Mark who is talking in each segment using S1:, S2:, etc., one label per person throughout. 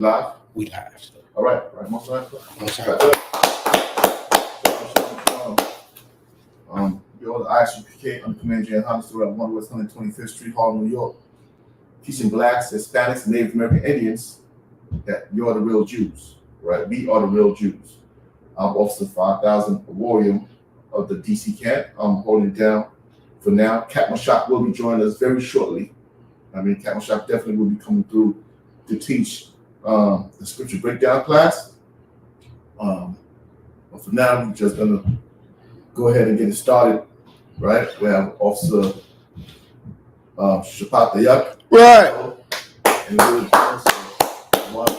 S1: Live?
S2: We live. So.
S1: All right. Most live. You're the I.S.U.P.K. under Command YAHANNA store at 1 West 125th Street, Harlem, New York. Teaching blacks, Hispanics, and Native American Indians that you're the real Jews, right? We are the real Jews. I'm Officer 5000, a warrior of the DC camp. I'm holding it down for now. Captain Shock will be joining us very shortly. Captain Shock definitely will be coming through to teach the scripture breakdown class. But for now, we're just gonna go ahead and get it started, right? We have Officer TITHES.
S2: Right.
S1: And we'll all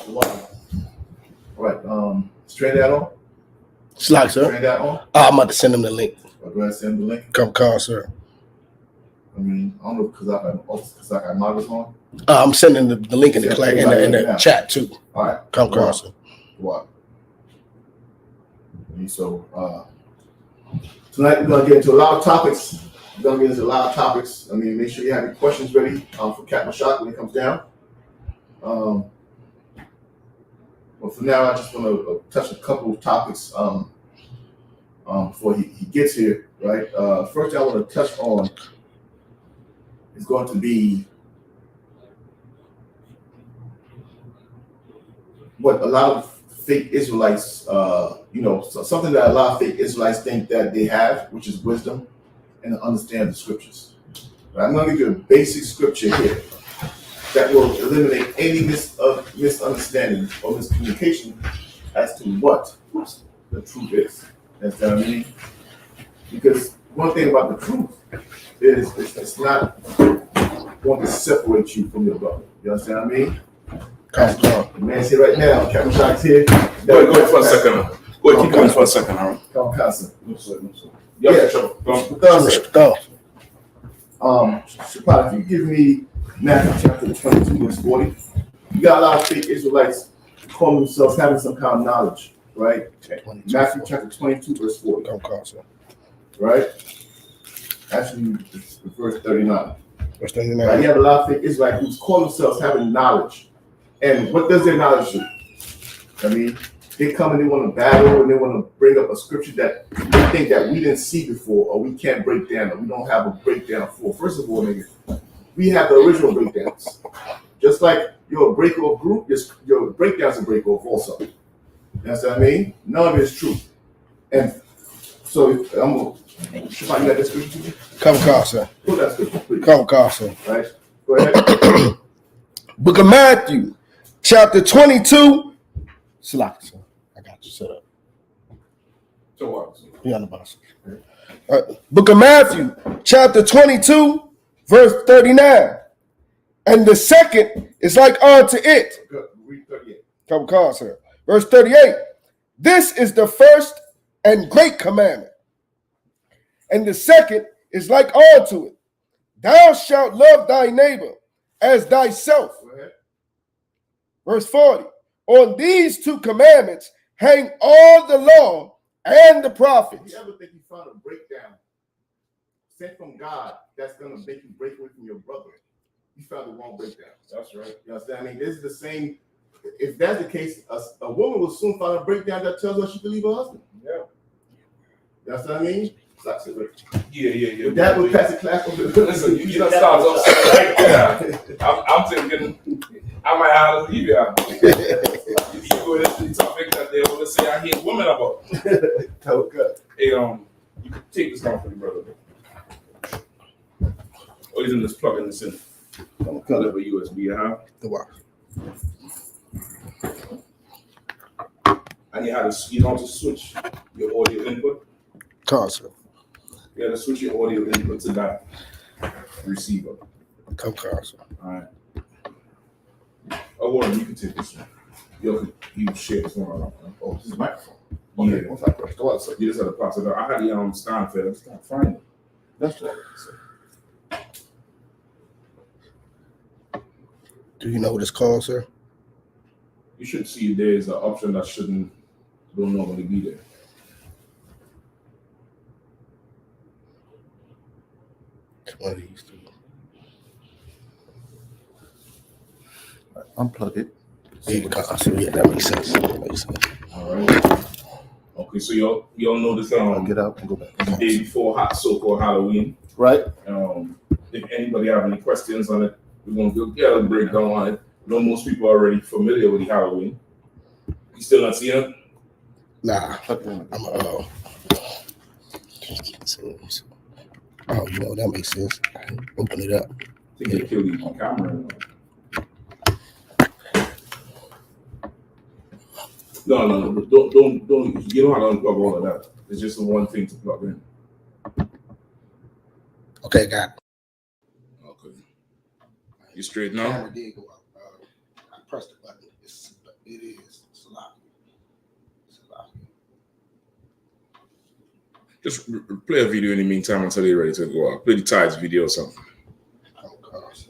S1: right. Straight that on.
S2: Slack, sir.
S1: Straight that on.
S2: I'm about to send him the link.
S1: Go ahead and send the link.
S2: Come call, sir.
S1: I don't know because I got models on.
S2: I'm sending the link in the chat too.
S1: All right.
S2: Come call, sir.
S1: What? And so tonight we're gonna get into a lot of topics. Make sure you have your questions ready for Captain Shock when he comes down. But for now, I just want to touch a couple of topics before he gets here. Right. First, I want to touch on is going to be what a lot of fake Israelites, something that a lot of fake Israelites think that they have, which is wisdom and to understand the scriptures. Right? I'm going to give you a basic scripture here that will eliminate any misunderstanding or miscommunication as to what the truth is. That's what I mean. Because one thing about the truth is it's not going to separate you from your brother. You understand what I mean? The man's here right now. Captain Shock's here.
S3: Go ahead for a second. Go ahead, keep going for a second, all right?
S1: Come constant.
S3: No, sir.
S1: Yeah, sure. Shapad, if you give me Matthew chapter 22, verse 40, you got a lot of fake Israelites calling themselves having some kind of knowledge, right? Matthew chapter 22, verse 40.
S2: Come call, sir.
S1: Right? Actually, it's verse 39.
S2: Verse 39.
S1: Right? You have a lot of fake Israelites who call themselves having knowledge. And what does their knowledge do? They come and they want to battle and they want to bring up a scripture that they think that we didn't see before or we can't break down or we don't have a breakdown for. First of all, nigga, we have the original breakdowns. Just like you're a break-off group, your breakdowns are break-off also. You understand what I mean? None of it is true. And so you got that scripture to me?
S2: Come call, sir.
S1: Put that scripture, please.
S2: Come call, sir.
S1: Right? Go ahead.
S2: Book of Matthew, chapter 22. Slack, sir. I got you set up.
S3: So what?
S2: Be on the boss. Book of Matthew, chapter 22, verse 39. And the second is like unto it.
S1: Good. Read 38.
S2: Come call, sir. Verse 38. This is the first and great commandment. And the second is like unto it. Thou shalt love thy neighbor as thyself.
S1: Go ahead.
S2: Verse 40. On these two commandments hang all the law and the prophets.
S1: If you ever think you found a breakdown sent from God that's going to make you break away from your brother, you found the wrong breakdown.
S3: That's right.
S1: You understand? This is the same. If that's the case, a woman will soon find a breakdown that tells her she can leave her husband.
S3: Yeah.
S1: You understand what I mean?
S3: Yeah.
S1: With that, we'll pass the class.
S3: Listen, you just start upset right there. I'm thinking I might have to leave you out. You go into the topic that they always say I hate women about.
S1: Okay.
S3: Hey, you can take this down for me, brother. Or you can just plug in this in. I'm gonna cut it with USB, huh?
S2: The what?
S3: And you know how to switch your audio input.
S2: Call, sir.
S3: You have to switch your audio input to that receiver.
S2: Come call, sir.
S3: All right. Oh, Warren, you can take this one. You share this one around.
S1: Oh, this is my microphone.
S3: Yeah.
S1: Okay. What's that?
S3: So you just had to pass it out. I had the stand for it. I just can't find it.
S1: That's right.
S2: Do you know what it's called, sir?
S3: You should see there's an option that don't normally be there.
S2: It's one of these two.
S1: Unplug it.
S2: Yeah, that makes sense.
S3: All right. Okay, so y'all know this
S1: Get up and go back.
S3: the day before so-called Halloween.
S1: Right.
S3: If anybody have any questions on it, we're gonna get a breakdown on it. I know most people are already familiar with the Halloween. You still not seeing it?
S2: Nah, oh, you know, that makes sense. Open it up.
S3: I think they killed the camera. No. Don't. You don't have to unplug all of that. It's just the one thing to plug in.
S2: Okay, got it.
S3: Okay. You straight now?
S2: Camera did go out. I pressed the button. It is. It's a lot.
S3: Just play a video in the meantime until you're ready to go out. Play the TITHES video or something.
S2: Oh gosh.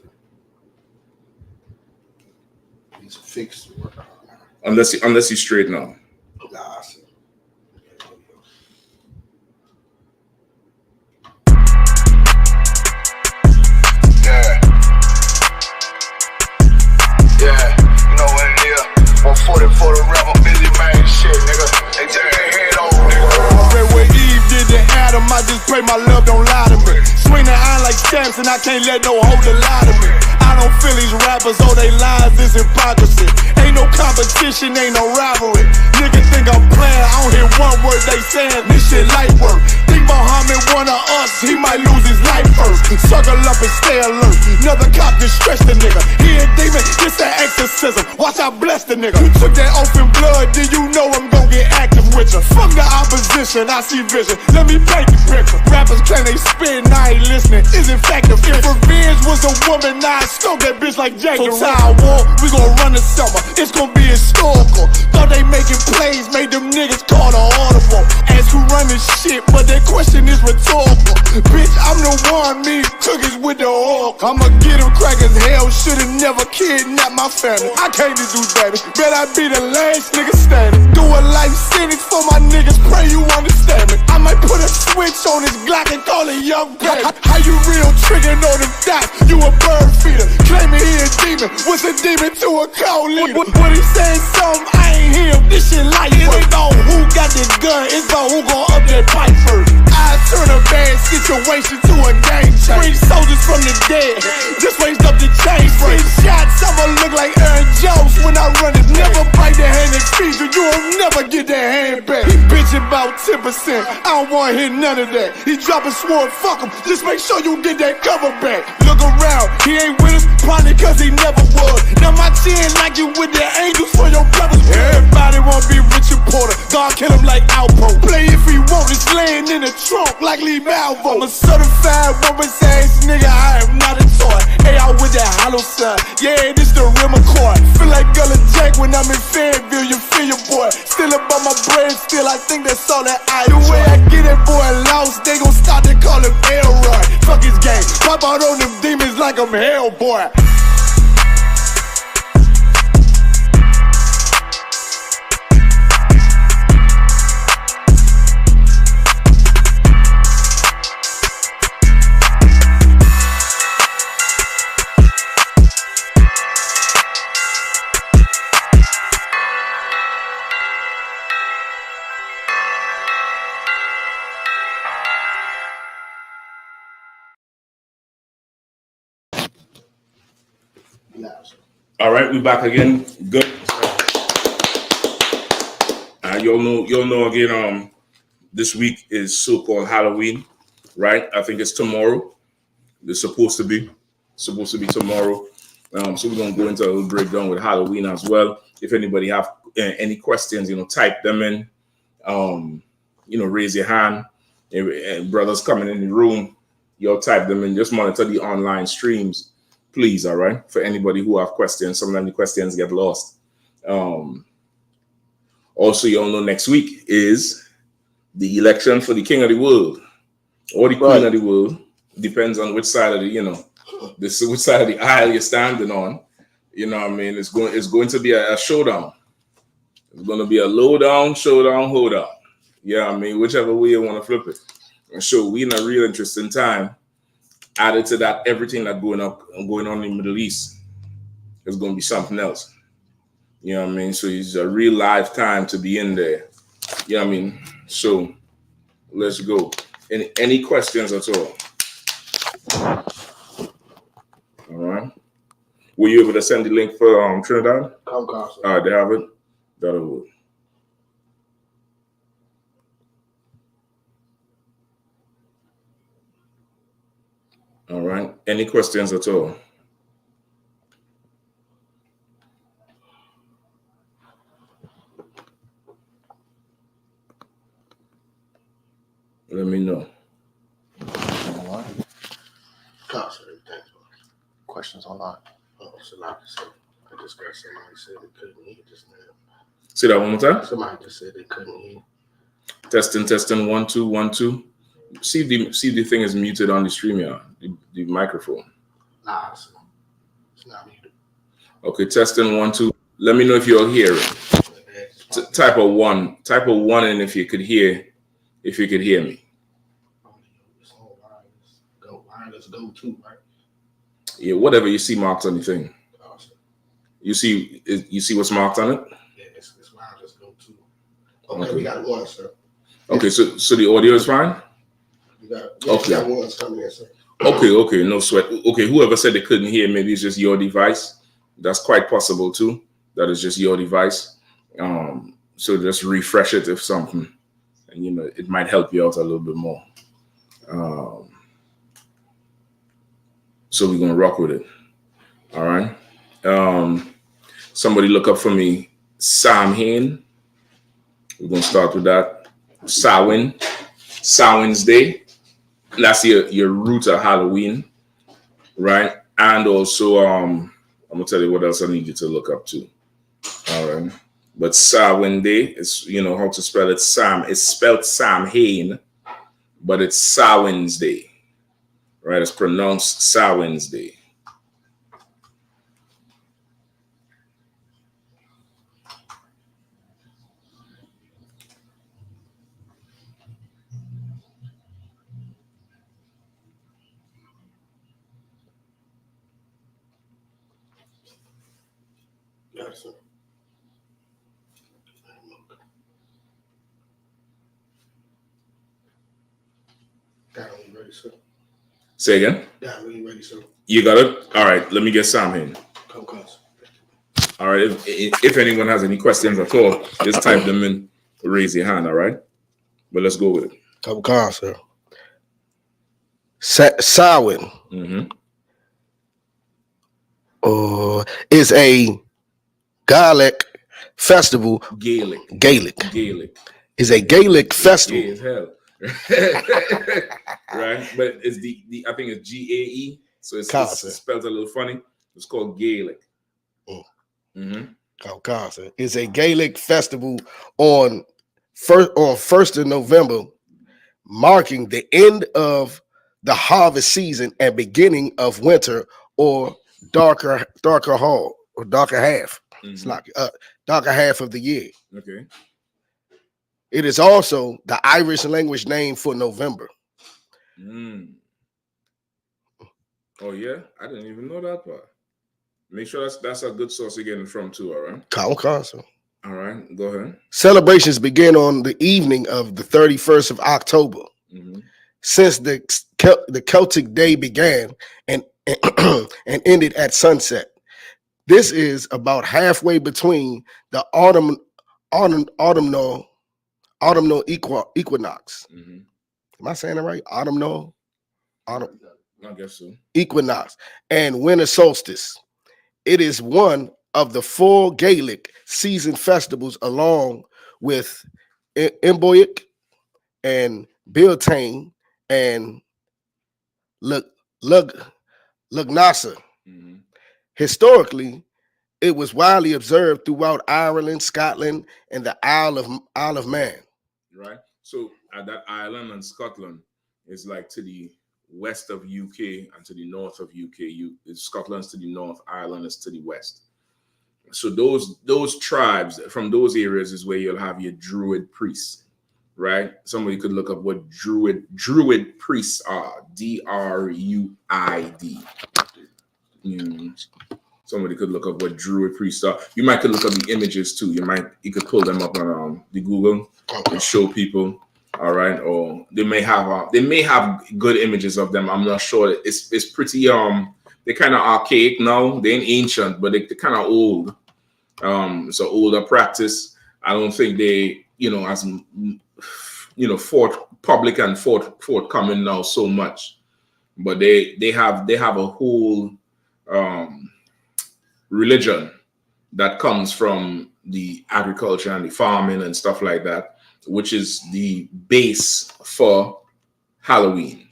S2: He's fixed.
S3: Unless you straight now.
S2: Nah, I see.
S4: Yeah, you know what it is. 140 for the rapper, busy man, shit, nigga. They take their head off, nigga. I read what Eve did to Adam, I just pray my love don't lie to me. Swing the iron like Samson, I can't let no holder lie to me. I don't feel these rappers, all they lies is hypocrisy. Ain't no competition, ain't no rivalry. Niggas think I'm playing, I don't hear one word they saying, this shit light work. Think Muhammad one of us, he might lose his life first. Circle up and stay alert, another cop just stretch the nigga. He a demon, this an exorcism, watch I bless the nigga. You took that oath in blood, then you know I'm gon' get active with you. Fuck the opposition, I see vision, let me paint the picture. Rappers claim they spit and I ain't listening, is in fact the If revenge was a woman, now I stroke that bitch like Jack the Ripper. Tower War, we gon' run the summer, it's gon' be historical. Thought they making plays, made them niggas call the audible. Ask who run this shit, but that question is rhetorical. Bitch, I'm the one, me cookies with the oil. I'ma get them crackers, hell, should've never kidnapped my family. I can't do that, bet I be the last nigga standing. Do a life sentence for my niggas, pray you understand me. I might put a switch on this Glock and call it young baby. How you real triggering on them dots? You a bird feeder, claiming he a demon. What's a demon to a cold leader? When he saying something, I ain't hear him. This shit light work. It ain't on who got the gun, it's on who gon' up that pipe first. I turn a bad situation to a game changer. Bring soldiers from the dead, just raised up the chain. Free shots, I'ma look like Aaron Jones when I run it. Never bite the hand and feed you, you'll never get that hand back. He bitching about 10%, I don't wanna hear none of that. He dropping sword, fuck him, just make sure you get that cover back. Look around, he ain't with us, probably cause he never was. Now my chin like you with the angels for your brothers. Everybody wanna be Richard Porter, God kill him like Alpo. Play if he want, it's laying in the trunk like Lee Malvo. I'm a certified woman's ass nigga, I am not a toy. Hey, out with that hollow side, yeah, this the real McCoy. Feel like Gullah Jack when I'm in Fayetteville, you feel your boy. Still up on my brain, still I think that's all that I do. The way I get that boy lost, they gon' start to call him Elroy. Fuck his game, pop out on them demons like I'm Hellboy.
S3: All right, we back again. Good. You'll know again. This week is so-called Halloween, right? I think it's tomorrow. It's supposed to be tomorrow. So we're gonna go into a little breakdown with Halloween as well. If anybody have any questions, type them in. Raise your hand. And brothers coming in the room, you'll type them in. Just monitor the online streams. Please, all right? For anybody who have questions, sometimes the questions get lost. Also, you all know next week is the election for the king of the world or the queen of the world. Depends on which side of which side of the aisle you're standing on. You know what I mean? It's going to be a showdown. It's going to be a lowdown, showdown, hold up. Yeah, I mean, whichever way you want to flip it. And so we're in a real interesting time. Added to that, everything that's going on in the Middle East is going to be something else. You know what I mean? So it's a real lifetime to be in there. You know what I mean? So let's go. Any questions at all? All right. Were you able to send the link for Trinidad?
S2: Come,
S3: All right, they have it. That'll work. All right. Any questions at all? Let me know.
S5: All right.
S6: Questions online.
S5: Oh, somebody said, I just got somebody said they couldn't hear just now.
S3: Say that one more time.
S5: Somebody just said they couldn't hear.
S3: Testing 1 2 1 2. See if the thing is muted on the stream, yeah. The microphone.
S5: Nah, it's not muted.
S3: Okay, testing 1 2. Let me know if you're hearing. Type of one in if you could hear me.
S5: It's all wireless go to, right?
S3: Yeah, whatever you see marked on the thing.
S5: Awesome.
S3: You see what's marked on it?
S5: Yeah, it's wireless go to. Okay, we got one, sir.
S3: Okay, so the audio is fine?
S5: We got ones coming in, sir.
S3: Okay, no sweat. Okay, whoever said they couldn't hear, maybe it's just your device. That's quite possible too. That is just your device. So just refresh it if something, and it might help you out a little bit more. So we're gonna rock with it. All right. Somebody look up for me Samhain. We're gonna start with that. Samhain's Day. That's your root of Halloween, right? And also, I'm gonna tell you what else I need you to look up to. All right. But Samhain Day is, how to spell it. It's spelled Samhain, but it's Samhain's Day, right? It's pronounced Samhain's Day.
S5: Got it, sir. Got it when you ready, sir.
S3: Say again?
S5: Got it when you ready, sir.
S3: You got it? All right, let me get Samhain.
S5: Come, sir.
S3: All right, if anyone has any questions at all, just type them in, raise your hand, all right? But let's go with it.
S5: Come, sir. Samhain is a Gaelic festival. Gaelic. Is a Gaelic festival.
S3: Gay as hell. Right? But it's the I think it's GAE. So it's spelled a little funny. It's called Gaelic.
S5: It's a Gaelic festival on 1st of November, marking the end of the harvest season and beginning of winter or darker half. It's like darker half of the year.
S3: Okay.
S5: It is also the Irish language name for November.
S3: Oh yeah, I didn't even know that part. Make sure that's a good source you're getting from too. All right. All right, go ahead.
S5: Celebrations begin on the evening of the 31st of October. Since the Celtic day began and ended at sunset. This is about halfway between the autumnal equinox. Am I saying it right? Autumn.
S3: I guess so.
S5: Equinox and winter solstice. It is one of the 4 Gaelic season festivals, along with Imboic and Beltane and Lugnasa. Historically, it was widely observed throughout Ireland, Scotland, and the Isle of Man.
S3: Right. So that Ireland and Scotland is like to the west of UK and to the north of UK. Scotland's to the north, Ireland is to the west. So those tribes from those areas is where you'll have your Druid priests, right? Somebody could look up what Druid Priests are. DRUID. So Somebody could look up what Druid priests are. You might could look up the images too. You could pull them up on the Google and show people. All right, or they may have good images of them. I'm not sure. It's pretty they're kind of archaic now. They ain't ancient, but they're kind of old. So older practice. I don't think they, as public and forthcoming now so much. But they have a whole religion that comes from the agriculture and the farming and stuff like that, which is the base for Halloween.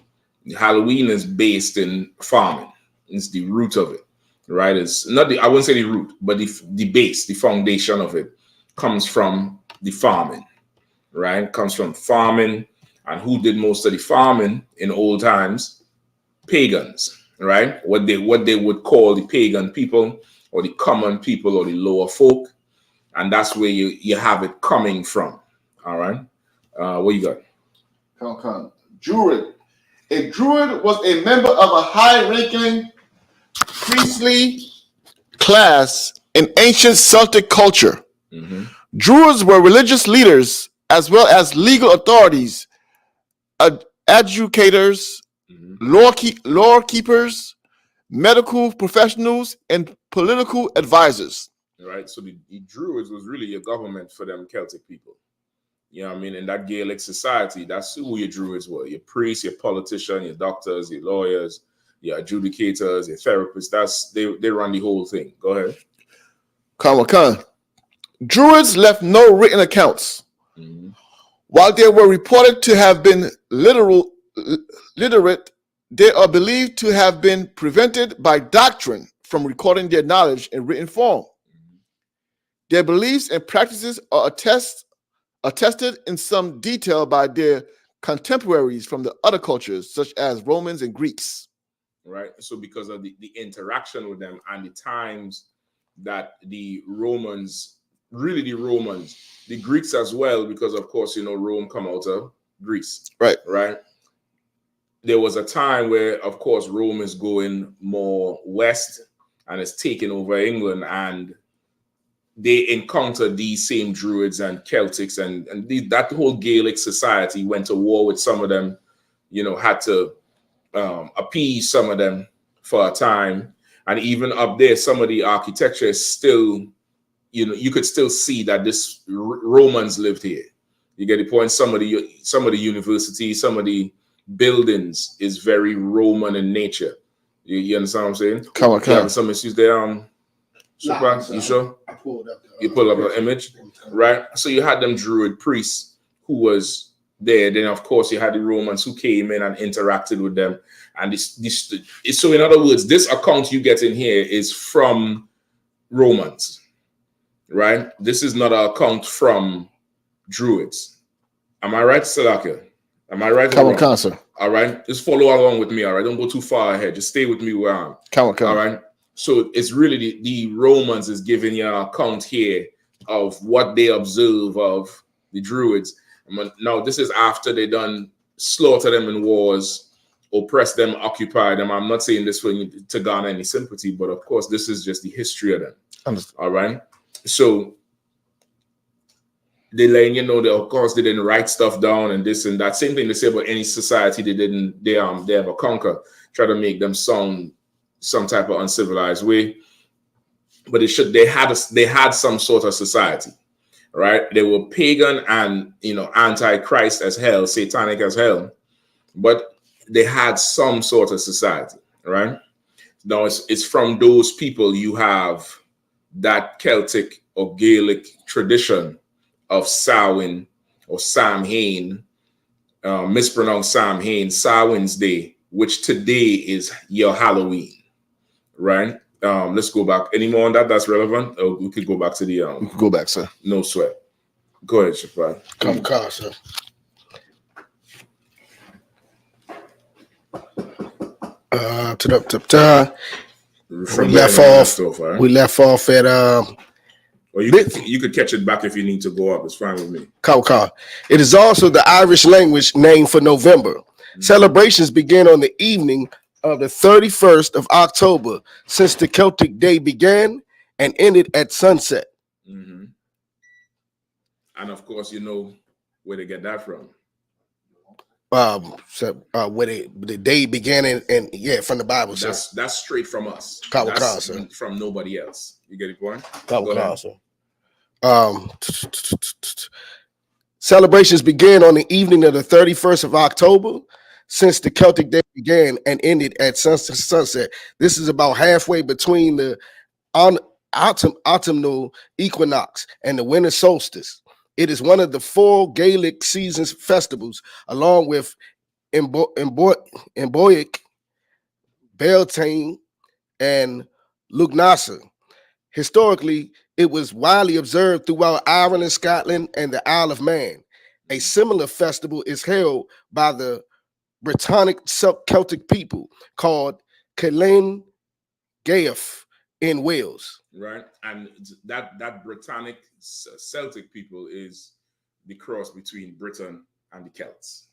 S3: Halloween is based in farming. It's the root of it, right? It's not I wouldn't say the root, but the base, the foundation of it comes from the farming, right? It comes from farming. And who did most of the farming in old times? Pagans, right? What they would call the pagan people, or the common people, or the lower folk. And that's where you have it coming from. All right. What you got?
S6: Come. Druid. A Druid was a member of a high-ranking priestly class in ancient Celtic culture.
S3: Mm-hmm.
S6: Druids were religious leaders as well as legal authorities, educators, lore keepers, medical professionals, and political advisors.
S3: Right. So the Druids was really a government for them Celtic people. You know what I mean? In that Gaelic society, that's who your Druids were. Your priests, your politicians, your doctors, your lawyers, your adjudicators, your therapists. They run the whole thing. Go ahead.
S6: Come. Druids left no written accounts.
S3: Mm-hmm.
S6: While they were reported to have been literate, they are believed to have been prevented by doctrine from recording their knowledge in written form. Their beliefs and practices are attested in some detail by their contemporaries from the other cultures, such as Romans and Greeks.
S3: Right. So because of the interaction with them and the times that the Romans, the Greeks as well, because of course, Rome come out of Greece.
S6: Right.
S3: Right. There was a time where, of course, Rome is going more west and it's taking over England, and they encountered these same Druids and Celtics, and that whole Gaelic society went to war with some of them, had to appease some of them for a time. And even up there, some of the architecture is still, you could still see that this Romans lived here. You get the point? Some of the universities, some of the buildings is very Roman in nature. You understand what I'm saying?
S6: Come on.
S3: You having some issues there? Super, you sure?
S2: I pulled up.
S3: You pull up an image, right? So you had them Druid priests who was there. Then of course you had the Romans who came in and interacted with them. And so in other words, this account you get in here is from Romans, right? This is not an account from Druids. Am I right, Salaka? Am I right?
S6: Come on, sir.
S3: All right. Just follow along with me. All right. Don't go too far ahead. Just stay with me where I am.
S6: Come on.
S3: All right. So it's really the Romans is giving you an account here of what they observe of the Druids. Now, this is after they done slaughter them in wars, oppress them, occupy them. I'm not saying this to garner any sympathy, but of course, this is just the history of them.
S6: Understood.
S3: All right. So they letting you know that of course they didn't write stuff down and this and that. Same thing they say about any society they ever conquer. Try to make them sound some type of uncivilized way, but they had some sort of society, right? They were pagan and antichrist as hell, satanic as hell, but they had some sort of society, right? Now it's from those people you have that Celtic or Gaelic tradition of Samhain or Samhain, mispronounced Samhain, Samhain's Day, which today is your Halloween. Right. Let's go back. Any more on that? That's relevant. Or we could go back to the
S6: We could go back, sir.
S3: No sweat. Go ahead, Shafai.
S2: Come, sir.
S6: We left off at
S3: Or you could catch it back if you need to go up. It's fine with me.
S2: It is also the Irish language name for November. Celebrations begin on the evening
S5: of the 31st of October, since the Celtic day began and ended at sunset.
S3: Mm-hmm. And of course, you know where they get that from.
S5: Where the day began and yeah, from the Bible.
S3: That's straight from us.
S5: That's
S3: from nobody else. You get the point?
S5: Celebrations began on the evening of the 31st of October, since the Celtic day began and ended at sunset. This is about halfway between the autumnal equinox and the winter solstice. It is one of the 4 Gaelic seasons festivals, along with Imboic, Beltane, and Lugnasa. Historically, it was widely observed throughout Ireland, Scotland, and the Isle of Man. A similar festival is held by the Brittonic Celtic people called Calan Gaeaf in Wales.
S3: Right, and that Brittonic Celtic people is the cross between Britain and the Celts.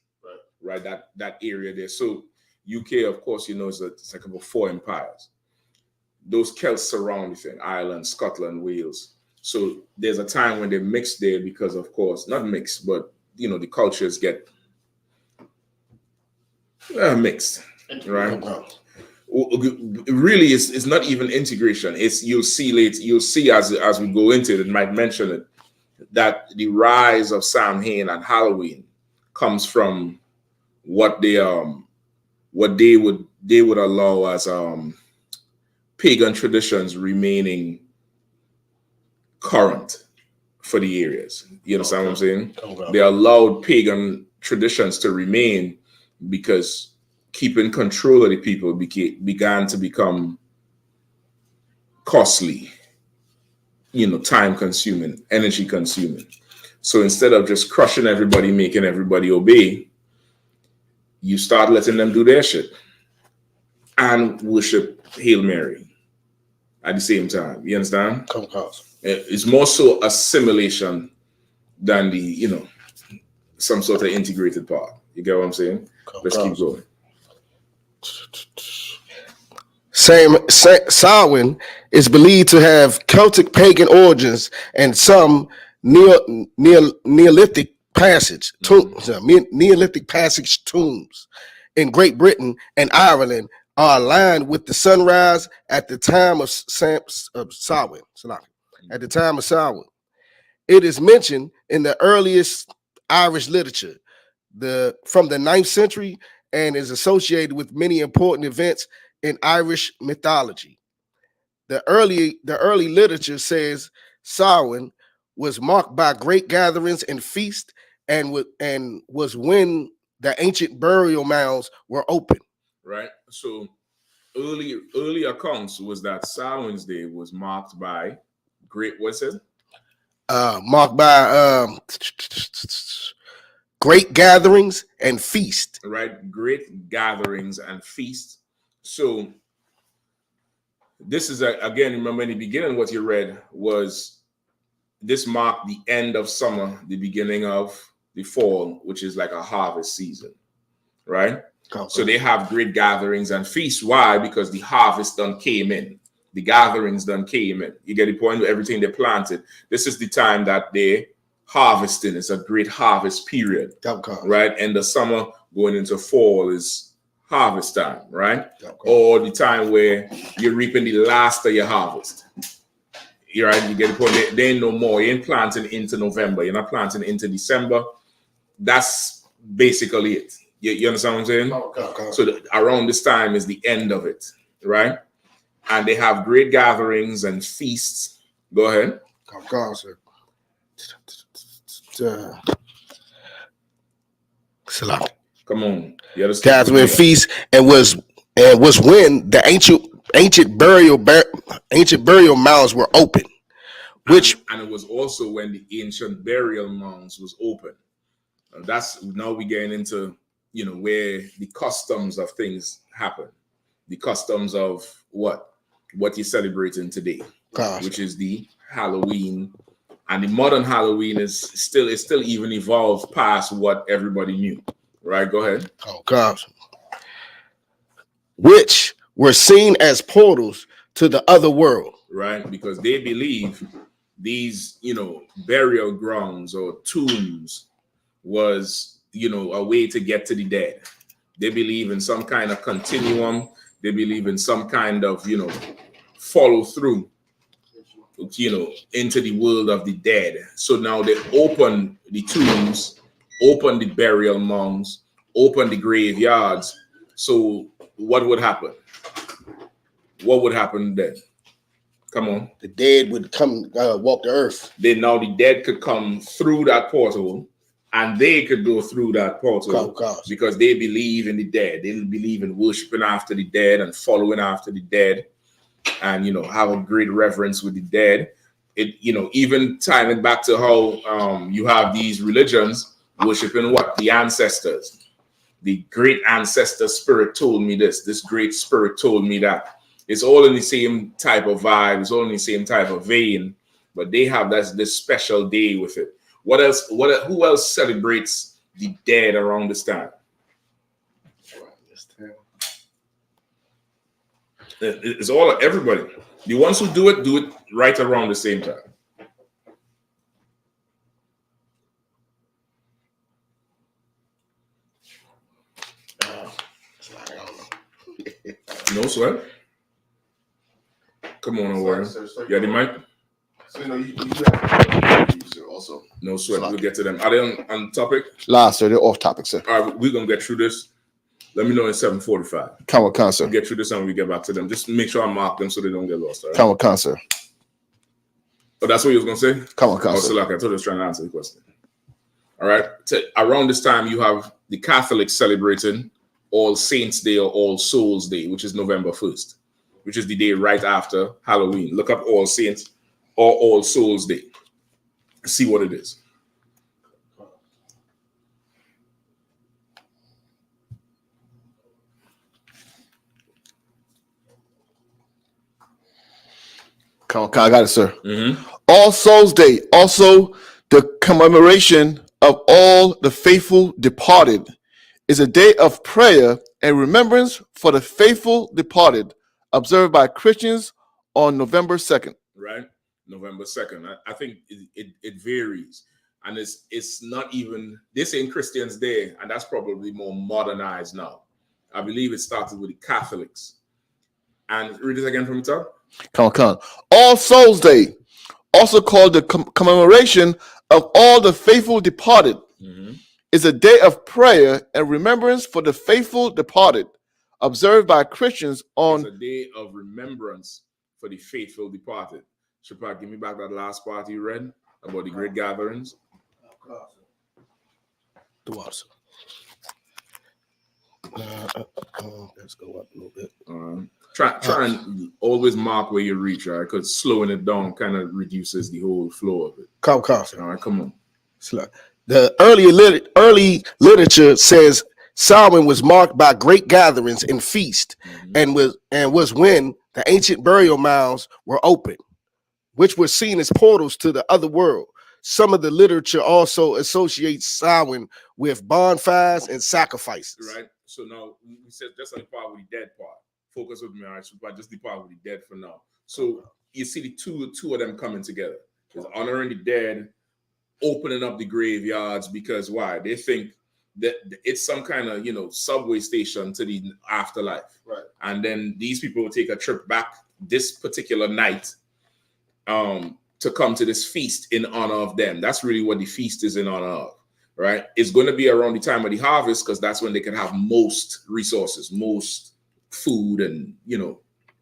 S3: Right, that area there. So UK, of course, you know, it's like about 4 empires. Those Celts surround the thing, Ireland, Scotland, Wales. So there's a time when they mix there because, of course, not mixed, but, you know, the cultures get mixed, right? Really, it's not even integration. It's you'll see as we go into it, might mention it, that the rise of Samhain and Halloween comes from what they would allow as pagan traditions remaining current for the areas. You understand what I'm saying? They allowed pagan traditions to remain because keeping control of the people began to become costly, you know, time consuming, energy consuming. So instead of just crushing everybody, making everybody obey, you start letting them do their shit and worship Hail Mary at the same time. You understand? It's more so assimilation than the, you know, some sort of integrated part. You get what I'm saying? Let's keep going.
S5: Samhain is believed to have Celtic pagan origins and some Neolithic passage tombs in Great Britain and Ireland are aligned with the sunrise at the time of Samhain. At the time of Samhain, it is mentioned in the earliest Irish literature, from the 9th century, and is associated with many important events in Irish mythology. The early literature says Samhain was marked by great gatherings and feasts, and was when the ancient burial mounds were open.
S3: Right. So early accounts was that Samhain's Day was marked by
S5: marked by great gatherings and feast.
S3: Right, great gatherings and feast. So this is again, remember in the beginning what you read was this marked the end of summer, the beginning of the fall, which is like a harvest season, right? So they have great gatherings and feasts. Why? Because the harvest done came in. The gatherings done came in. You get the point with everything they planted. This is the time that they harvesting. It's a great harvest period, right? And the summer going into fall is harvest time, right? Or the time where you're reaping the last of your harvest. You're right. You get the point. They ain't no more. You ain't planting into November. You're not planting into December. That's basically it. You understand what I'm saying? So around this time is the end of it, right? And they have great gatherings and feasts. Go ahead. Come on.
S5: Gathering feast and was when the ancient burial mounds were open.
S3: And it was also when the ancient burial mounds was open. That's now we getting into, you know, where the customs of things happen. The customs of what you're celebrating today, which is the Halloween. And the modern Halloween is still even evolved past what everybody knew. Right? Go ahead.
S5: which were seen as portals to the other world.
S3: Right? Because they believe these, burial grounds or tombs was, a way to get to the dead. They believe in some kind of continuum. They believe in some kind of, follow through, into the world of the dead. So now they open the tombs, open the burial mounds, open the graveyards. So what would happen? What would happen then? Come on.
S5: The dead would come walk the earth.
S3: Then now the dead could come through that portal, and they could go through that portal because they believe in the dead. They believe in worshiping after the dead and following after the dead, and have a great reverence with the dead. It even tying it back to how you have these religions worshiping what? The ancestors. The great ancestor spirit told me this. This great spirit told me that. It's all in the same type of vibe. It's all in the same type of vein, but they have this special day with it. What else? Who else celebrates the dead around this time? It's all everybody. The ones who do it right around the same time. No sweat. Come on over. Yeah, the mic.
S1: So you have to also.
S3: No sweat. We'll get to them. Are they on topic?
S6: Last, sir. They're off topic, sir.
S3: All right, we're gonna get through this. Let me know in 7:45.
S6: Come, sir.
S3: We'll get through this and we get back to them. Just make sure I mark them so they don't get lost. All right?
S6: Come, sir.
S3: Oh, that's what you was gonna say?
S6: Come,
S3: Oh,
S6: sir.
S3: so like I told you, I was trying to answer the question. All right. Around this time, you have the Catholics celebrating All Saints Day or All Souls Day, which is November 1st, which is the day right after Halloween. Look up All Saints or All Souls Day. See what it is.
S6: Come, I got it, sir.
S3: Mm-hmm.
S6: All Souls Day, also the commemoration of all the faithful departed, is a day of prayer and remembrance for the faithful departed, observed by Christians on November 2nd.
S3: Right? November 2nd. I think it varies. And it's not even, this ain't Christians' Day, and that's probably more modernized now. I believe it started with the Catholics. And read it again from the top.
S6: Come. All Souls Day, also called the commemoration of all the faithful departed, is a day of prayer and remembrance for the faithful departed, observed by Christians on...
S3: It's a day of remembrance for the faithful departed. Shapak, give me back that last part you read about the great gatherings.
S5: The water. Let's go up a little bit.
S3: Try and always mark where you reach, right? Because slowing it down kind of reduces the whole flow of it.
S5: Come.
S3: All right, come on.
S5: The early literature says Samhain was marked by great gatherings and feast, and was when the ancient burial mounds were opened, which were seen as portals to the other world. Some of the literature also associates Samhain with bonfires and sacrifices.
S3: Right. So now we said that's on the part with the dead part. Focus with me, all right? So just the part with the dead for now. So you see the two of them coming together. There's honoring the dead, opening up the graveyards, because why? They think that it's some kind of subway station to the afterlife.
S1: Right.
S3: And then these people will take a trip back this particular night to come to this feast in honor of them. That's really what the feast is in honor of, right? It's going to be around the time of the harvest because that's when they can have most resources, most food and,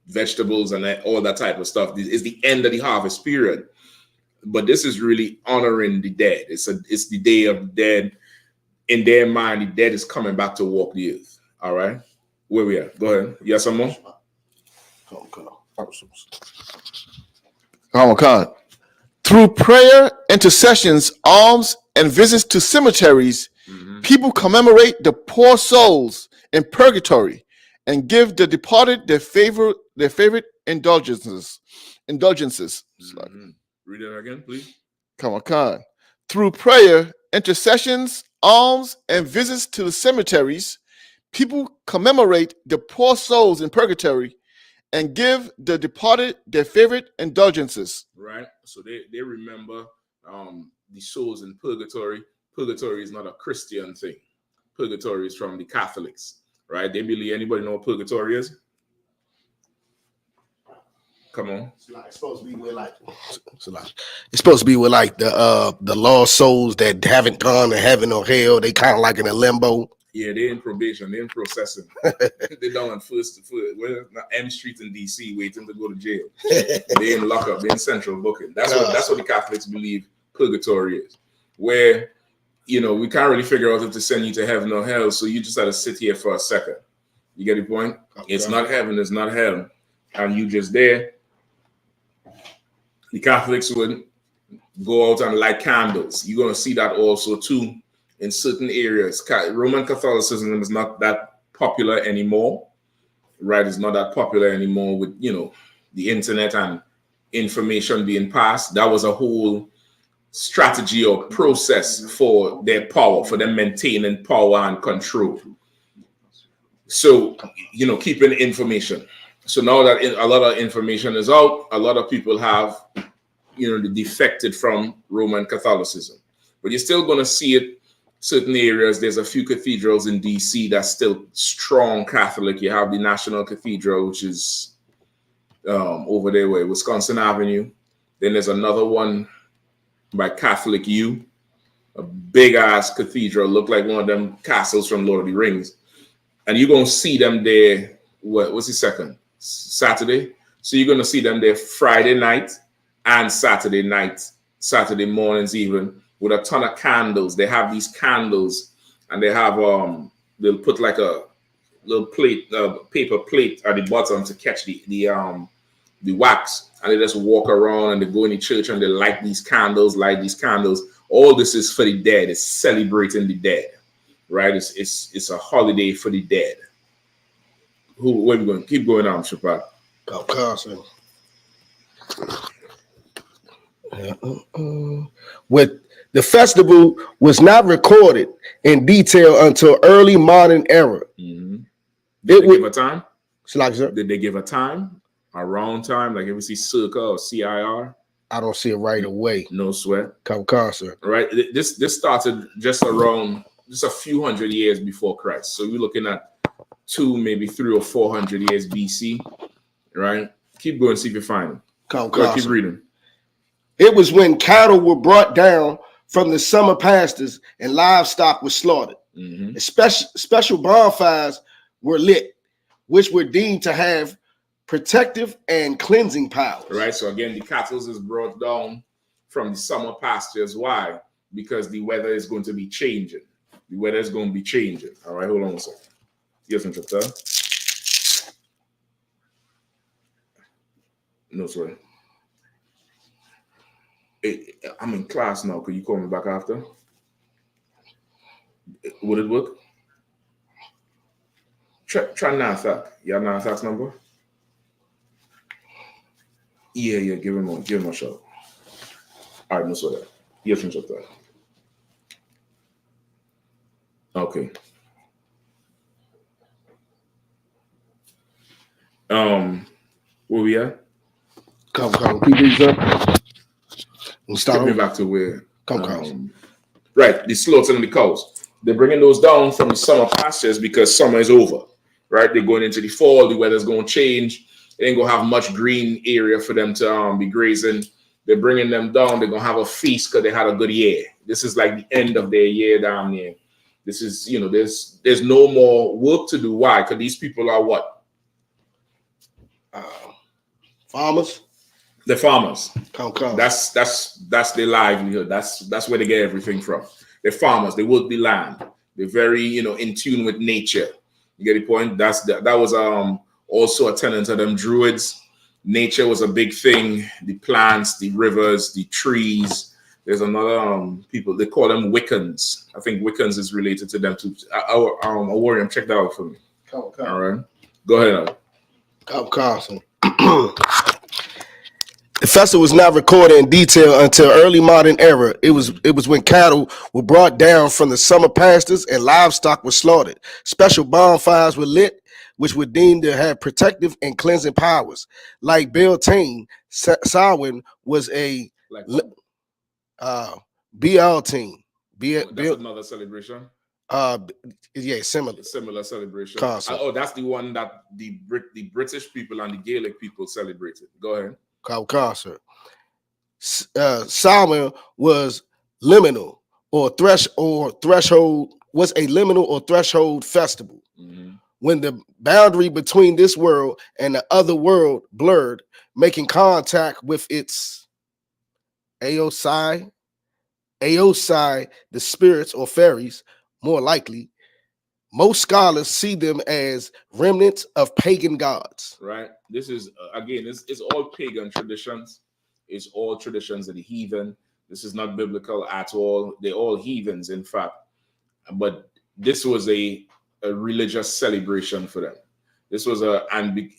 S3: vegetables and all that type of stuff. It's the end of the harvest period. But this is really honoring the dead. It's the day of the dead. In their mind, the dead is coming back to walk the earth. All right? Where we at? Go ahead. You have some more?
S6: Come. Through prayer, intercessions, alms, and visits to cemeteries, people commemorate the poor souls in purgatory and give the departed their favorite indulgences.
S3: Read it again, please.
S6: Come. Through prayer, intercessions, alms, and visits to the cemeteries, people commemorate the poor souls in purgatory and give the departed their favorite indulgences.
S3: Right. So they remember the souls in purgatory. Purgatory is not a Christian thing. Purgatory is from the Catholics, right? They believe. Anybody know what purgatory is? Come on.
S5: It's supposed to be where it's supposed to be with like the lost souls that haven't gone to heaven or hell. They kind of like in a limbo.
S3: Yeah, they're in probation. They're in processing. They're down on first M Street in DC, waiting to go to jail. They're in lockup. They're in central booking. That's what the Catholics believe purgatory is, where we can't really figure out if to send you to heaven or hell. So you just have to sit here for a second. You get the point? Okay. It's not heaven. It's not hell, and you just there. The Catholics would go out and light candles. You're going to see that also too in certain areas. Roman Catholicism is not that popular anymore, right? It's not that popular anymore with, the internet and information being passed. That was a whole strategy or process for their power, for them maintaining power and control. So, keeping information. So now that a lot of information is out, a lot of people have, defected from Roman Catholicism. But you're still going to see it certain areas. There's a few cathedrals in DC that's still strong Catholic. You have the National Cathedral, which is over there where Wisconsin Avenue. Then there's another one by Catholic U, a big ass cathedral, look like one of them castles from Lord of the Rings. And you're going to see them there. What's the second? Saturday. So you're going to see them there Friday night and Saturday night, Saturday mornings even, with a ton of candles. They have these candles, and they have they'll put like a little plate, paper plate at the bottom to catch the wax, and they just walk around and they go in the church and they light these candles. All this is for the dead. It's celebrating the dead, right? It's a holiday for the dead. Where we going? Keep going on, Shapat.
S5: With the festival was not recorded in detail until early modern era.
S3: Mm-hmm. Did they give a time? Did they give a time? A round time? Like if we see circa or CIR?
S5: I don't see it right away.
S3: No sweat.
S5: Sir.
S3: Right. This started just a few hundred years before Christ. So we're looking at 2, maybe 300 or 400 years BC. Right. Keep going. See if you find them. Keep reading.
S5: It was when cattle were brought down from the summer pastures and livestock was slaughtered. Mm-hmm. Special bonfires were lit, which were deemed to have protective and cleansing powers.
S3: Right. So again, the cattle is brought down from the summer pastures. Why? Because the weather is going to be changing. The weather is going to be changing. All right. Hold on a second. Yes, Mr. No, sorry. I'm in class now. Could you call me back after? Would it work? Try Nathak. You have Nathak's number? Yeah. Give him a shot. All right, no sweat. Yes, Mr. Okay. Where we at?
S5: Come. Keep these up.
S3: We'll start me back to where. Right, the slaughtering the cows. They're bringing those down from the summer pastures because summer is over. Right, they're going into the fall. The weather's going to change. They ain't gonna have much green area for them to be grazing. They're bringing them down. They're gonna have a feast because they had a good year. This is like the end of their year down there. This is, there's no more work to do. Why? Because these people are what?
S5: Farmers.
S3: The farmers.
S5: Come.
S3: That's their livelihood. That's where they get everything from. They're farmers. They work the land. They're very, in tune with nature. You get the point? That was also a tenet of them Druids. Nature was a big thing. The plants, the rivers, the trees. There's another people, they call them Wiccans. I think Wiccans is related to them too. Warrior, check that out for me.
S5: Come.
S3: All right. Go ahead.
S5: Come. The festival was not recorded in detail until early modern era. It was when cattle were brought down from the summer pastures and livestock was slaughtered. Special bonfires were lit, which were deemed to have protective and cleansing powers. Like Beltane, Samhain was a
S3: Like
S5: Beltane.
S3: that's another celebration.
S5: Yeah, similar.
S3: Similar celebration.
S5: Concept.
S3: Oh, that's the one that the British people and the Gaelic people celebrated. Go ahead.
S5: Concert. Samhain was liminal or threshold was a liminal or threshold festival. When the boundary between this world and the other world blurred, making contact with its I.S.U.P.K, the spirits or fairies, more likely. Most scholars see them as remnants of pagan gods.
S3: Right. This is again, it's all pagan traditions. It's all traditions of the heathen. This is not biblical at all. They're all heathens, in fact. But this was a religious celebration for them. This was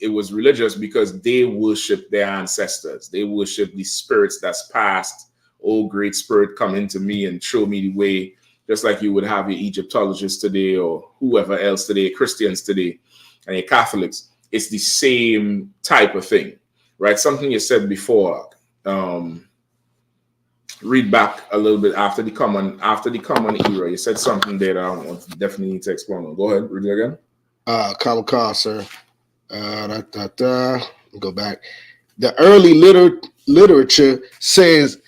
S3: it was religious because they worship their ancestors. They worship the spirits that's passed. Oh, great spirit, come into me and show me the way. Just like you would have your Egyptologists today or whoever else today, Christians today, and your Catholics. It's the same type of thing, right? Something you said before. Read back a little bit after the common era. You said something there that I definitely need to explain on. Go ahead, read it again.
S5: Common, sir. Go back. The early literature says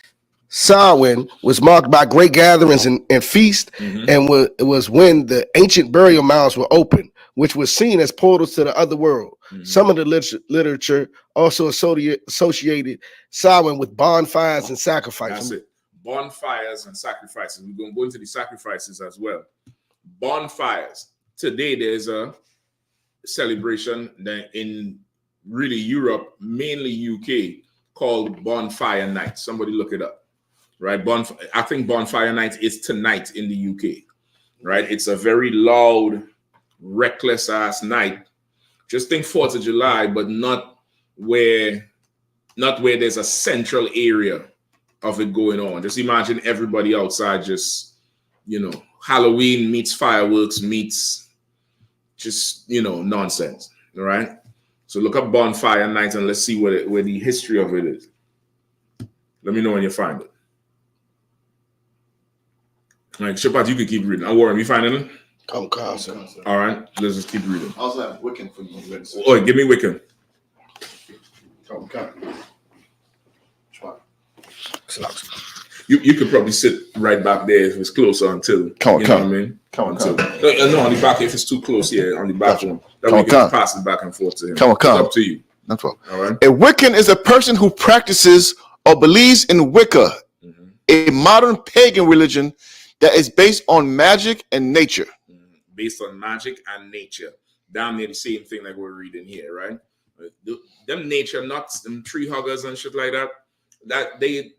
S5: Samhain was marked by great gatherings and feasts, and it was when the ancient burial mounds were opened, which was seen as portals to the other world. Some of the literature also associated Samhain with bonfires and sacrifices.
S3: That's it. Bonfires and sacrifices. We're going to go into the sacrifices as well. Bonfires. Today, there's a celebration that in really Europe, mainly UK, called Bonfire Night. Somebody look it up. Right, I think Bonfire Night is tonight in the UK, right? It's a very loud, reckless ass night. Just think 4th of July, but not where there's a central area of it going on. Just imagine everybody outside, just Halloween meets fireworks meets just nonsense. All right. So look up Bonfire Night and let's see where the history of it is. Let me know when you find it. Like Shepard, you can keep reading. I worry, you finding it?
S5: All
S3: right, let's just keep reading.
S1: I also have Wiccan for you.
S3: Oh, give me Wiccan. You could probably sit right back there if it's closer until what I mean. No, on the back if it's too close. Yeah, on the back one. Then we can pass it back and forth to him. It's up to you.
S6: No problem.
S3: All right.
S6: A Wiccan is a person who practices or believes in Wicca, a modern pagan religion that is based on magic and nature.
S3: Based on magic and nature. Damn near the same thing like we're reading here, right? Them nature nuts, them tree huggers and shit like that. They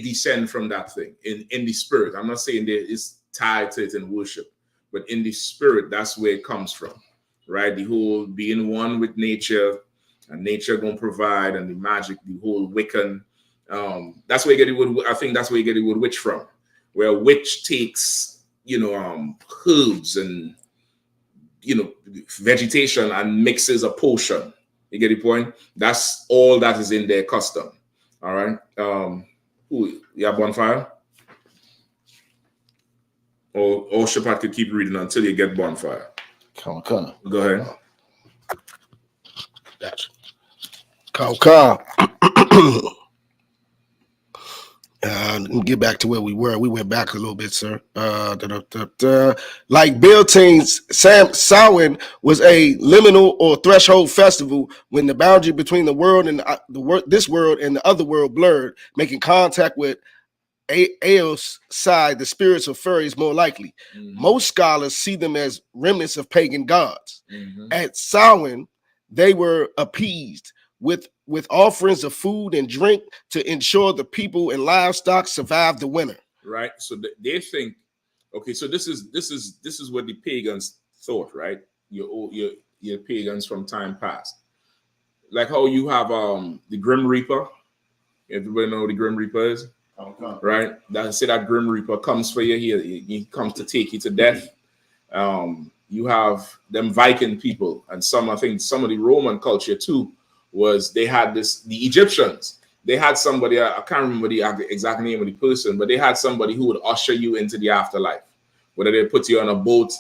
S3: descend from that thing in the spirit. I'm not saying that it's tied to it in worship, but in the spirit, that's where it comes from, right? The whole being one with nature, and nature gonna provide, and the magic, the whole Wiccan. That's where you get it with. I think that's where you get it with witch from, where a witch takes herbs and vegetation and mixes a potion. You get the point? That's all that is in their custom. All right. You have Bonfire? Or Shepard could keep reading until you get Bonfire.
S6: Come.
S3: Go ahead.
S5: Gotcha. Let me get back to where we were. We went back a little bit, sir. Like Beltane's, Samhain was a liminal or threshold festival when the boundary between the world and this world and the other world blurred, making contact with I.S.U.P.K, the spirits of fairies, more likely. Most scholars see them as remnants of pagan gods. At Samhain, they were appeased with offerings of food and drink to ensure the people and livestock survived the winter.
S3: Right. So they think, okay, so this is what the pagans thought, right? Your pagans from time past. Like how you have the Grim Reaper, Everybody know who the Grim Reaper is? Right? That say that Grim Reaper comes for you. He comes to take you to death. You have them Viking people, and I think some of the Roman culture too, was they had the Egyptians. They had somebody, I can't remember the exact name of the person, but they had somebody who would usher you into the afterlife. Whether they put you on a boat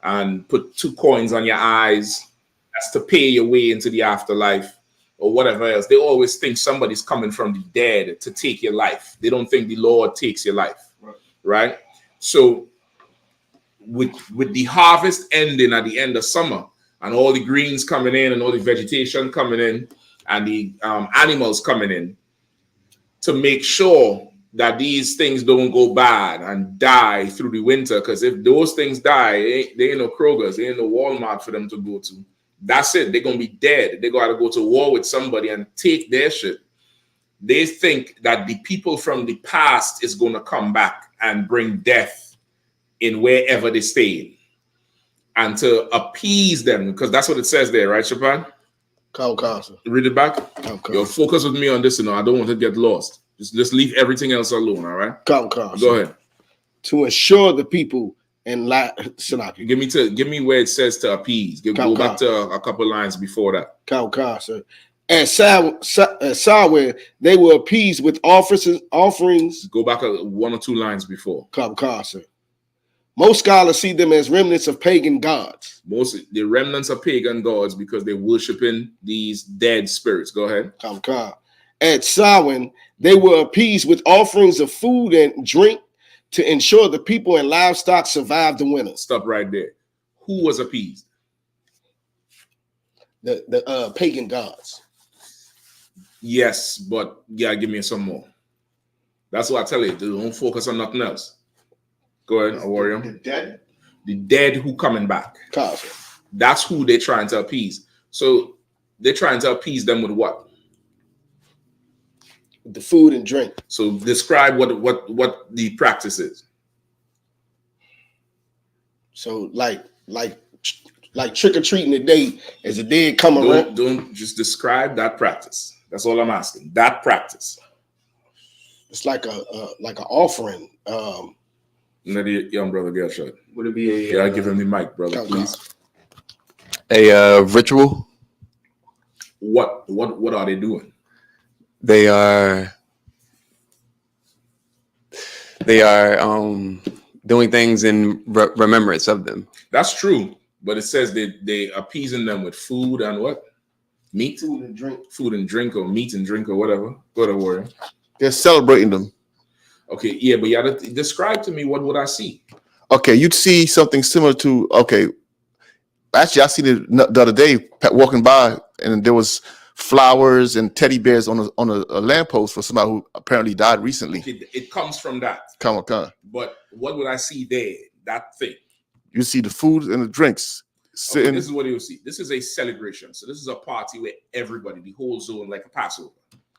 S3: and put 2 coins on your eyes, that's to pay your way into the afterlife, or whatever else. They always think somebody's coming from the dead to take your life. They don't think the Lord takes your life, right? So with the harvest ending at the end of summer, and all the greens coming in, and all the vegetation coming in, and the animals coming in, to make sure that these things don't go bad and die through the winter. Because if those things die, they ain't no Kroger's, they ain't no Walmart for them to go to. That's it. They're going to be dead. They got to go to war with somebody and take their shit. They think that the people from the past is going to come back and bring death in wherever they stay, and to appease them, because that's what it says there, right, Shapan? Read it back. Yo, focus with me on this, I don't want to get lost. Just leave everything else alone, all right? Go ahead.
S5: To assure the people and
S3: give me where it says to appease. Go back to a couple lines before that.
S5: At Samhain, they were appeased with offerings.
S3: Go back 1 or 2 lines before.
S5: Most scholars see them as remnants of pagan gods.
S3: The remnants of pagan gods, because they're worshiping these dead spirits. Go ahead.
S5: At Samhain, they were appeased with offerings of food and drink to ensure the people and livestock survived the winter.
S3: Stop right there. Who was appeased?
S5: The pagan gods.
S3: Yes, but give me some more. That's what I tell you. Don't focus on nothing else. Go ahead, warrior. The dead who coming back. That's who they're trying to appease. So they're trying to appease them with what?
S5: The food and drink.
S3: So describe what the practice is.
S5: So like trick or treating today, as the dead come around.
S3: Don't just describe that practice. That's all I'm asking. That practice.
S5: It's like an offering.
S3: Let the young brother get a shot.
S7: Would it be
S3: I give him the mic, brother, please.
S7: A ritual?
S3: What are they doing?
S7: They are doing things in remembrance of them.
S3: That's true, but it says they appeasing them with food and what? Meat?
S5: Food and drink.
S3: Food and drink, or meat and drink, or whatever. Go to warrior.
S6: They're celebrating them.
S3: Okay, yeah, but you have to describe to me what would I see?
S6: Okay, you'd see something similar to, actually I seen it the other day walking by, and there was flowers and teddy bears on a lamppost for somebody who apparently died recently.
S3: It comes from that.
S6: Come.
S3: But what would I see there? That thing.
S6: You see the food and the drinks sitting.
S3: Okay, this is what you'll see. This is a celebration. So this is a party where everybody, the whole zone, like a Passover.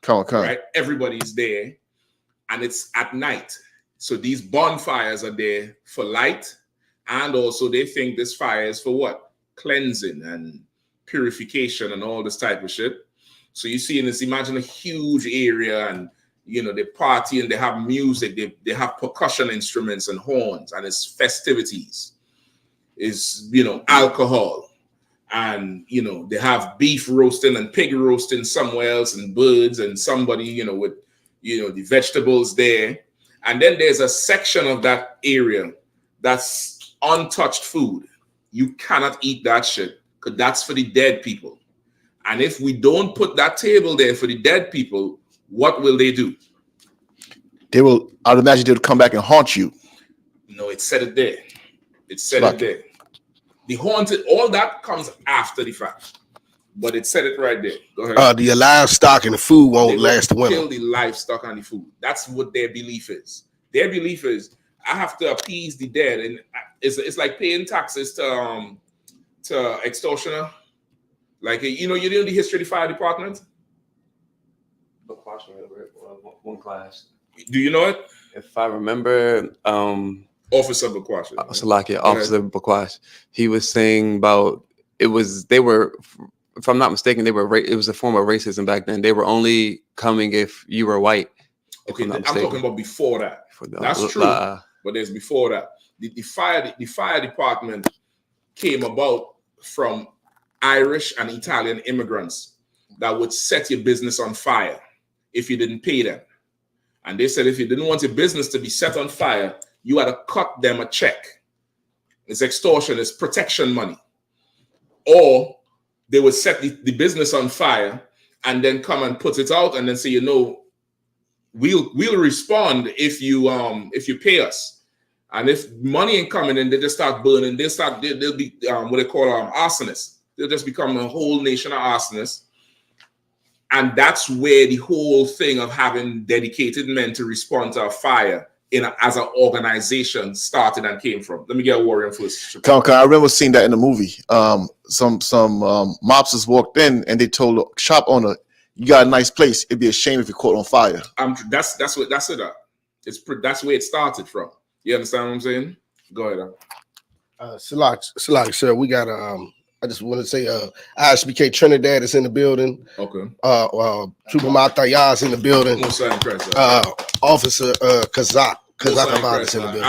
S6: Come.
S3: Right? Everybody's there, and it's at night. So these bonfires are there for light, and also they think this fire is for what? Cleansing and purification and all this type of shit. So you see in this, imagine a huge area, and they party and they have music, they have percussion instruments and horns, and it's festivities. It's alcohol, and they have beef roasting and pig roasting somewhere else, and birds, and somebody with the vegetables there. And then there's a section of that area that's untouched food. You cannot eat that shit, because that's for the dead people. And if we don't put that table there for the dead people, what will they do?
S6: I'd imagine they would come back and haunt you.
S3: No, it said it there. It said it there. The haunted, all that comes after the fact. But it said it right there. Go ahead.
S5: The livestock and the food won't last the winter.
S3: Kill the livestock and the food. That's what their belief is. Their belief is, I have to appease the dead, and it's like paying taxes to extortioner. Like you know the history of the fire department.
S7: One class.
S3: Do you know it?
S7: If I remember,
S3: Officer Bakwash.
S7: Officer Bakwash. He was saying about they were, if I'm not mistaken, it was a form of racism back then. They were only coming if you were white.
S3: Okay, I'm talking about before that. That's true, but there's before that. The fire department came about from Irish and Italian immigrants that would set your business on fire if you didn't pay them. And they said if you didn't want your business to be set on fire, you had to cut them a check. It's extortion, it's protection money. Or they would set the business on fire and then come and put it out and then say, we'll respond if you pay us. And if money ain't coming in, they just start burning. They'll be what they call arsonists. They'll just become a whole nation of arsonists. And that's where the whole thing of having dedicated men to respond to a fire as an organization started and came from. Let me get a warrior first.
S6: I remember seeing that in the movie. Some mobsters walked in and they told the shop owner, "You got a nice place. It'd be a shame if you caught on fire."
S3: That's it. That's where it started from. You understand what I'm saying? Go ahead.
S5: Salak, sir, we got I just want to say I.S.U.P.K. Trinidad is in the building.
S3: Okay.
S5: Trooper Matayaz in the building. Officer Kazak Abad is in the building.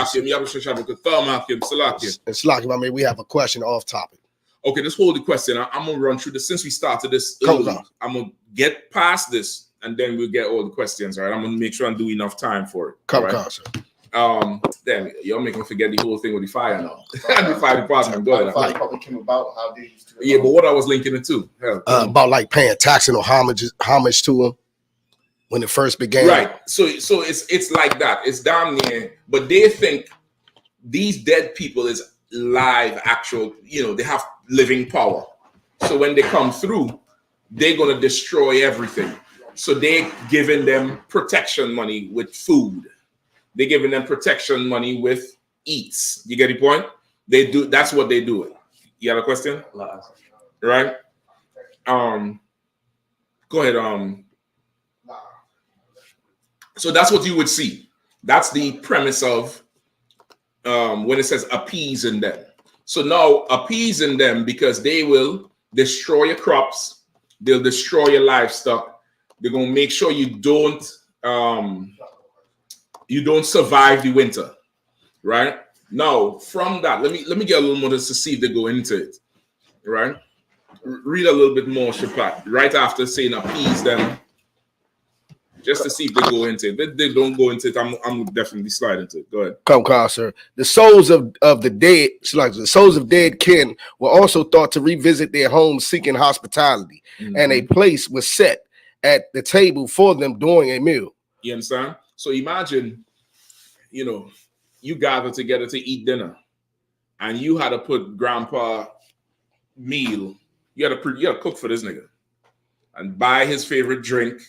S5: And Salak, I mean, we have a question off topic.
S3: Okay, just hold the question. I'm gonna run through this since we started this early. I'm gonna get past this and then we'll get all the questions. All right, I'm gonna make sure I do enough time for it.
S5: Come on, sir.
S3: Damn, y'all making me forget the whole thing with the fire now. The fire department. Go ahead.
S1: Fire department came about how they used to.
S3: Yeah, but what I was linking it to
S5: about like paying tax and homage to them when it first began.
S3: Right. So it's like that. It's damn near. But they think these dead people is live, actual. They have living power. So when they come through, they're gonna destroy everything. So they're giving them protection money with food. They're giving them protection money with eats. You get the point? They do. That's what they do. You have a question? Right? Go ahead. So that's what you would see. That's the premise of when it says appeasing them. So now appeasing them because they will destroy your crops. They'll destroy your livestock. They're gonna make sure you don't survive the winter, right? Now, from that, let me get a little more just to see if they go into it, right? Read a little bit more, Shapat, right after saying appease them, just to see if they go into it. If they don't go into it, I'm definitely slide into it. Go ahead.
S5: Come, sir. The souls of the dead, like the souls of dead kin, were also thought to revisit their homes seeking hospitality, and a place was set at the table for them during a meal.
S3: You understand? So imagine, you gather together to eat dinner, and you had to put grandpa meal. You had to cook for this nigga, and buy his favorite drink,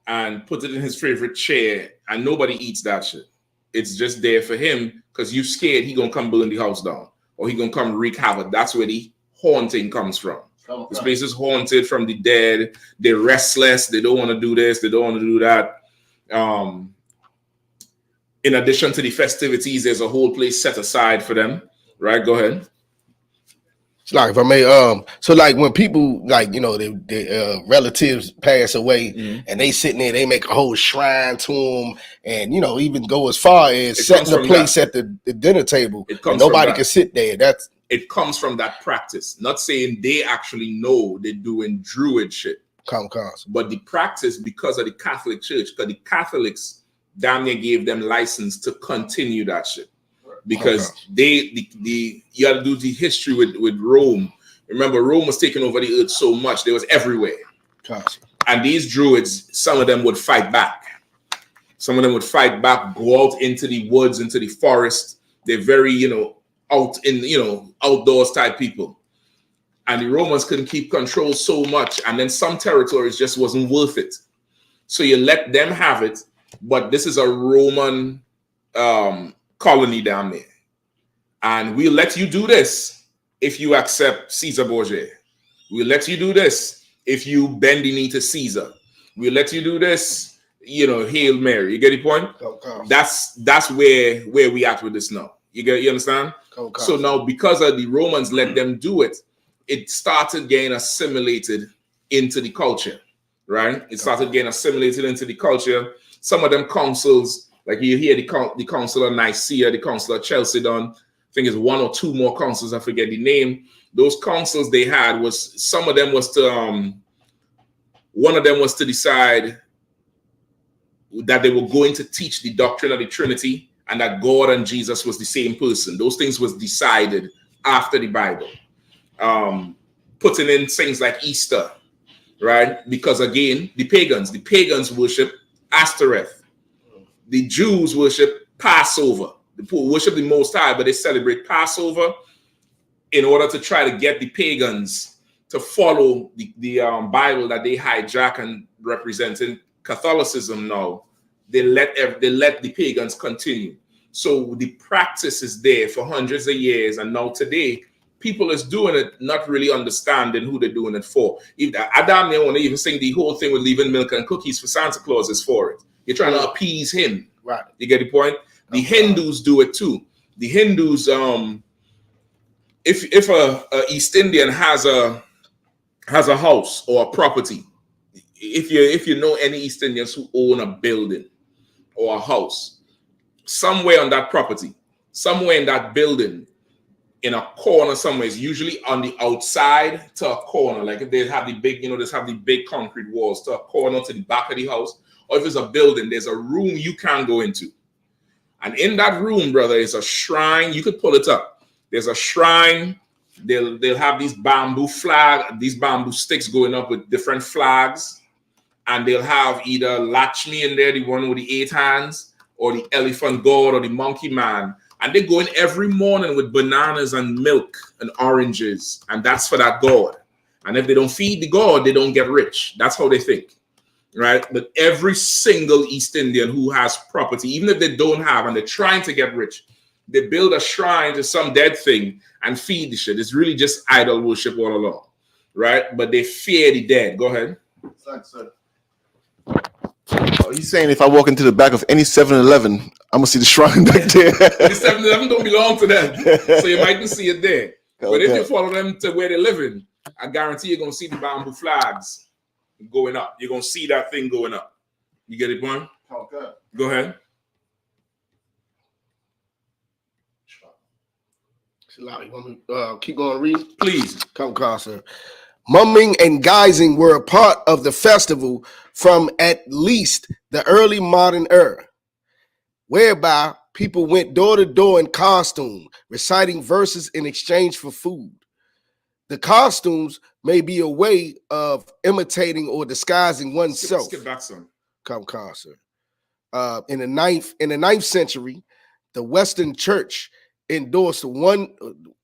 S3: and put it in his favorite chair, and nobody eats that shit. It's just there for him because you scared he gonna come burn the house down or he gonna come wreak havoc. That's where the haunting comes from. This place is haunted from the dead. They're restless. They don't want to do this. They don't want to do that. In addition to the festivities, there's a whole place set aside for them. Right? Go ahead.
S5: It's like if I may, so like when people their relatives pass away and they sitting there, they make a whole shrine to them, and even go as far as setting a place at the dinner table. Nobody can sit there.
S3: It comes from that practice. Not saying they actually know they're doing druid shit. But the practice because of the Catholic Church, because the Catholics damn near gave them license to continue that shit. Because you got to do the history with Rome. Remember, Rome was taking over the earth so much, they was everywhere. And these druids, some of them would fight back. Some of them would fight back, go out into the woods, into the forest. They're very, outdoors type people. And the Romans couldn't keep control so much. And then some territories just wasn't worth it. So you let them have it. But this is a Roman colony down there. And we'll let you do this if you accept Caesar Borgia. We'll let you do this if you bend the knee to Caesar. We'll let you do this, Hail Mary. You get the point? That's where we at with this now. You understand? So now because of the Romans let them do it, it started getting assimilated into the culture, right? It started getting assimilated into the culture. Some of them councils, like you hear the Council of Nicaea, the Council of Chalcedon, I think it's one or two more councils, I forget the name. Those councils they had was, some of them was to, one of them was to decide that they were going to teach the doctrine of the Trinity and that God and Jesus was the same person. Those things was decided after the Bible. Putting in things like Easter, right? Because again, the pagans worship Ashtoreth. The Jews worship Passover. They worship the Most High, but they celebrate Passover in order to try to get the pagans to follow the Bible that they hijack and represent in Catholicism now. They let the pagans continue. So the practice is there for hundreds of years, and now today people is doing it, not really understanding who they're doing it for. If Adam, they want to even saying the whole thing with leaving milk and cookies for Santa Claus is for it. You're trying to appease him.
S5: Right.
S3: You get the point? The Hindus do it too. The Hindus, if a East Indian has a house or a property, if you know any East Indians who own a building or a house, somewhere on that property, somewhere in that building, in a corner somewhere, it's usually on the outside to a corner. Like if they have the big, they have the big concrete walls to a corner to the back of the house, or if it's a building, there's a room you can't go into. And in that room, brother, is a shrine. You could pull it up. There's a shrine. They'll have these bamboo sticks going up with different flags. And they'll have either Lakshmi in there, the one with the 8 hands, or the elephant god or the monkey man. And they go in every morning with bananas and milk and oranges. And that's for that god. And if they don't feed the god, they don't get rich. That's how they think. Right? But every single East Indian who has property, even if they don't have and they're trying to get rich, they build a shrine to some dead thing and feed the shit. It's really just idol worship all along. Right? But they fear the dead. Go ahead.
S1: Thanks, sir.
S6: He's saying if I walk into the back of any 7-Eleven, I'm gonna see the shrine back there.
S3: The 7-Eleven don't belong to them, so you mightn't see it there. But if you follow them to where they're living, I guarantee you're gonna see the bamboo flags going up. You're gonna see that thing going up. You get it, Juan?
S1: Okay.
S3: Go ahead.
S5: You want me to keep going, read?
S3: Please.
S5: Come across, sir. Mumming and guising were a part of the festival from at least the early modern era, whereby people went door to door in costume, reciting verses in exchange for food. The costumes may be a way of imitating or disguising oneself.
S3: Skip back some.
S5: Come across, sir. In the 9th century, the Western Church endorsed the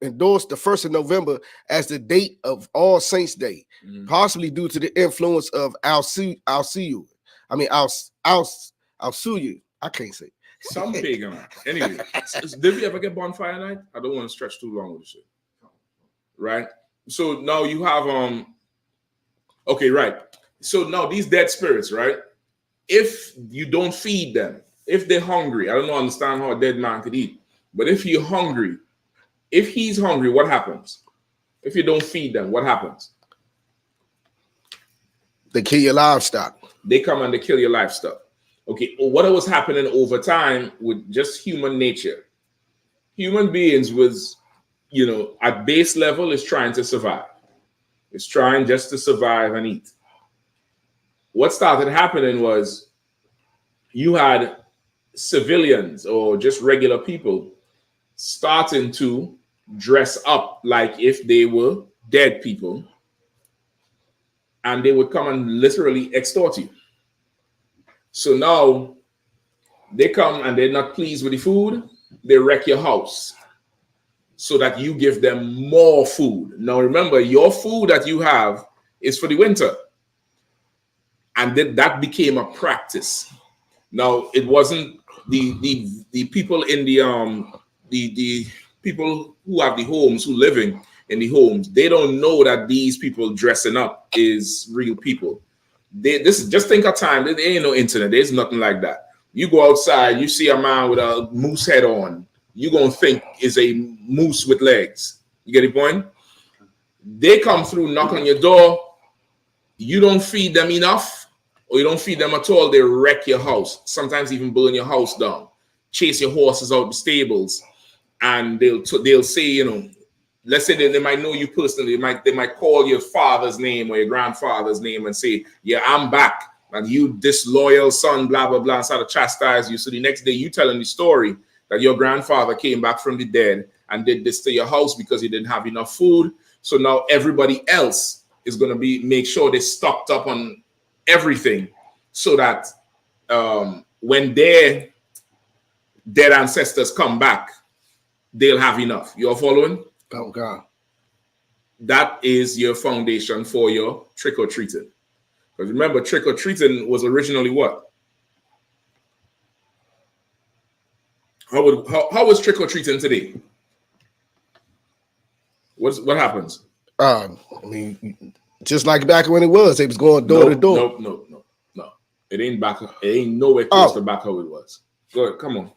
S5: 1st of November as the date of All Saints Day, possibly due to the influence of I.S.U.P.K. I can't say.
S3: Some pagan. Anyway, did we ever get bonfire night? I don't want to stretch too long with this shit. Right? So now you have okay, right. So now these dead spirits, right? If you don't feed them, if they're hungry, I don't understand how a dead man could eat. But if you're hungry, if he's hungry, what happens? If you don't feed them, what happens?
S5: They kill your livestock.
S3: They come and they kill your livestock. Okay, what was happening over time with just human nature? Human beings was, at base level is trying to survive. It's trying just to survive and eat. What started happening was you had civilians or just regular people starting to dress up like if they were dead people, and they would come and literally extort you. So now they come and they're not pleased with the food, they wreck your house so that you give them more food. Now remember, your food that you have is for the winter. And then that became a practice. Now it wasn't the people in the people who have the homes, who living in the homes, they don't know that these people dressing up is real people. Just think of time. There ain't no internet. There's nothing like that. You go outside, you see a man with a moose head on, you're gonna think is a moose with legs. You get the point? They come through, knock on your door, you don't feed them enough, or you don't feed them at all, they wreck your house. Sometimes even burn your house down, chase your horses out the stables, and they'll say, you know, let's say they might know you personally. They might call your father's name or your grandfather's name and say, yeah, I'm back. And you disloyal son, blah, blah, blah, and start to chastise you. So the next day you telling the story that your grandfather came back from the dead and did this to your house because he didn't have enough food. So now everybody else is going to make sure they stocked up on everything so that when their dead ancestors come back, they'll have enough. You're following?
S5: Oh, God.
S3: That is your foundation for your trick-or-treating. Because remember, trick-or-treating was originally what? How was trick-or-treating today? What happens?
S5: I mean, just like back when it was, they was going door to door.
S3: No. It ain't back. It ain't nowhere close to back how it was. Go ahead, come on.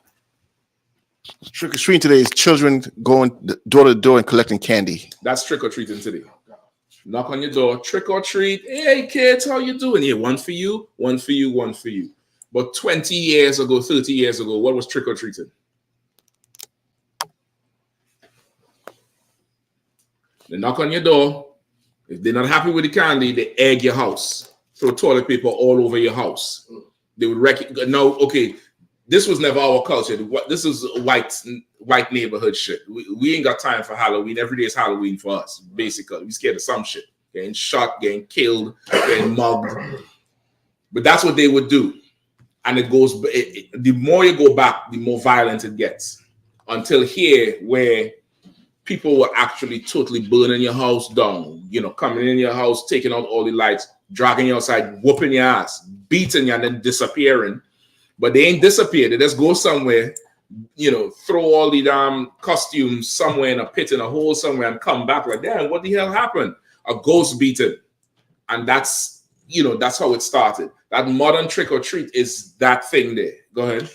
S6: Trick or treating today is children going door to door and collecting candy.
S3: That's trick or treating today. Knock on your door, trick or treat. Hey kids, how you doing? Yeah, one for you, one for you, one for you. But 20 years ago, 30 years ago, what was trick or treating? They knock on your door. If they're not happy with the candy, they egg your house, throw toilet paper all over your house. They would wreck it. No, okay. This was never our culture. This is white neighborhood shit. We ain't got time for Halloween. Every day is Halloween for us, basically. We scared of some shit. Getting shot, getting killed, getting mugged. But that's what they would do. And it goes, the more you go back, the more violent it gets. Until here, where people were actually totally burning your house down, you know, coming in your house, taking out all the lights, dragging you outside, whooping your ass, beating you, and then disappearing. But they ain't disappeared. They just go somewhere, you know, throw all the damn costumes somewhere in a pit, in a hole somewhere, and come back like, damn, what the hell happened? A ghost beaten. And that's, you know, that's how it started. That modern trick or treat is that thing there. Go ahead.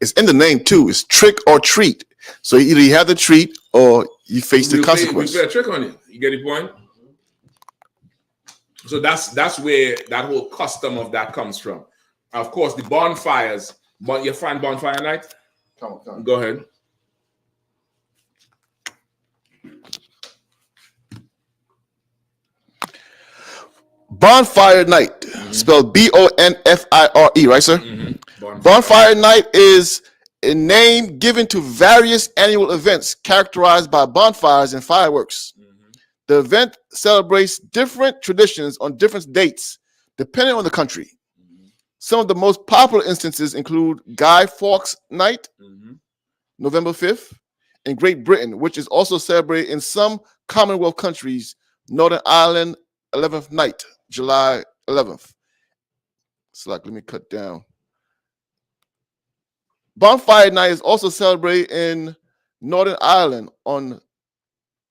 S6: It's in the name too. It's trick or treat. So either you have the treat or you face the consequence.
S3: We play a trick on you. You get the point? So that's where that whole custom of that comes from. Of course, the bonfires. You find bonfire night?
S1: Come on.
S3: Go ahead.
S6: Bonfire night, spelled BONFIRE, right, sir?
S3: Mm-hmm.
S6: Bonfire night is a name given to various annual events characterized by bonfires and fireworks. Mm-hmm. The event celebrates different traditions on different dates, depending on the country. Mm-hmm. Some of the most popular instances include Guy Fawkes Night, November 5th, in Great Britain, which is also celebrated in some Commonwealth countries, Northern Ireland, 11th night, July 11th. So let me cut down. Bonfire night is also celebrated in Northern Ireland on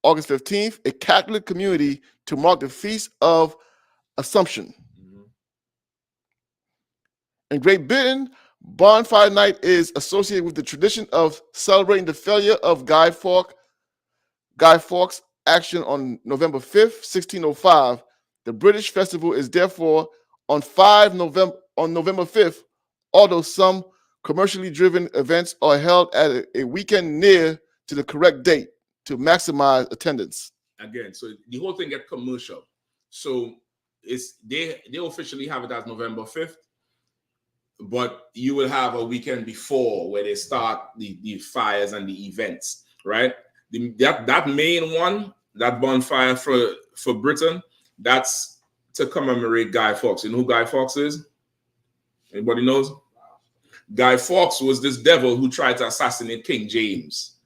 S6: August 15th, a Catholic community to mark the Feast of Assumption. In Great Britain, Bonfire Night is associated with the tradition of celebrating the failure of Guy Fawkes' action on November 5th, 1605. The British festival is therefore on November 5th, although some commercially driven events are held at a weekend near to the correct date to maximize attendance.
S3: Again, so the whole thing gets commercial. So they officially have it as November 5th, but you will have a weekend before where they start the fires and the events, right? That main one, that bonfire for Britain, that's to commemorate Guy Fawkes. You know who Guy Fawkes is? Anybody knows? Guy Fawkes was this devil who tried to assassinate King James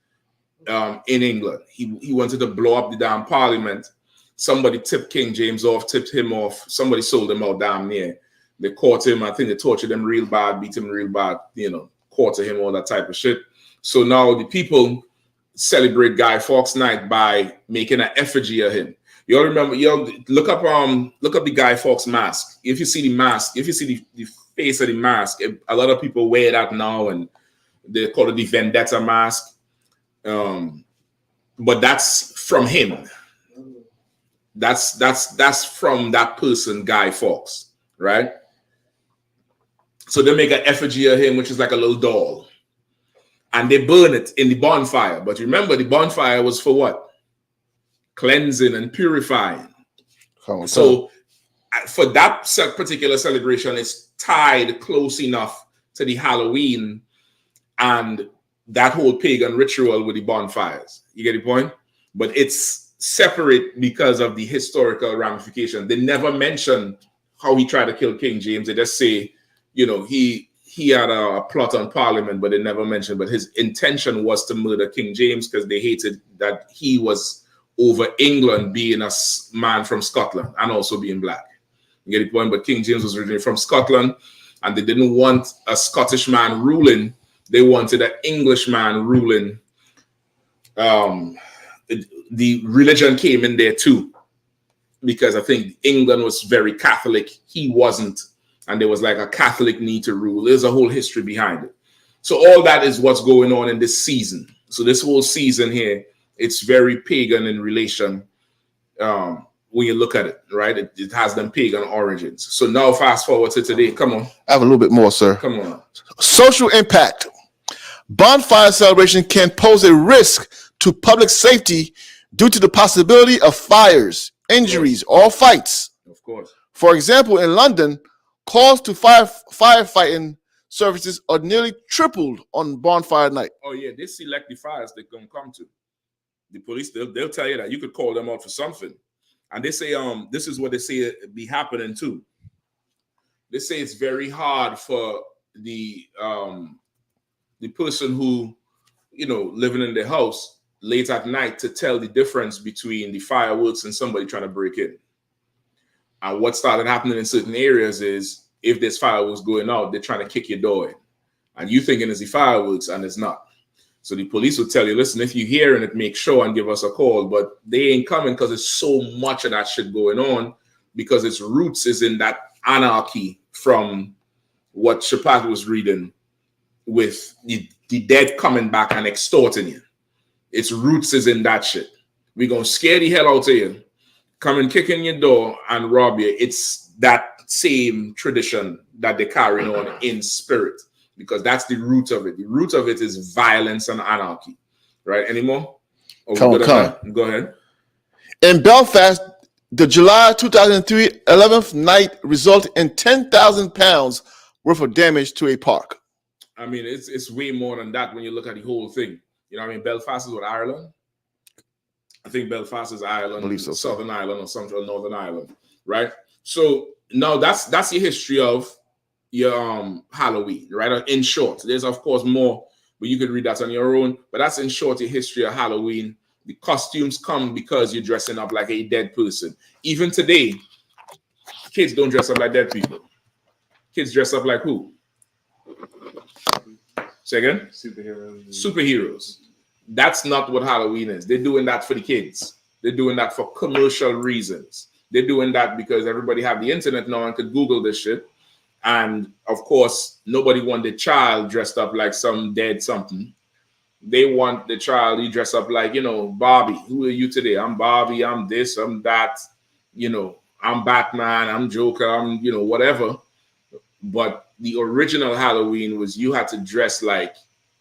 S3: in England. He wanted to blow up the damn parliament. Somebody tipped King James off, tipped him off. Somebody sold him out damn near. They caught him. I think they tortured him real bad, beat him real bad, you know, quarter him, all that type of shit. So now the people celebrate Guy Fawkes Night by making an effigy of him. You all remember, look up the Guy Fawkes mask. If you see the mask, if you see the face of the mask, a lot of people wear that now and they call it the Vendetta mask. But that's from him. That's from that person, Guy Fawkes, right? So they make an effigy of him, which is like a little doll. And they burn it in the bonfire. But remember, the bonfire was for what? Cleansing and purifying. So for that particular celebration, it's tied close enough to the Halloween and that whole pagan ritual with the bonfires. You get the point? But it's separate because of the historical ramification. They never mention how he tried to kill King James. They just say, you know, he had a plot on Parliament, but they never mentioned. But his intention was to murder King James because they hated that he was over England being a man from Scotland and also being black. You get the point? But King James was originally from Scotland, and they didn't want a Scottish man ruling. They wanted an English man ruling. The religion came in there too, because I think England was very Catholic. He wasn't. And there was like a Catholic need to rule. There's a whole history behind it. So all that is what's going on in this season. So this whole season here, it's very pagan in relation when you look at it, right? It has them pagan origins. So now fast forward to today. Come on.
S6: I have a little bit more, sir.
S3: Come on.
S6: Social impact. Bonfire celebration can pose a risk to public safety due to the possibility of fires, injuries, or fights.
S3: Of course.
S6: For example, in London, calls to firefighting services are nearly tripled on bonfire night.
S3: Oh yeah, they select the fires they're gonna come to. The police, they'll tell you that you could call them out for something, and they say this is what they say be happening too. They say it's very hard for the person who, you know, living in their house late at night to tell the difference between the fireworks and somebody trying to break in. And what started happening in certain areas is if there's fireworks going out, they're trying to kick your door in. And you thinking it's the fireworks and it's not. So the police will tell you, listen, if you're hearing it, make sure and give us a call. But they ain't coming because there's so much of that shit going on, because its roots is in that anarchy from what SHALAM was reading with the dead coming back and extorting you. Its roots is in that shit. We're going to scare the hell out of you, come and kick in your door and rob you. It's that same tradition that they're carrying on in spirit, because that's the root of it. The root of it is violence and anarchy. Right? Any more?
S6: Come on.
S3: Go ahead.
S6: In Belfast, the July 2003 11th night resulted in 10,000 pounds worth of damage to a park.
S3: I mean, it's way more than that when you look at the whole thing. You know what I mean? Belfast is what, Ireland? I think Belfast is Ireland, I believe so, Southern Ireland or Central Northern Ireland, right? So now that's your history of your Halloween, right? In short, there's of course more, but you could read that on your own. But that's in short your history of Halloween. The costumes come because you're dressing up like a dead person. Even today, kids don't dress up like dead people. Kids dress up like who? Say again? Superheroes. That's not what Halloween is. They're doing that for the kids. They're doing that for commercial reasons. They're doing that because everybody have the internet now and could Google this shit. And of course, nobody want the child dressed up like some dead something. They want the child you dress up like, you know, Barbie. Who are you today? I'm Barbie. I'm this. I'm that. You know, I'm Batman. I'm Joker. I'm, you know, whatever. But the original Halloween was you had to dress like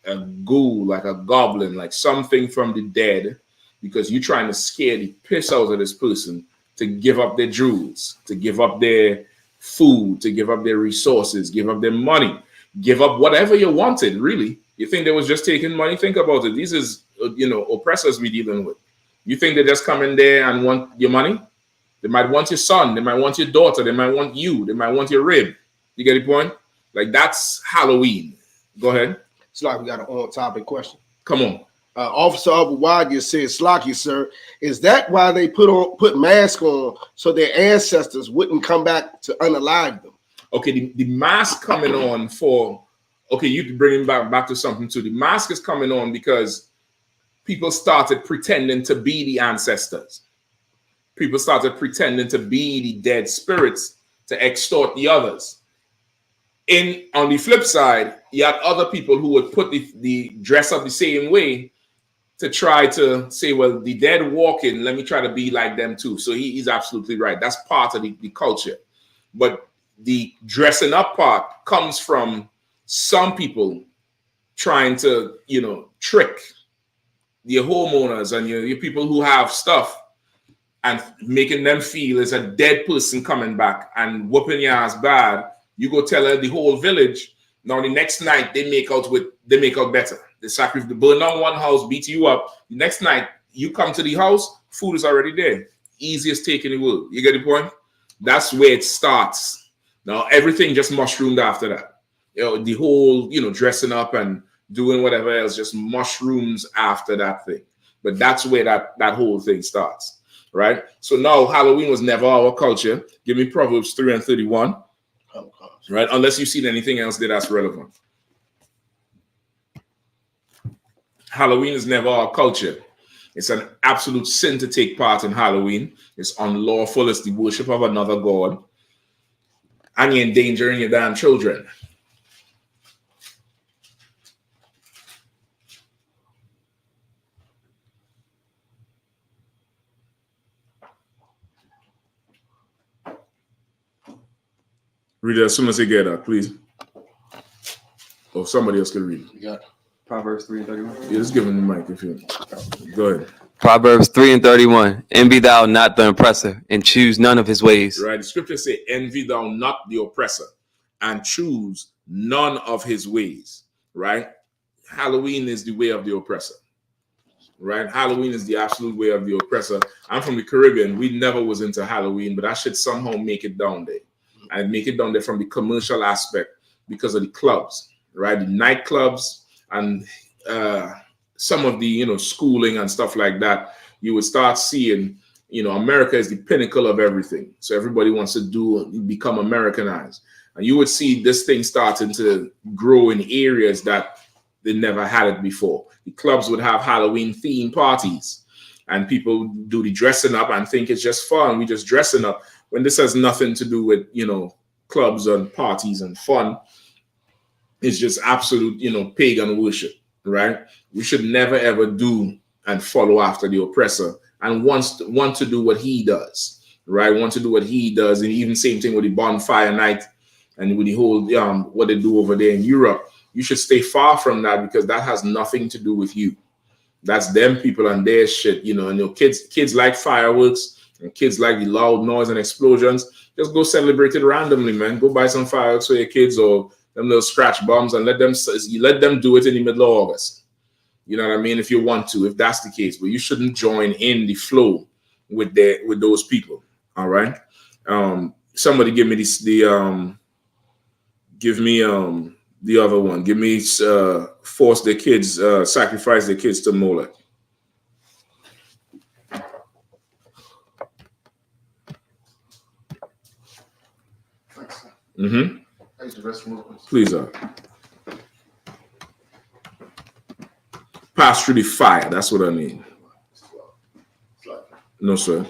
S3: a ghoul, like a goblin, like something from the dead, because you're trying to scare the piss out of this person to give up their jewels, to give up their food, to give up their resources, give up their money, give up whatever you wanted, really. You think they was just taking money? Think about it. These is, you know, oppressors we dealing with. You think they just come in there and want your money? They might want your son. They might want your daughter. They might want you. They might want your rib. You get the point? Like, that's Halloween. Go ahead.
S2: It's like we got an on-topic question.
S3: Come on.
S2: Officer Abuwadia says, Slocky, sir, is that why they put masks on so their ancestors wouldn't come back to unalive them?
S3: Okay, the mask coming on for, okay, you can bring him back to something too. The mask is coming on because people started pretending to be the ancestors. People started pretending to be the dead spirits to extort the others. On the flip side, you had other people who would put the dress up the same way to try to say, well, the dead walking, let me try to be like them too. So he's absolutely right. That's part of the culture. But the dressing up part comes from some people trying to, trick your homeowners and your people who have stuff and making them feel it's a dead person coming back and whooping your ass bad. You go tell the whole village. Now the next night they make out better. They burn down one house, beat you up. The next night you come to the house, food is already there. Easiest take in the world. You get the point? That's where it starts. Now everything just mushroomed after that. The whole, dressing up and doing whatever else just mushrooms after that thing. But that's where that whole thing starts, right? So now Halloween was never our culture. Give me Proverbs 3 and 31, right? Unless you've seen anything else that's relevant. Halloween is never our culture. It's an absolute sin to take part in Halloween. It's unlawful. It's the worship of another god. And you're endangering your damn children. Read it as soon as you get that, please. Or somebody else can read it.
S5: You got it.
S7: Proverbs 3 and 31.
S3: Yeah, just give him the mic if you go ahead.
S7: Proverbs 3 and 31. Envy thou not the oppressor, and choose none of his ways.
S3: Right. The scriptures say, envy thou not the oppressor, and choose none of his ways. Right? Halloween is the way of the oppressor. Right? Halloween is the absolute way of the oppressor. I'm from the Caribbean. We never was into Halloween, but I should somehow make it down there. I make it down there from the commercial aspect because of the clubs, right? The nightclubs and some of the, schooling and stuff like that. You would start seeing, America is the pinnacle of everything. So everybody wants to become Americanized. And you would see this thing starting to grow in areas that they never had it before. The clubs would have Halloween themed parties and people do the dressing up and think it's just fun. We just dressing up. When this has nothing to do with, clubs and parties and fun, it's just absolute, pagan worship, right? We should never, ever do and follow after the oppressor and want to do what he does, right? Want to do what he does. And even same thing with the bonfire night and with the whole, what they do over there in Europe. You should stay far from that because that has nothing to do with you. That's them people and their shit, and kids like fireworks. And kids like the loud noise and explosions. Just go celebrate it randomly, man. Go buy some fireworks for your kids or them little scratch bombs and let them do it in the middle of August. You know what I mean? If you want to, if that's the case. But you shouldn't join in the flow with those people. All right. Somebody give me the other one. Give me force their kids, sacrifice their kids to Molech. Mm-hmm. Please, pass through the fire. That's what I mean. No, sir.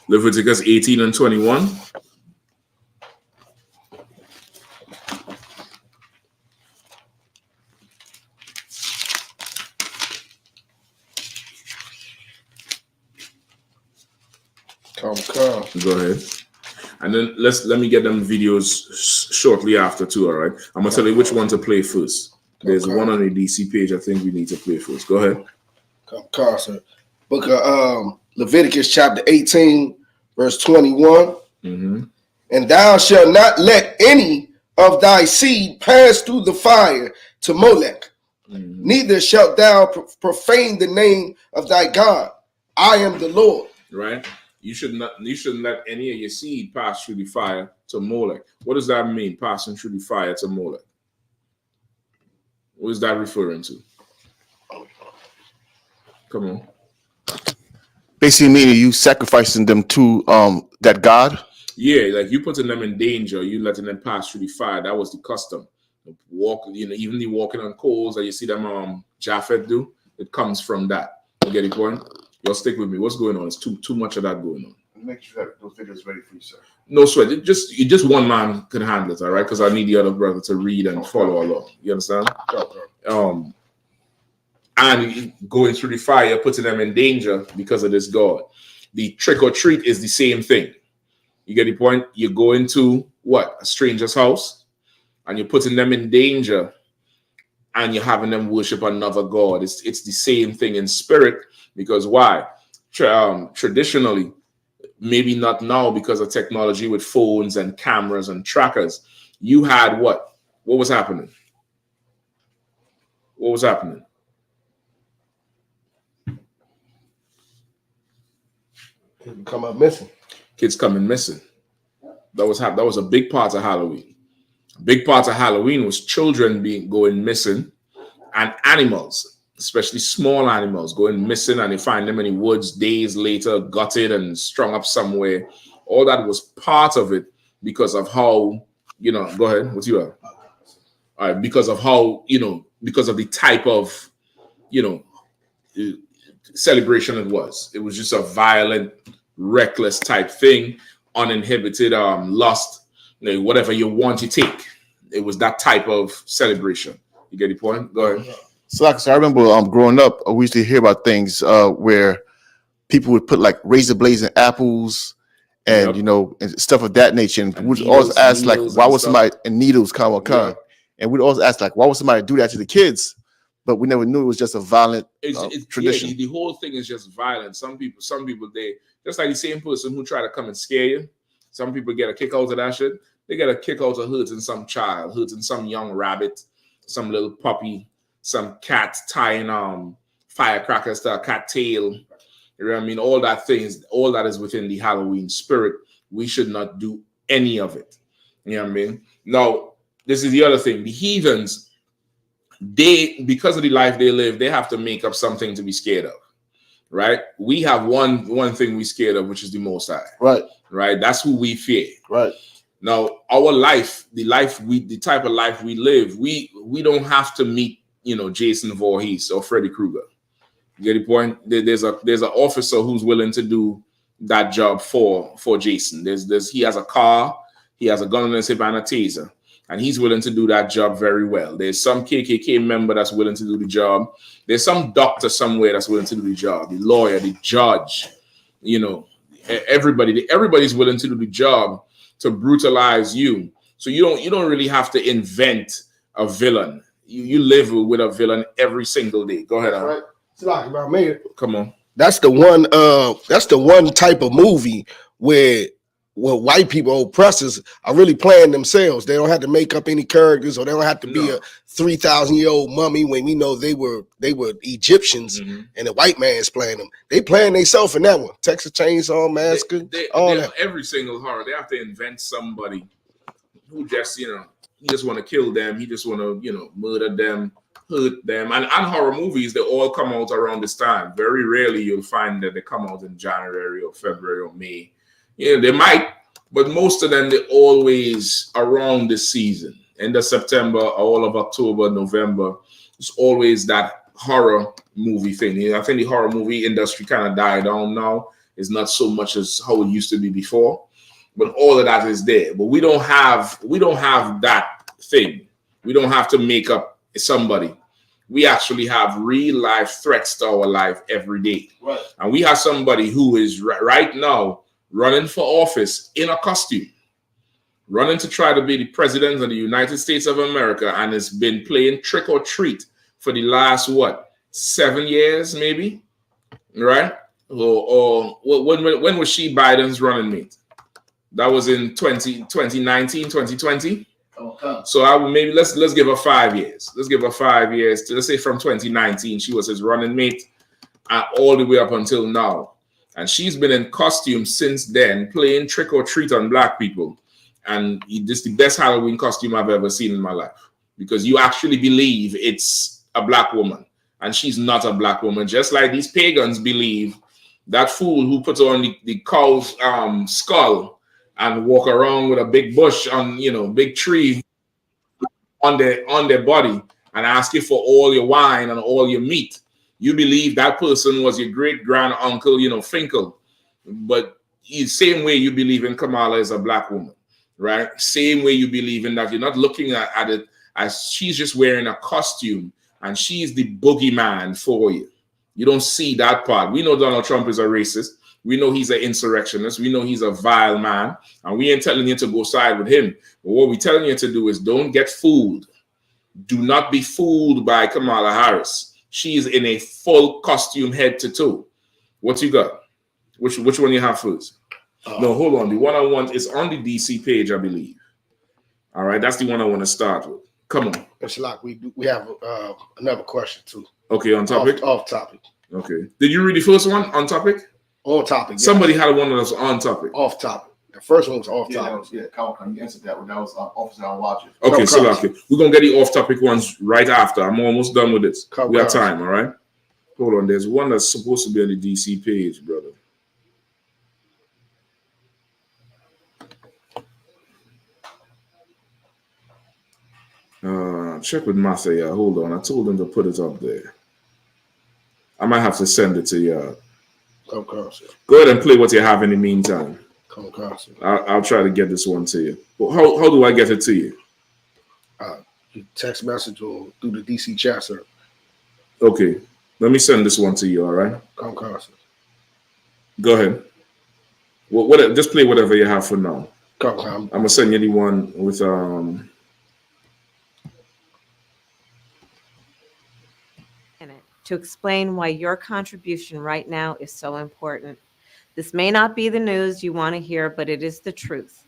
S3: Leviticus 18 and 21. Go ahead. And then let me get them videos shortly after too, all right? I'm gonna tell you which one to play first. There's one on the DC page I think we need to play first. Go ahead.
S2: Sir. Book of Leviticus chapter 18, verse 21.
S3: Mm-hmm.
S2: And thou shalt not let any of thy seed pass through the fire to Molech.
S3: Mm-hmm.
S2: Neither shalt thou profane the name of thy God. I am the Lord.
S3: Right? You shouldn't let any of your seed pass through the fire to Molech. What does that mean, passing through the fire to Molech? What is that referring to? Come on.
S6: Basically meaning you sacrificing them to that God.
S3: Yeah, like you putting them in danger, you letting them pass through the fire. That was the custom. Even the walking on coals that you see them Japhet do, it comes from that. You get the point? You'll stick with me. What's going on? It's too much of that going on.
S1: Make sure that those videos ready for you, sir.
S3: No sweat. Just one man can handle it, all right? Because I need the other brother to read and follow along. You understand? And going through the fire, putting them in danger because of this God. The trick or treat is the same thing. You get the point? You go into what? A stranger's house, and you're putting them in danger, and you're having them worship another god. It's the same thing in spirit, because why? Traditionally, maybe not now because of technology with phones and cameras and trackers, you had what? What was happening? What was happening?
S2: Come up missing.
S3: Kids coming missing. That was a big part of Halloween. A big part of Halloween was children going missing, and animals, especially small animals, going missing, and they find them in the woods days later, gutted and strung up somewhere. All that was part of it because of how, go ahead. What you are? All right, because of how, because of the type of, celebration it was. It was just a violent, reckless type thing, uninhibited lust, whatever you want to take. It was that type of celebration. You get the point? Go ahead.
S6: So I remember growing up, we used to hear about things where people would put like razor blades in apples and and stuff of that nature. And we'd always ask like, why was somebody and needles and we'd always ask like, why would somebody do that to the kids? But we never knew it was just a violent tradition.
S3: Yeah, the whole thing is just violent. Some people, they just like the same person who try to come and scare you. Some people get a kick out of that shit. They get a kick out of hurting some child, hurting some young rabbit, some little puppy, some cat tying firecrackers to a cat tail. You know what I mean? All that is within the Halloween spirit. We should not do any of it. You know what I mean? Now, this is the other thing. The heathens, because of the life they live, they have to make up something to be scared of. Right? We have one thing we scared of, which is the Most High.
S6: Right.
S3: Right? That's who we fear.
S6: Right.
S3: Now, our life, the type of life we live, we don't have to meet, Jason Voorhees or Freddy Krueger. You get the point? There's an officer who's willing to do that job for Jason. He has a car, he has a gun on his hip and a taser, and he's willing to do that job very well. There's some KKK member that's willing to do the job. There's some doctor somewhere that's willing to do the job. The lawyer, the judge, everybody's willing to do the job to brutalize you. So you don't really have to invent a villain. You live with a villain every single day. Go ahead,
S2: Right. It's like about me.
S3: Come on.
S5: That's the one type of movie where white people, oppressors, are really playing themselves. They don't have to make up any characters, or they don't have to be a 3,000-year-old mummy when we know they were Egyptians, and the white man's playing them. They playing themselves in that one. Texas Chainsaw Massacre, all that.
S3: Every single horror, they have to invent somebody who just, he just want to kill them. He just want to, murder them, hurt them. And horror movies, they all come out around this time. Very rarely you'll find that they come out in January or February or May. They might, but most of them, they're always around this season. End of September, all of October, November. It's always that horror movie thing. I think the horror movie industry kind of died down now. It's not so much as how it used to be before. But all of that is there. But we don't have that thing. We don't have to make up somebody. We actually have real life threats to our life every day.
S2: Right.
S3: And we have somebody who is right now running for office in a costume, running to try to be the president of the United States of America, and has been playing trick or treat for the last 7 years, maybe, right? Or when was she Biden's running mate? That was in 2019, 2020.
S2: Okay.
S3: So let's give her 5 years. Let's give her 5 years. Let's say from 2019, she was his running mate, all the way up until now. And she's been in costume since then, playing trick or treat on black people. And this is the best Halloween costume I've ever seen in my life, because you actually believe it's a black woman, and she's not a black woman. Just like these pagans believe that fool who puts on the cow's skull and walk around with a big bush on, big tree on their body, and ask you for all your wine and all your meat. You believe that person was your great-grand uncle, Finkel. But same way you believe in Kamala as a black woman, right? Same way you believe in that. You're not looking at it as she's just wearing a costume and she's the boogeyman for you. You don't see that part. We know Donald Trump is a racist. We know he's an insurrectionist. We know he's a vile man. And we ain't telling you to go side with him. But what we're telling you to do is don't get fooled. Do not be fooled by Kamala Harris. She is in a full costume head to toe. What you got? Which one you have first? No, hold on. The one I want is on the DC page, I believe. All right, that's the one I want to start with. Come on.
S5: It's like we have another question too.
S3: Okay, on topic?
S5: Off topic.
S3: Okay. Did you read the first one on topic?
S5: On topic. Yes.
S3: Somebody had one that was on topic.
S5: Off topic. The first one was off
S1: Yeah,
S5: topic.
S1: you answered that one. That was Officer on Watch It.
S3: Okay, so okay. We're going to get the off topic ones right after. I'm almost done with this. We got time, all right? Hold on. There's one that's supposed to be on the DC page, brother. Check with Masaya. Hold on. I told him to put it up there. I might have to send it to you.
S5: Come across it.
S3: Go ahead and play what you have in the meantime.
S5: Come across it.
S3: I'll try to get this one to you. Well, how do I get it to you?
S5: You text message or through the DC chat, sir.
S3: Okay. Let me send this one to you, all right?
S5: Come across it.
S3: Go ahead. Well, just play whatever you have for now. I'm going to send you the one with...
S8: to explain why your contribution right now is so important. This may not be the news you want to hear, but it is the truth.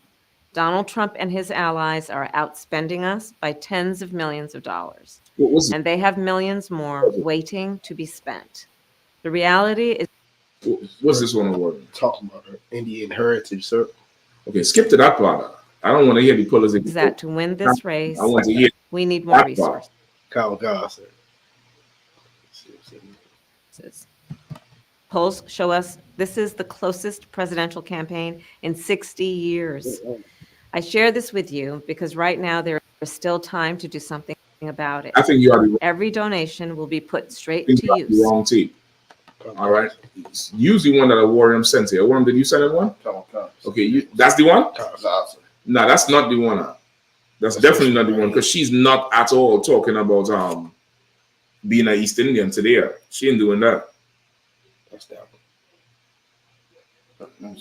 S8: Donald Trump and his allies are outspending us by tens of millions of dollars, and they have millions more waiting to be spent. The reality is...
S3: What's this one award?
S5: Talking about Indian heritage, sir.
S3: Okay, skip to that part. I don't want to hear the politics.
S8: Is that to win this race,
S3: I want to hear
S8: we need more resources.
S5: Sir.
S8: Polls show us this is the closest presidential campaign in 60 years. I share this with you because right now there is still time to do something about it.
S3: I think you are
S8: every donation will be put straight
S3: to
S8: use.
S3: The wrong tape. All right. Use the one that Awarium sent you. Awarium, did you send it one? Okay, that's the one? No, that's not the one. That's definitely not the one because she's not at all talking about being an East Indian today. She ain't doing that.
S5: That's that one.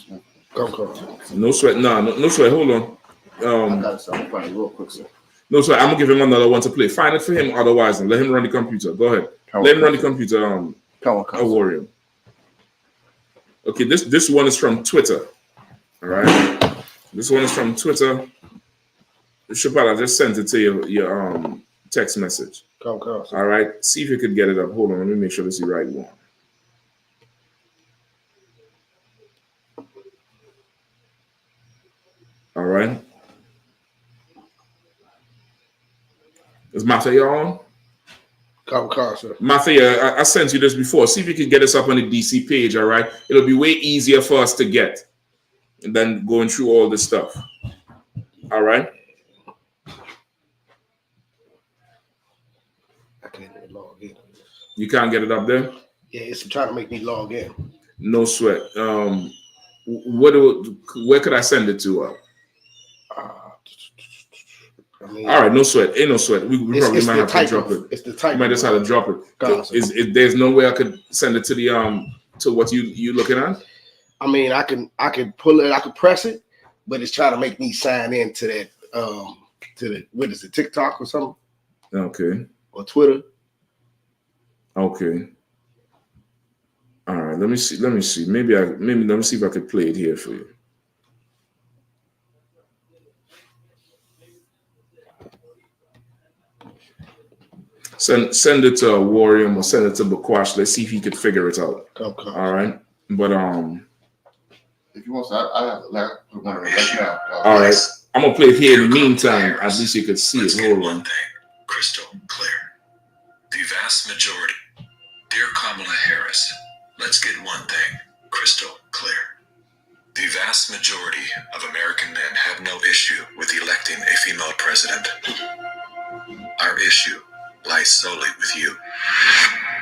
S3: No sweat. No sweat. Hold on.
S1: I got something funny real quick, sir.
S3: No sweat. I'm gonna give him another one to play. Find it for him. Otherwise, and let him run the computer. Go ahead. Let him run the computer. Warrior. Okay. This one is from Twitter. All right. This one is from Twitter. Chappelle, I just sent it to your text message. All right. See if you could get it up. Hold on. Let me make sure this is the right one. All right. Is Matthew on? Matthew, I sent you this before. See if you can get us up on the DC page, all right? It'll be way easier for us to get than going through all this stuff. All right?
S5: I can't even log in.
S3: You can't get it up there?
S5: Yeah, it's trying to make me log in.
S3: No sweat. Where could I send it to? All right, no sweat. Ain't no sweat. We probably might have to drop it.
S5: It's the type.
S3: You might just have to drop it. There's no way I could send it to the to what you looking at?
S5: I mean, I can pull it. I can press it, but it's trying to make me sign in to that to the what is it, TikTok or something?
S3: Okay.
S5: Or Twitter.
S3: Okay. All right. Let me see. Maybe let me see if I could play it here for you. Send it to Warrior or send it to Bakwash. Let's see if he could figure it out.
S5: Okay.
S3: All right. But
S1: if you want, I have put one right now.
S3: All right. I'm gonna play it here in the meantime. At least you could see it. Hold on.
S9: Crystal clear. The vast majority. Dear Kamala Harris, let's get one thing crystal clear. The vast majority of American men have no issue with electing a female president. Our issue lies solely with you.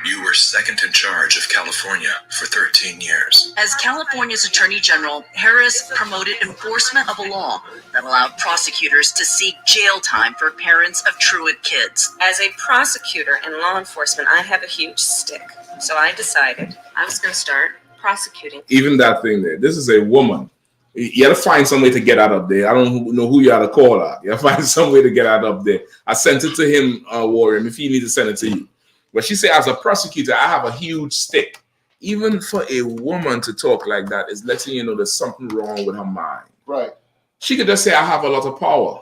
S9: You were second in charge of California for 13 years.
S10: As California's Attorney General, Harris promoted enforcement of a law that allowed prosecutors to seek jail time for parents of truant kids.
S8: As a prosecutor and law enforcement, I have a huge stick. So I decided I was going to start
S10: prosecuting.
S3: Even that thing there. This is a woman. You got to find some way to get out up there. I don't know who you got to call her. You got to find some way to get out up there. I sent it to him, Warren, if he needs to send it to you. But she said, as a prosecutor, I have a huge stick. Even for a woman to talk like that is letting you know there's something wrong with her mind.
S6: Right.
S3: She could just say, I have a lot of power.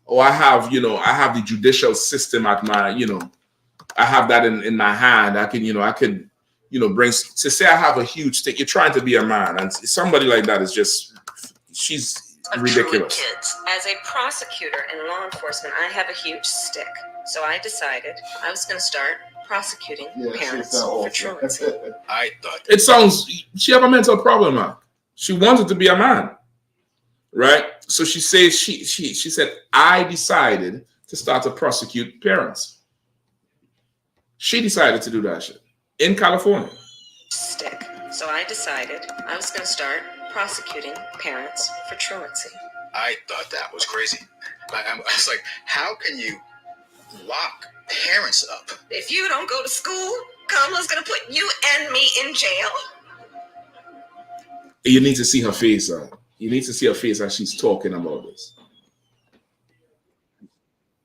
S3: Or I have the judicial system at my, I have that in my hand. I can bring, to say I have a huge stick. You're trying to be a man. And somebody like that is just, she's ridiculous.
S10: Kids. As a prosecutor in law enforcement, I have a huge stick. So I decided I was going to start prosecuting parents for truancy.
S9: I thought
S3: It sounds, she have a mental problem, man. She wanted to be a man, right? So she says, she said, I decided to start to prosecute parents. She decided to do that shit in California.
S10: Stick. So I decided I was going to start prosecuting parents for truancy.
S9: I thought that was crazy. I was like, how can you lock parents up?
S10: If you don't go to school, Kamala's going to put you and me in jail.
S3: You need to see her face. You need to see her face as she's talking about this.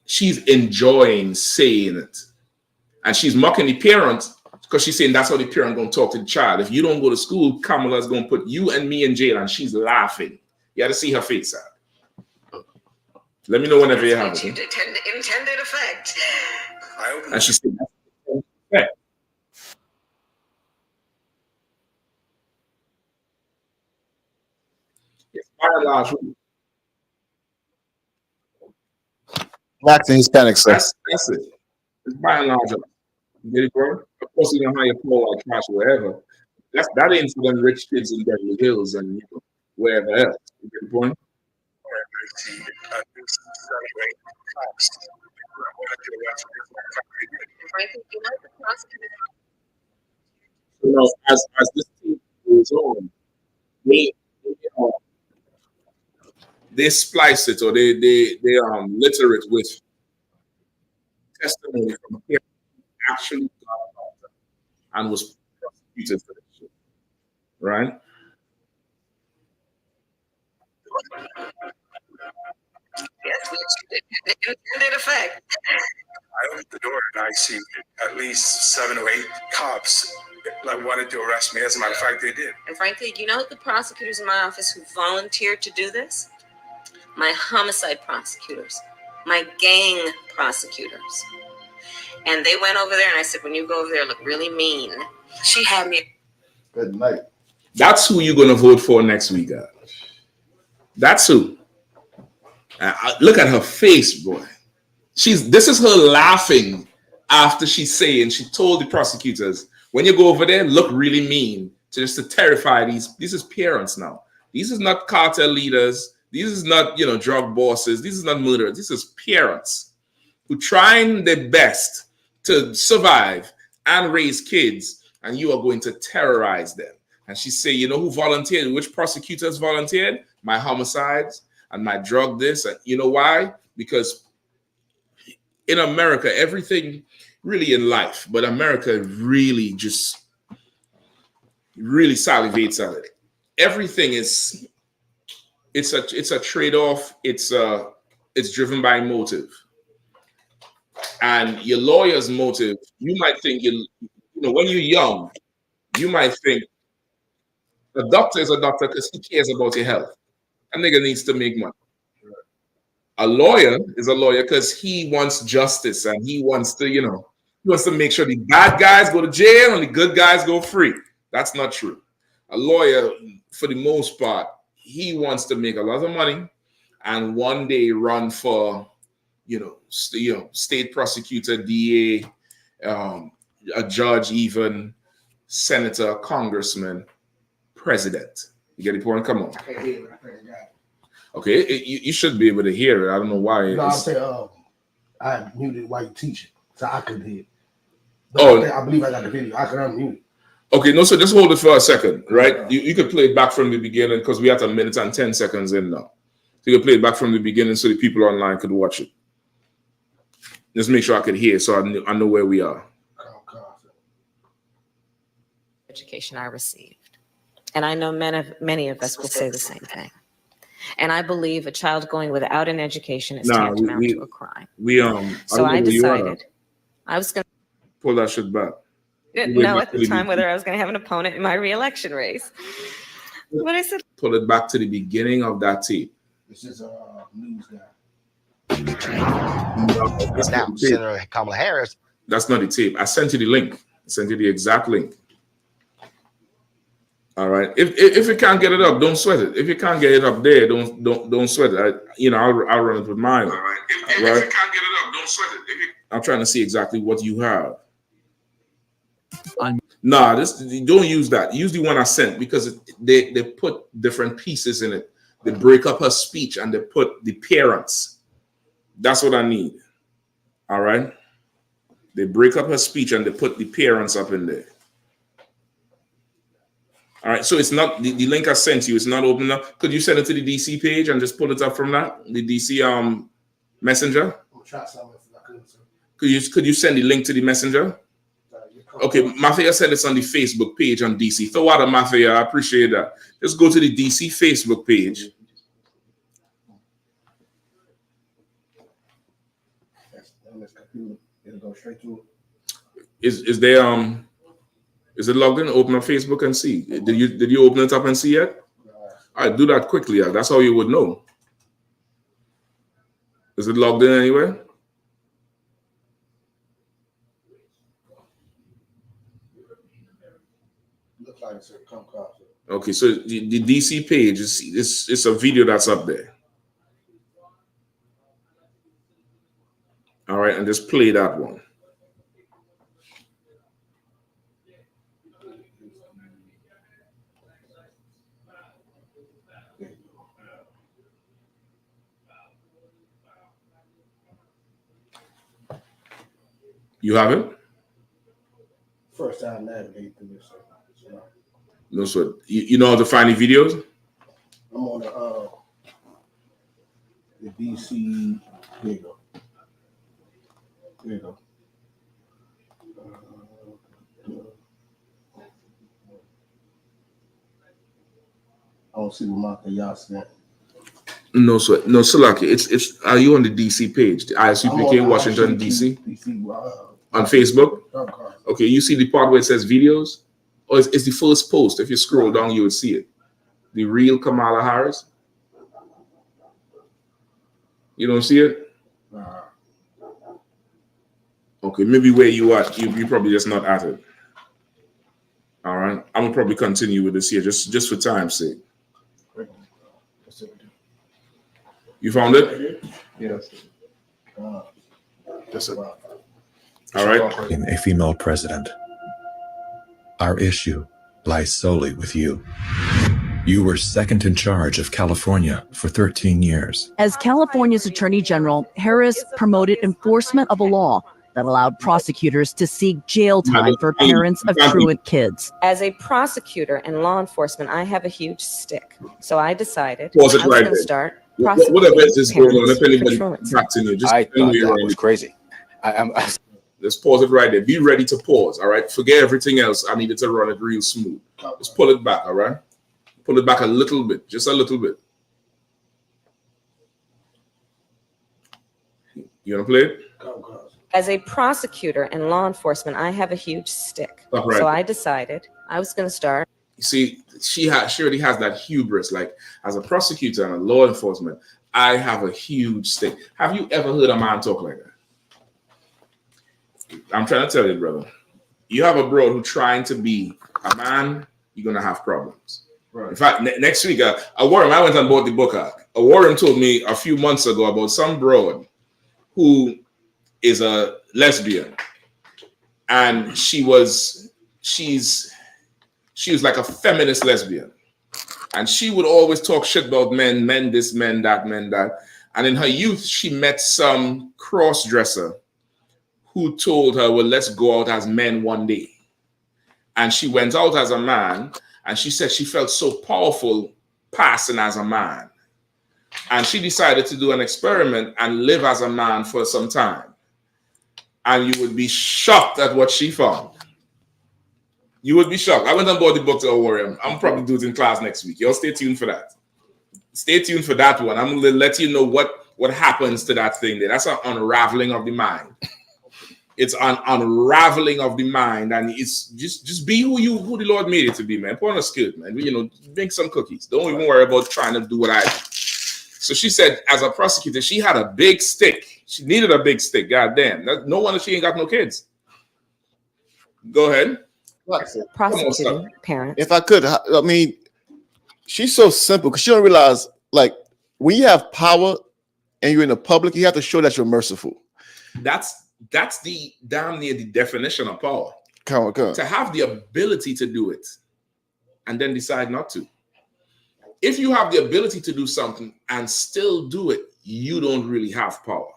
S3: She's enjoying saying it. And she's mocking the parents because she's saying that's how the parent going to talk to the child. If you don't go to school, Kamala's going to put you and me in jail. And she's laughing. You got to see her face. Let me know whenever you have it.
S10: Intended effect.
S3: And she said, that's it's by and large.
S6: Black and Hispanic, sir.
S3: That's it. It's by and large. You get it, bro? Of course, you know how you call like trash or whatever. That ain't for them rich kids in Beverly Hills and wherever else. You get the point? As this team goes on, they splice it or they litter it with testimony from here actually got out and was prosecuted for this shit, right?
S10: Yes, intended effect.
S9: I opened the door and I see at least 7 or 8 cops that wanted to arrest me. As a matter of fact, they did.
S10: And frankly, you know the prosecutors in my office who volunteered to do this? My homicide prosecutors, my gang prosecutors. And they went over there and I said, when you go over there, look really mean. She had me.
S6: Good night.
S3: That's who you're going to vote for next week, guys. That's who. Look at her face, boy. This is her laughing after she's saying, she told the prosecutors, when you go over there, look really mean to terrify these is parents now. These is not cartel leaders. These is not, drug bosses. This is not murderers. This is parents who trying their best to survive and raise kids, and you are going to terrorize them. And she say, you know who volunteered? Which prosecutors volunteered? My homicides and my drug this. And you know why? Because in America, everything really in life, but America really salivates at it. Everything is, it's a trade-off. It's driven by motive. And your lawyer's motive, you might think, when you're young, you might think a doctor is a doctor because he cares about your health. A nigga needs to make money. A lawyer is a lawyer because he wants justice and he wants to make sure the bad guys go to jail and the good guys go free. That's not true. A lawyer, for the most part, he wants to make a lot of money and one day run for, state prosecutor, DA, a judge, even senator, congressman, president. You get the point? Come on. Okay, you should be able to hear it. I don't know why.
S2: No, I'm saying I muted while you teaching, so I couldn't hear it. But I believe I got the video. I can unmute it.
S3: Okay, no, so just hold it for a second, right? You could play it back from the beginning because we have 1 minute and 10 seconds in now. So you could play it back from the beginning so the people online could watch it. Just make sure I could hear so I know where we are.
S10: education I received. And I know many of us will say the same thing. And I believe a child going without an education is tantamount to a crime. So I decided I was going to
S3: pull that shit back.
S10: didn't know at the time whether I was going to have an opponent in my re-election race. But I said,
S3: pull it back to the beginning of that tape.
S2: This is a news guy.
S11: It's now Senator Kamala Harris.
S3: That's not the tape. I sent you the link. I sent you the exact link. All right. If you can't get it up, don't sweat it. If you can't get it up there, don't sweat it. I'll run it with mine. All right. If you can't get it up, don't sweat it. I'm trying to see exactly what you have. Nah, don't use that. Use the one I sent because they put different pieces in it. They break up her speech and they put the parents. That's what I need. All right. They break up her speech and they put the parents up in there. All right. So it's not the link I sent you. It's not open up. Could you send it to the DC page and just pull it up from that? The DC messenger.
S2: I'll try something if I could, sir.
S3: Could you send the link to the messenger? Okay, Mafia said it's on the Facebook page on DC. Throw out a Mafia, I appreciate that. Just go to the DC Facebook page.
S2: It'll go straight to
S3: Is it logged in? Open up Facebook and see. Did you open it up and see yet? All right, do that quickly. Yeah. That's how you would know. Is it logged in anywhere?
S2: Looks like it's a come across.
S3: Okay, so the DC page it's a video that's up there. All right, and just play that one. You have it?
S2: First time navigating through this.
S3: No sweat. You know how to find the videos?
S2: I'm on the DC. There you go. There you go. I don't see what y'all sent.
S3: No sweat. No, Salaki. It's. Are you on the DC page? The I.S.U.P.K. Washington DC on Facebook. Okay, you see the part where it says videos. Or it's the first post. If you scroll down, you would see it. The real Kamala Harris. You don't see it? Okay, maybe where you are, you probably just not at it. All right, I'm gonna probably continue with this here just for time's sake. You found it?
S2: Yes.
S3: That's it. All right.
S12: In a female president. Our issue lies solely with you. You were second in charge of California for 13 years.
S13: As California's Attorney General, Harris promoted enforcement of a law that allowed prosecutors to seek jail time for parents of truant kids.
S10: As a prosecutor and law enforcement, I have a huge stick. So I decided
S3: Pause it
S10: I was
S3: right
S10: going to
S3: there.
S10: start
S3: What
S10: prosecuting
S3: event is going on? If
S10: parents
S3: anybody
S10: for truants.
S3: tracks in you, just
S11: I thought that was crazy.
S3: Let's pause it right there. Be ready to pause. All right. Forget everything else. I needed to run it real smooth. Just pull it back. All right. Pull it back a little bit, just a little bit. You want to play it?
S10: As a prosecutor and law enforcement, I have a huge stick.
S3: All right.
S10: So I decided I was going to start.
S3: You see, she already has that hubris. Like, as a prosecutor and a law enforcement, I have a huge stick. Have you ever heard a man talk like that? I'm trying to tell you, brother. You have a bro who's trying to be a man, you're going to have problems. Right. In fact, next week, I went and bought the book. A Warren told me a few months ago about some broad who is a lesbian. And she's like a feminist lesbian. And she would always talk shit about men this, men that, men that. And in her youth, she met some cross-dresser who told her, well, let's go out as men one day. And she went out as a man, and she said she felt so powerful passing as a man. And she decided to do an experiment and live as a man for some time. And you would be shocked at what she found. You would be shocked. I went and bought the book to worry. I'm probably do it in class next week. Y'all stay tuned for that. Stay tuned for that one. I'm gonna let you know what happens to that thing there. That's an unraveling of the mind. It's an unraveling of the mind, and it's just be who the Lord made it to be, man. Put on a skirt, man. You know, make some cookies. Don't even worry about trying to do what I do. So she said, as a prosecutor, she had a big stick. She needed a big stick. God damn. No wonder she ain't got no kids. Go ahead.
S8: Prosecuting parents.
S6: If I could, I mean, she's so simple because she don't realize, like, when you have power and you're in the public, you have to show that you're merciful.
S3: That's the damn near the definition of power.
S6: Come on.
S3: To have the ability to do it and then decide not to. If you have the ability to do something and still do it, you don't really have power.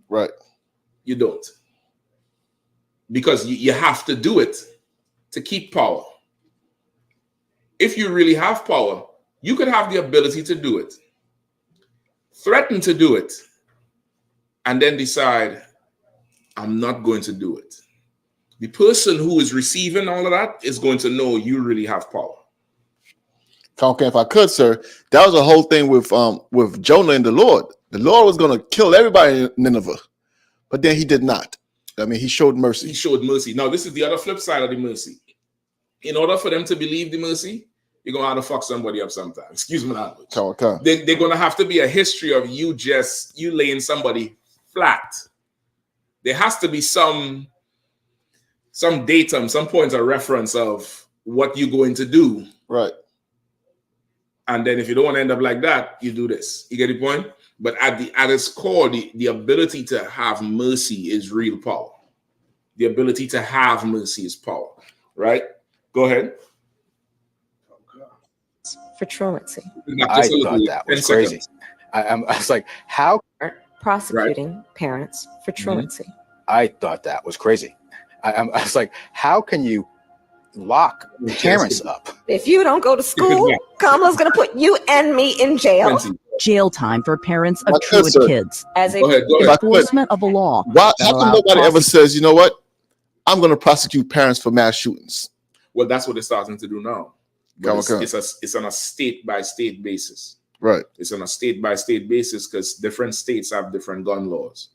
S6: Right.
S3: You don't. Because you have to do it to keep power. If you really have power, you could have the ability to do it, threaten to do it, and then decide, I'm not going to do it. The person who is receiving all of that is going to know you really have power.
S6: Okay, if I could, sir, that was the whole thing with Jonah and the Lord. The Lord was going to kill everybody in Nineveh, but then he did not. I mean, he showed mercy.
S3: He showed mercy. Now, this is the other flip side of the mercy. In order for them to believe the mercy, you're going to have to fuck somebody up sometime. Excuse me language. They're going to have to be a history of you laying somebody flat. There has to be some datum, some points of reference of what you're going to do.
S6: Right.
S3: And then if you don't want to end up like that, you do this. You get the point? But at its core, the ability to have mercy is real power. The ability to have mercy is power. Right? Go ahead.
S8: For truancy.
S11: I thought that was crazy. I was like, how?
S8: Prosecuting parents for truancy.
S11: I thought that was crazy. I was like, how can you lock parents up?
S8: If you don't go to school, Kamala's going to put you and me in jail.
S13: Jail time for parents of truant kids.
S8: As a
S13: enforcement of a law.
S6: How come nobody ever says, you know what? I'm going to prosecute parents for mass shootings?
S3: Well, that's what they're starting to do now. It's on a state-by-state basis.
S6: Right.
S3: It's on a state-by-state basis because different states have different gun laws.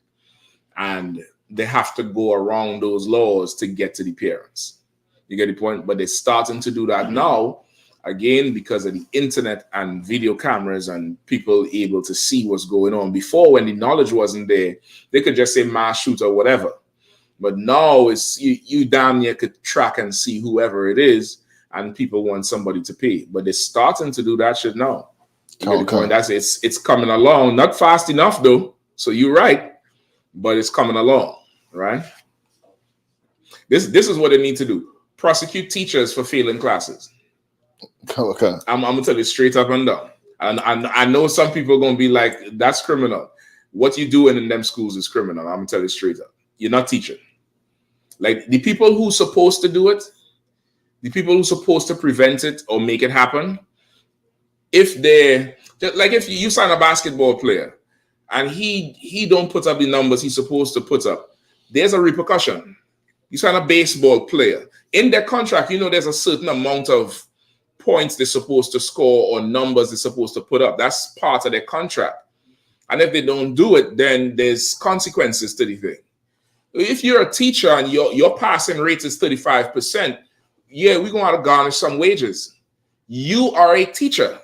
S3: And they have to go around those laws to get to the parents. You get the point? But they're starting to do that now, again, because of the internet and video cameras and people able to see what's going on. Before, when the knowledge wasn't there, they could just say mass shoot or whatever. But now it's you damn near could track and see whoever it is, and people want somebody to pay. But they're starting to do that shit now. You get the point? It's coming along, not fast enough though. So you're right, but it's coming along, right? This is what they need to do. Prosecute teachers for failing classes.
S6: Okay.
S3: I'm gonna tell you straight up and down. And I know some people are gonna be like, that's criminal. What you doing in them schools is criminal. I'm gonna tell you straight up. You're not teaching. Like the people who's supposed to do it, the people who's supposed to prevent it or make it happen, if you sign a basketball player and he don't put up the numbers he's supposed to put up, there's a repercussion. You sign a baseball player. In their contract, there's a certain amount of points they're supposed to score or numbers they're supposed to put up. That's part of their contract. And if they don't do it, then there's consequences to the thing. If you're a teacher and your passing rate is 35%, yeah, we're going to have to garnish some wages. You are a teacher.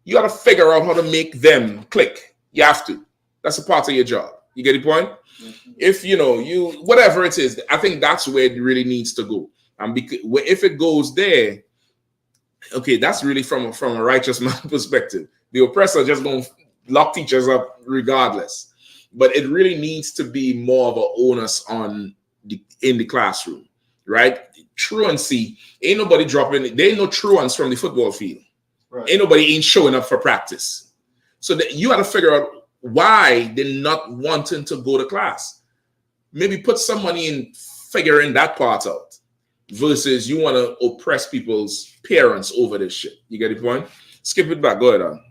S3: You got to figure out how to make them click. You have to. That's a part of your job. You get the point? Mm-hmm. If you whatever it is, I think that's where it really needs to go. And if it goes there, okay, that's really from a righteous man perspective. The oppressor just going to lock teachers up regardless. But it really needs to be more of an onus in the classroom, right? Truancy, ain't nobody dropping. There ain't no truants from the football field. Right. Ain't nobody showing up for practice. So you got to figure out why they're not wanting to go to class. Maybe put some money in figuring that part out versus you want to oppress people's parents over this shit. You get the point? Skip it back. Go ahead on.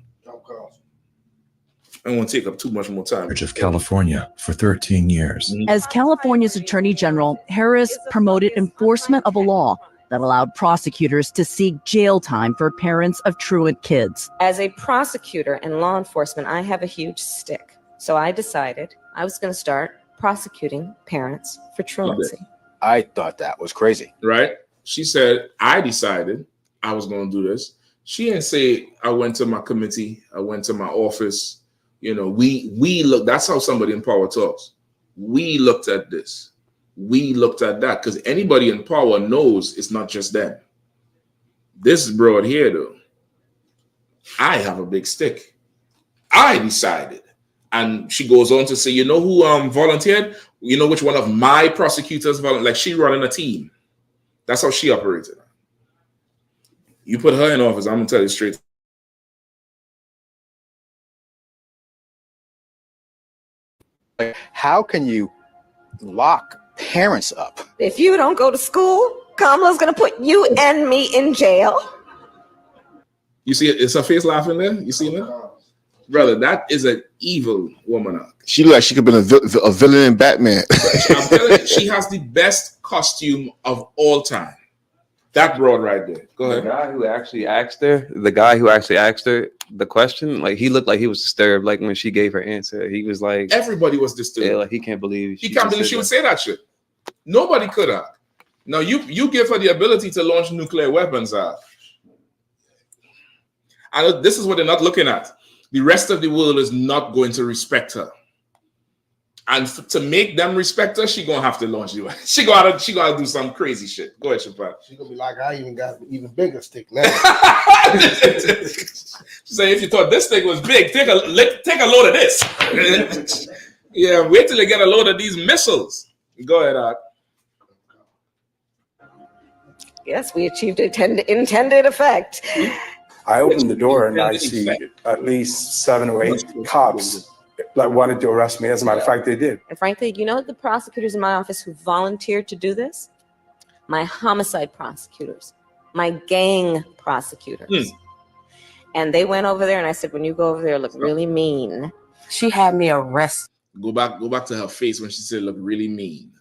S3: I don't want to take up too much more time.
S12: Of California for 13 years.
S13: As California's Attorney General, Harris promoted enforcement of a law that allowed prosecutors to seek jail time for parents of truant kids.
S10: As a prosecutor and law enforcement, I have a huge stick. So I decided I was going to start prosecuting parents for truancy.
S11: I thought that was crazy.
S3: Right? She said, I decided I was going to do this. She didn't say, I went to my committee, I went to my office. You know, we look, that's how somebody in power talks. We looked at this. We looked at that, because anybody in power knows it's not just them. This broad here, though, I have a big stick. I decided. And she goes on to say, you know who volunteered? You know which one of my prosecutors volunteered? Like, she running a team. That's how she operated. You put her in office, I'm going to tell you straight.
S11: Like, how can you lock parents up?
S10: If you don't go to school, Kamala's going to put you and me in jail.
S3: You see it? It's her face laughing there? You see that? Brother, that is an evil woman.
S6: She looked like she could have been a villain in Batman.
S3: I'm telling you, she has the best costume of all time. That broad right there. Go ahead.
S7: The guy who actually asked her the question, like, he looked like he was disturbed. Like, when she gave her answer, he was like,
S3: everybody was disturbed.
S7: Yeah, like, he can't believe
S3: she would say that shit. Nobody could have. Now you give her the ability to launch nuclear weapons out. And this is what they're not looking at. The rest of the world is not going to respect her. And to make them respect her, she gonna have to launch you. She gotta do some crazy shit. Go ahead, Chappelle.
S2: She gonna be like, I even got an even bigger stick now.
S3: She say, if you thought this thing was big, take a load of this. Yeah, wait till they get a load of these missiles. Go ahead, Art.
S10: Yes, we achieved intended effect.
S14: I opened the door and I see at least 7 or 8 cops that wanted to arrest me. As a matter of fact, they did.
S10: And frankly, you know the prosecutors in my office who volunteered to do this? My homicide prosecutors, my gang prosecutors. And they went over there and I said, when you go over there, look really mean. She had me arrested.
S3: Go back to her face when she said, look really mean.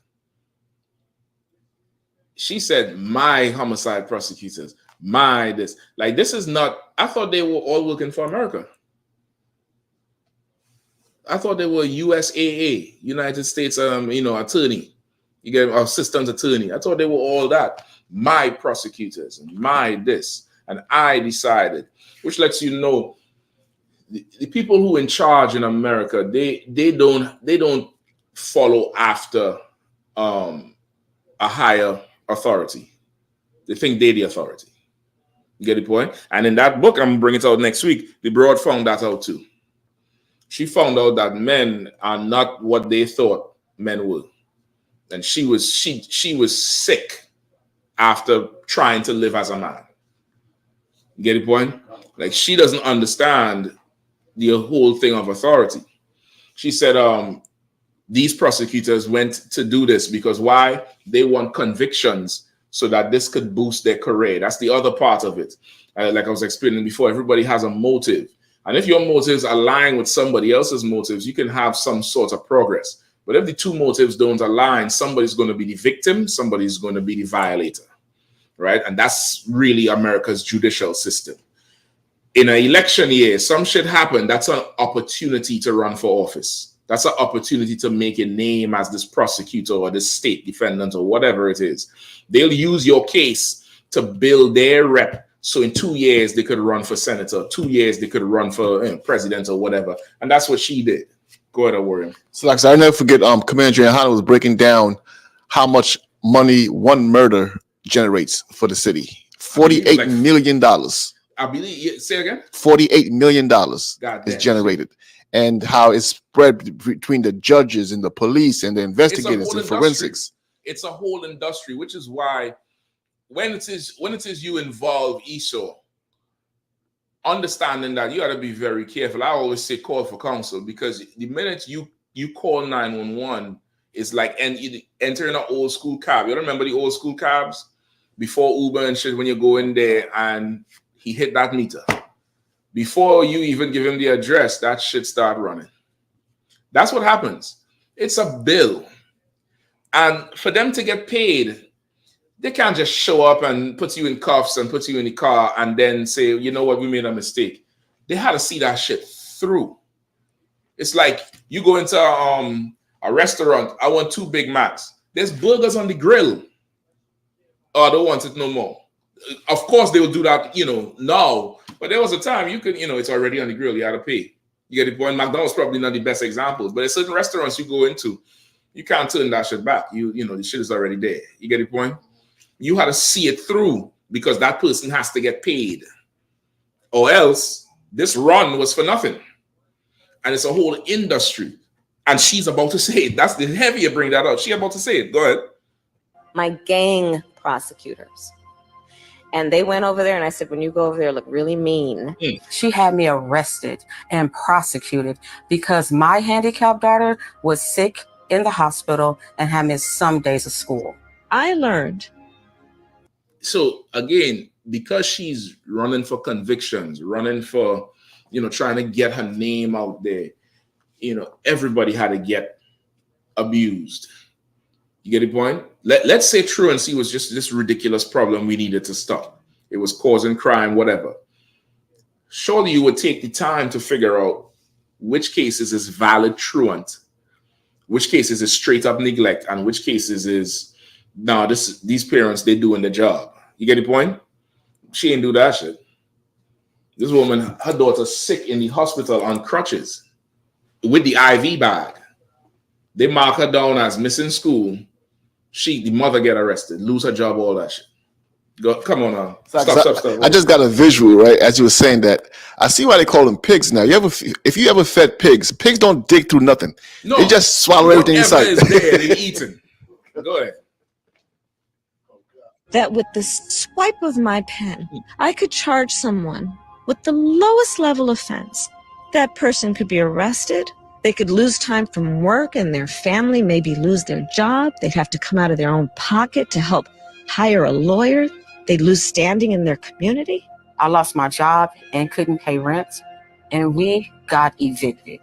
S3: She said, my homicide prosecutors, my this. Like, this is not, I thought they were all working for America. I thought they were USAA, United States, attorney. You get assistant attorney. I thought they were all that. My prosecutors, and my this, and I decided, which lets you know the people who are in charge in America, they don't follow after a higher authority. They think they're the authority. You get the point? And in that book, I'm bringing it out next week, the broad found that out too. She found out that men are not what they thought men were. And she was sick after trying to live as a man. You get the point? Like, she doesn't understand the whole thing of authority. She said these prosecutors went to do this because why? They want convictions so that this could boost their career. That's the other part of it. Like I was explaining before, everybody has a motive. And if your motives align with somebody else's motives, you can have some sort of progress. But if the two motives don't align, somebody's going to be the victim, somebody's going to be the violator, right? And that's really America's judicial system. In an election year, some shit happen. That's an opportunity to run for office. That's an opportunity to make a name as this prosecutor or this state defendant or whatever it is. They'll use your case to build their rep. So in 2 years, they could run for senator. 2 years, they could run for president or whatever. And that's what she did. Go ahead, Warren.
S6: So, like I said, I never forget Commander YAHANNA was breaking down how much money one murder generates for the city. $48 million.
S3: I believe, say again?
S6: $48 million is generated. And how it's spread between the judges and the police and the investigators and forensics.
S3: It's a whole industry, which is why when it is you involve ESO, understanding that you got to be very careful. I always say call for counsel, because the minute you call 911, it's like entering an old school cab. You remember the old school cabs before Uber and shit, when you go in there and he hit that meter. Before you even give him the address, that shit start running. That's what happens. It's a bill. And for them to get paid, They can't just show up and put you in cuffs and put you in the car and then say, you know what, we made a mistake. They had to see that shit through. It's like you go into a restaurant. I want 2 Big Macs. There's burgers on the grill. Oh, I don't want it no more. Of course, they will do that, now. But there was a time you could, it's already on the grill. You had to pay. You get the point. McDonald's probably not the best examples, but there's certain restaurants you go into, you can't turn that shit back. The shit is already there. You get the point? You had to see it through because that person has to get paid. Or else this run was for nothing. And it's a whole industry. And she's about to say it. That's the heavier bring that out. She's about to say it. Go ahead.
S10: My gang prosecutors. And they went over there and I said, when you go over there, look really mean.
S15: She had me arrested and prosecuted because my handicapped daughter was sick in the hospital and had missed some days of school.
S8: I learned.
S3: So again, because she's running for convictions, running for, trying to get her name out there, everybody had to get abused. You get the point? Let's say truancy was just this ridiculous problem we needed to stop. It was causing crime, whatever. Surely you would take the time to figure out which cases is valid truant, which cases is straight up neglect, and which cases is, these parents, they doing the job. You get the point? She ain't do that shit. This woman, her daughter's sick in the hospital on crutches with the IV bag. They mark her down as missing school. The mother get arrested, lose her job, all that shit. Come on now. Stop.
S6: I just got a visual, right? As you were saying that, I see why they call them pigs now. If you ever fed pigs don't dig through nothing. No, they just swallow everything inside.
S3: Is there, they eating. Go ahead.
S16: That with the swipe of my pen, I could charge someone with the lowest level offense. That person could be arrested. They could lose time from work and their family maybe lose their job. They'd have to come out of their own pocket to help hire a lawyer. They'd lose standing in their community.
S15: I lost my job and couldn't pay rent, and we got evicted.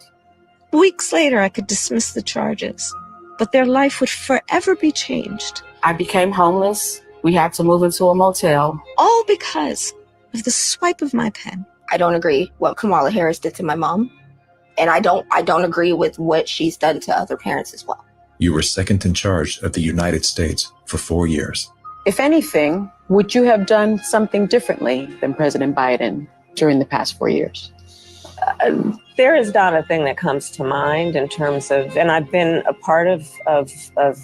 S16: Weeks later, I could dismiss the charges, but their life would forever be changed.
S15: I became homeless. We had to move into a motel.
S16: All because of the swipe of my pen.
S17: I don't agree what Kamala Harris did to my mom. And I don't agree with what she's done to other parents as well.
S12: You were second in charge of the United States for 4 years.
S18: If anything, would you have done something differently than President Biden during the past 4 years?
S8: There is not a thing that comes to mind in terms of, and I've been a part of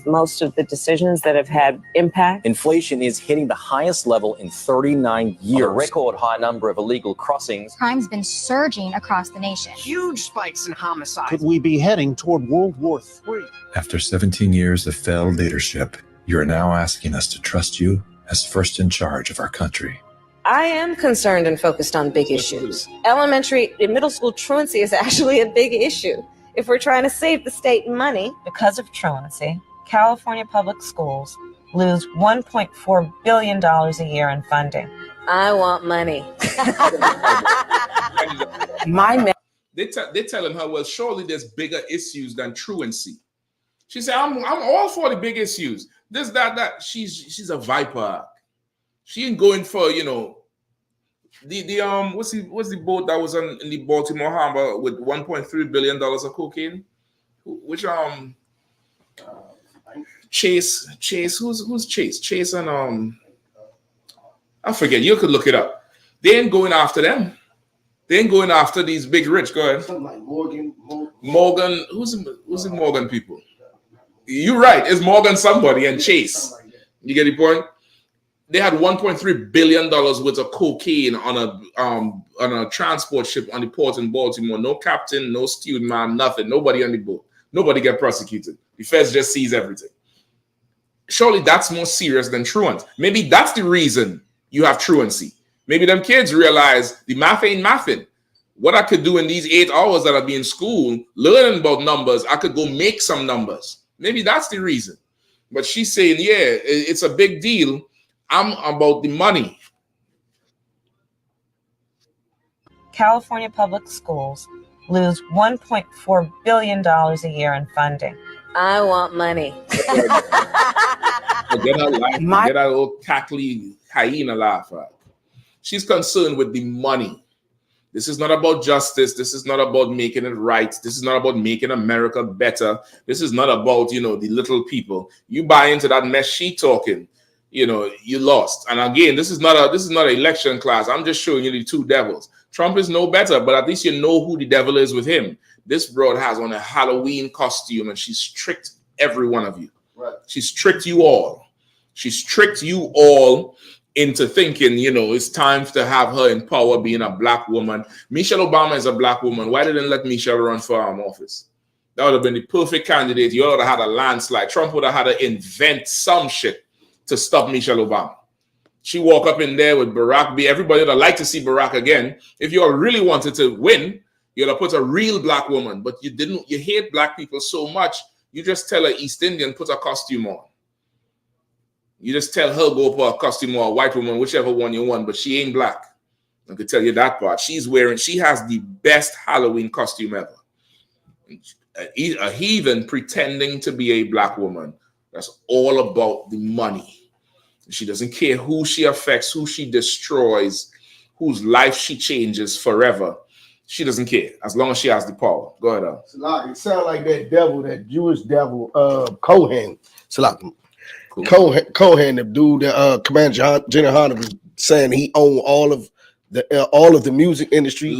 S8: most of the decisions that have had impact.
S19: Inflation is hitting the highest level in 39 years. A record high number of illegal crossings.
S20: Crime's been surging across the nation.
S21: Huge spikes in homicide.
S12: Could we be heading toward World War III? After 17 years of failed leadership, you are now asking us to trust you as first in charge of our country.
S8: I am concerned and focused on big issues. Elementary and middle school truancy is actually a big issue. If we're trying to save the state money, because of truancy, California public schools lose $1.4 billion a year in funding. I want money.
S3: They're telling her, well, surely there's bigger issues than truancy. She said, I'm all for the big issues. This, that. She's a viper. She ain't going for, the what's the boat that was in the Baltimore harbor with $1.3 billion of cocaine? Which Chase, who's Chase? Chase and I forget, you could look it up. They ain't going after them. They ain't going after these big rich. Go ahead.
S2: Something like
S3: Morgan, who's the Morgan people? You're right, it's Morgan somebody and Chase. You get the point? They had $1.3 billion worth of cocaine on a transport ship on the port in Baltimore. No captain, no steward man, nothing. Nobody on the boat. Nobody get prosecuted. The feds just seize everything. Surely that's more serious than truant. Maybe that's the reason you have truancy. Maybe them kids realize the math ain't mathing. What I could do in these 8 hours that I'll be in school, learning about numbers, I could go make some numbers. Maybe that's the reason. But she's saying, yeah, it's a big deal. I'm about the money.
S8: California public schools lose $1.4 billion a year in funding. I want money.
S3: Get her laugh. Get her old cackly hyena laugh. She's concerned with the money. This is not about justice. This is not about making it right. This is not about making America better. This is not about, the little people. You buy into that mess she talking, you lost. And again, this is not an election class. I'm just showing you the two devils. Trump is no better, but at least you know who the devil is with him. This broad has on a Halloween costume, and she's tricked every one of you.
S2: Right.
S3: She's tricked you all. She's tricked you all into thinking, it's time to have her in power being a black woman. Michelle Obama is a black woman. Why didn't let Michelle run for office? That would have been the perfect candidate. You would have had a landslide. Trump would have had to invent some shit to stop Michelle Obama. She walk up in there with Barack. Everybody would have liked to see Barack again. If you really wanted to win, you'd have put a real black woman. But you didn't. You hate black people so much, you just tell an East Indian, put a costume on. You just tell her go put a costume or a white woman, whichever one you want, but she ain't black. I can tell you that part. She has the best Halloween costume ever. A heathen pretending to be a black woman. That's all about the money. She doesn't care who she affects, who she destroys, whose life she changes forever. She doesn't care as long as she has the power. Go ahead, Al.
S5: It sounds like that devil, that Jewish devil, Cohen. Cohen, the dude that Commander General Hanna was saying he owned all of the music industry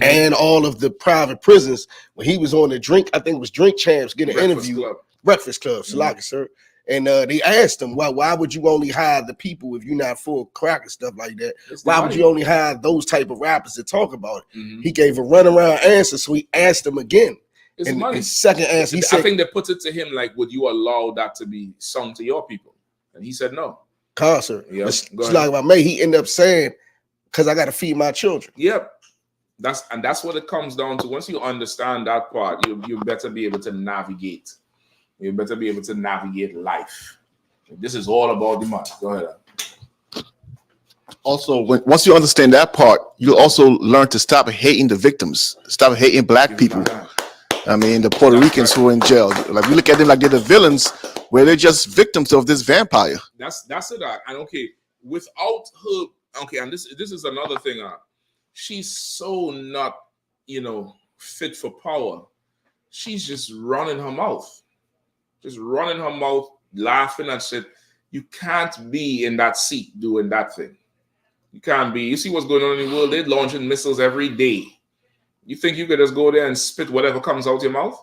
S5: and all of the private prisons. When he was on the Drink Champs, getting an interview. Breakfast Club, sir. And they asked him, why would you only hire the people if you're not full of crack and stuff like that? Why would you only hire those type of rappers to talk about it? Mm-hmm. He gave a runaround answer, so he asked him again. And his second answer, he said,
S3: I think they put it to him like, would you allow that to be sung to your people? And he said no.
S5: Concert.
S3: Yep.
S5: It's like about me. He ended up saying, because I got to feed my children.
S3: Yep. That's what it comes down to. Once you understand that part, you better be able to navigate. You better be able to navigate life. This is all about the money. Go ahead.
S6: Also, once you understand that part, you'll also learn to stop hating the victims, stop hating black people. I mean, the Puerto Ricans who are in jail. Like, we look at them like they're the villains, where they're just victims of this vampire.
S3: That's it. And okay, without her, okay, and this is another thing. She's so not, fit for power. She's just running her mouth. Just running her mouth, laughing and shit. You can't be in that seat doing that thing. You can't be. You see what's going on in the world? They're launching missiles every day. You think you could just go there and spit whatever comes out your mouth?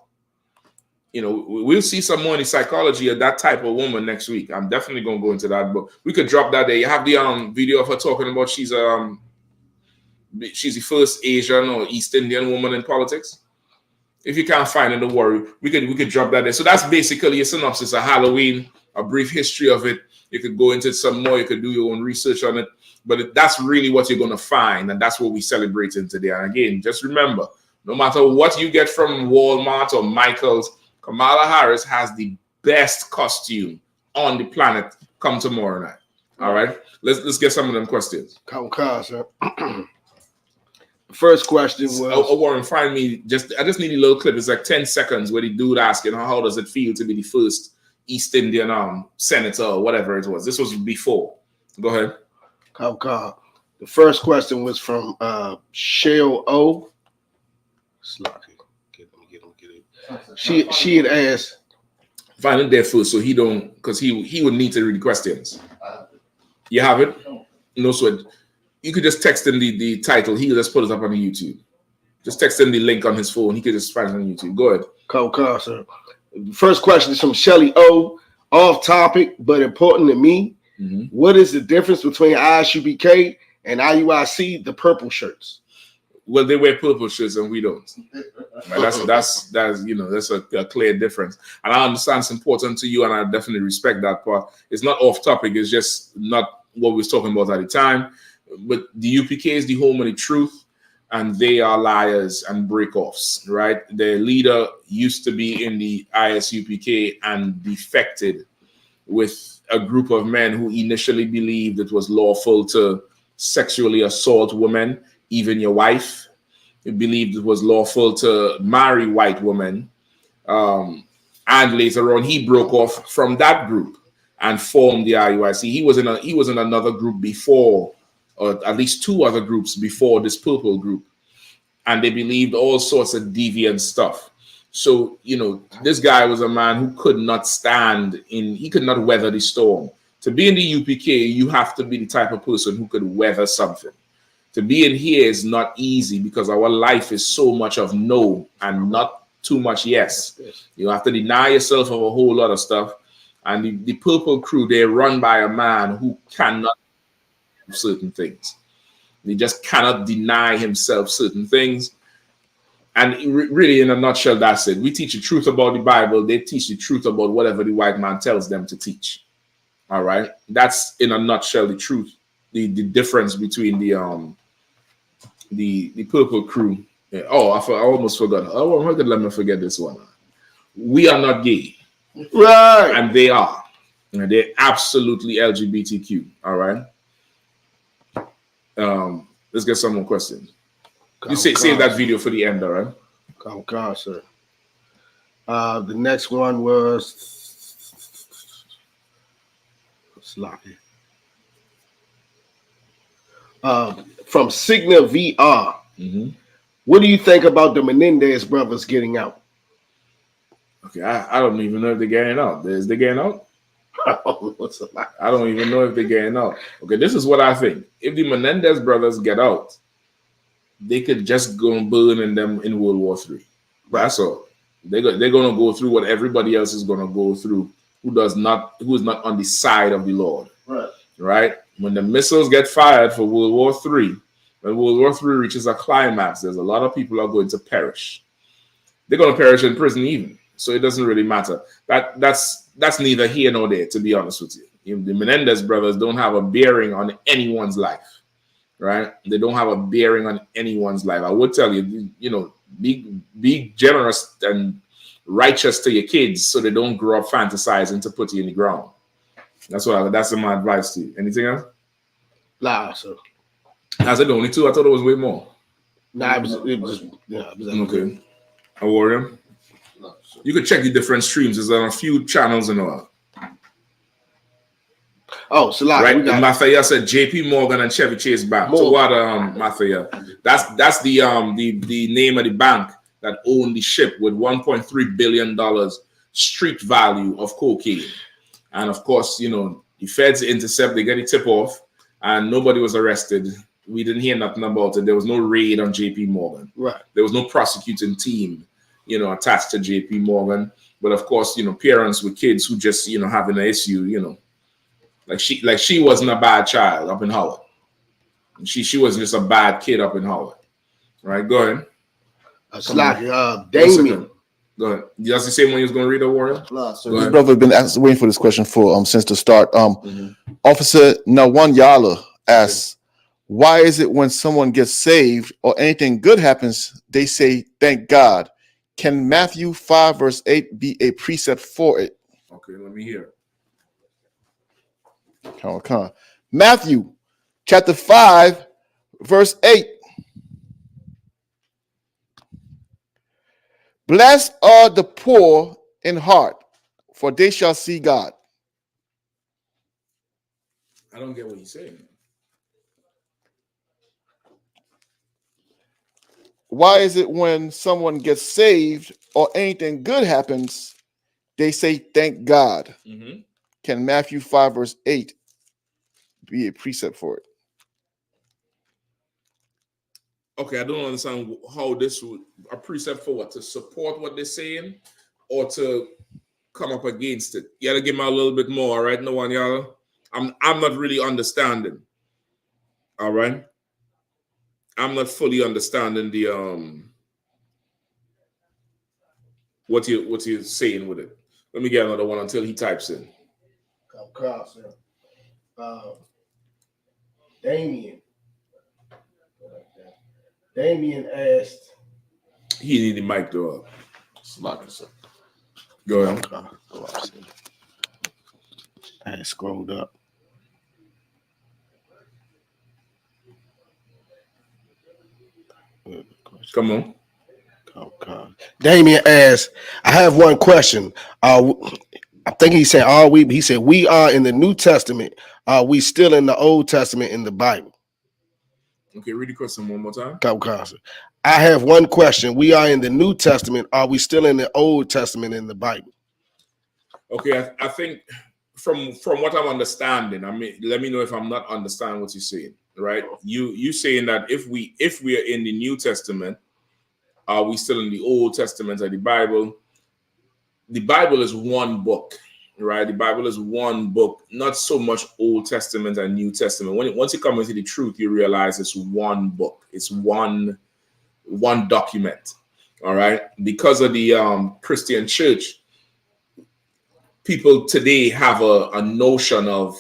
S3: We'll see some more in the psychology of that type of woman next week. I'm definitely going to go into that, but we could drop that there. You have the video of her talking about she's the first Asian or East Indian woman in politics. If you can't find it, don't worry. We could drop that there. So that's basically a synopsis of Halloween, a brief history of it. You could go into some more. You could do your own research on it. But that's really what you're going to find. And that's what we're celebrating today. And again, just remember, no matter what you get from Walmart or Michael's, Kamala Harris has the best costume on the planet come tomorrow night. All right? Let's get some of them questions.
S5: Sir. First question was,
S3: Warren, find me I just need a little clip. It's like 10 seconds where the dude asking how does it feel to be the first East Indian senator or whatever it was. This was before. Go ahead.
S5: The first question was from Shale O. She had asked.
S3: Find it there first so he don't, because he would need to read the questions. You have it? No sweat. You could just text him the title. He'll just put it up on the YouTube. Just text him the link on his phone. He could just find it on YouTube. Go ahead.
S5: Sir. The first question is from Shelly O. Off topic, but important to me. Mm-hmm. What is the difference between I.S.U.P.K and IUIC, the purple shirts?
S3: Well, they wear purple shirts and we don't. Right? That's a clear difference. And I understand it's important to you, and I definitely respect that part. It's not off topic. It's just not what we was talking about at the time. But the UPK is the home of the truth, and they are liars and break-offs, right? Their leader used to be in the I.S.U.P.K and defected with a group of men who initially believed it was lawful to sexually assault women, even your wife. He believed it was lawful to marry white women. And later on, he broke off from that group. and formed the IUIC. He was in another group before, or at least two other groups before this purple group, and they believed all sorts of deviant stuff. So, this guy was a man who could not he could not weather the storm. To be in the UPK, you have to be the type of person who could weather something. To be in here is not easy because our life is so much of no and not too much yes. You have to deny yourself of a whole lot of stuff. And the purple crew, they're run by a man who cannot do certain things. He just cannot deny himself certain things. And really, in a nutshell, that's it. We teach the truth about the Bible. They teach the truth about whatever the white man tells them to teach. All right? That's, in a nutshell, the truth. The difference between the purple crew. Oh, I almost forgot. Oh, how could let me forget this one? We are not gay.
S2: Right.
S3: And they are. And they're absolutely LGBTQ. All right? Let's get some more questions. You save that video for the end, all right?
S2: Oh, God, sir. The next one was sloppy. From Cigna VR.
S3: Mm-hmm.
S2: What do you think about the Menendez brothers getting out?
S3: Okay, I don't even know if they're getting out. Is they getting out? I don't even know if they're getting out. Okay, this is what I think. If the Menendez brothers get out, they could just go and burn in them in World War III. That's all. They're going to go through what everybody else is going to go through who is not on the side of the Lord. Right? When the missiles get fired for World War III, when World War III reaches a climax, there's a lot of people are going to perish. They're going to perish in prison even. So it doesn't really matter. That's neither here nor there, to be honest with you. The Menendez brothers don't have a bearing on anyone's life. Right? They don't have a bearing on anyone's life. I would tell you, be generous and righteous to your kids so they don't grow up fantasizing to put you in the ground. That's my advice to you. Anything else?
S2: Nah, sir.
S3: That's it, only two? I thought it was way more.
S2: Nah, it was
S3: okay. I worry. You could check the different streams. There's a few channels and all.
S2: Oh, Salah,
S3: right. Mathia said J.P. Morgan and Chevy Chase Bank. So what, Mathia? That's the name of the bank that owned the ship with $1.3 billion street value of cocaine. And of course, the feds intercept. They get a tip off, and nobody was arrested. We didn't hear nothing about it. There was no raid on J.P. Morgan.
S2: Right.
S3: There was no prosecuting team, attached to J.P. Morgan. But of course, parents with kids who just having an issue, like she wasn't a bad child up in Howard. She wasn't just a bad kid up in Howard. Right, go ahead.
S2: Damien.
S3: Go ahead. That's the same one you was going to read, the warrior?
S6: So this brother been waiting for this question for since the start. Officer Nawan Yala asks, why is it when someone gets saved or anything good happens, they say, thank God? Can Matthew 5 verse 8 be a precept for it?
S3: Okay, let me hear it.
S6: Come on. Matthew chapter 5 verse 8. Blessed are the poor in heart, for they shall see God.
S3: I don't get what you're saying.
S6: Why is it when someone gets saved or anything good happens, they say thank God?
S3: Mm-hmm.
S6: Can Matthew 5 verse 8 be a precept for it?
S3: Okay, I don't understand how this would a precept for what? To support what they're saying or to come up against it? You gotta give me a little bit more, all right? No one, y'all. I'm not really understanding. All right. I'm not fully understanding the what you're saying with it. Let me get another one until he types in.
S2: Come across, Damien asked.
S3: He needed the mic though. Go ahead.
S2: I scrolled up.
S3: Come on.
S2: Damien asks, I have one question.
S5: think he said, are we? He said, we are in the New Testament. Are we still in the Old Testament in the Bible?
S3: Okay, read the question one more time.
S5: I have one question. We are in the New Testament. Are we still in the Old Testament in the Bible?
S3: Okay, I think from what I'm understanding, I mean, let me know if I'm not understanding what you're saying, right? You saying that if we are in the New Testament, are we still in the Old Testament of the Bible? The Bible is one book, right? The Bible is one book, not so much Old Testament and New Testament. Once you come into the truth, you realize it's one book. It's one document, all right? Because of the Christian church, people today have a notion of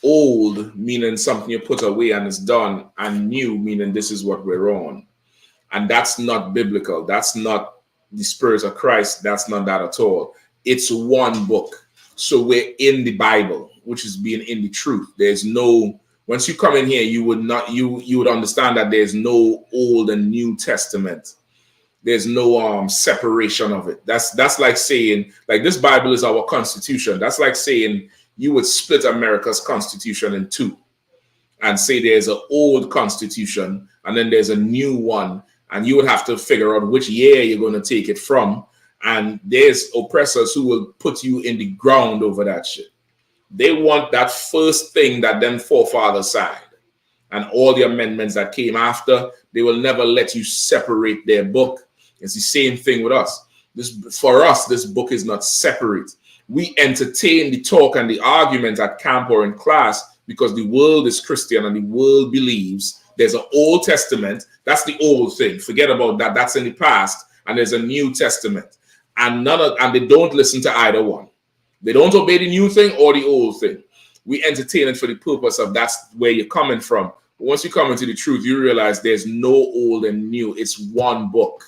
S3: old, meaning something you put away and it's done, and new, meaning this is what we're on. And that's not biblical. That's not the Spirit of Christ. That's not that at all. It's one book. So we're in the Bible, which is being in the truth. There's no, once you come in here, you would understand that there's no Old and New Testament. There's no separation of it. That's like saying, like, this Bible is our constitution. That's like saying you would split America's constitution in two and say there's an old constitution and then there's a new one, and you would have to figure out which year you're going to take it from. And there's oppressors who will put you in the ground over that shit. They want that first thing that them forefathers signed, and all the amendments that came after. They will never let you separate their book. It's the same thing with us. For us, this book is not separate. We entertain the talk and the argument at camp or in class because the world is Christian and the world believes there's an Old Testament. That's the old thing. Forget about that. That's in the past. And there's a New Testament. And they don't listen to either one. They don't obey the new thing or the old thing. We entertain it for the purpose of that's where you're coming from. But once you come into the truth, you realize there's no old and new. It's one book.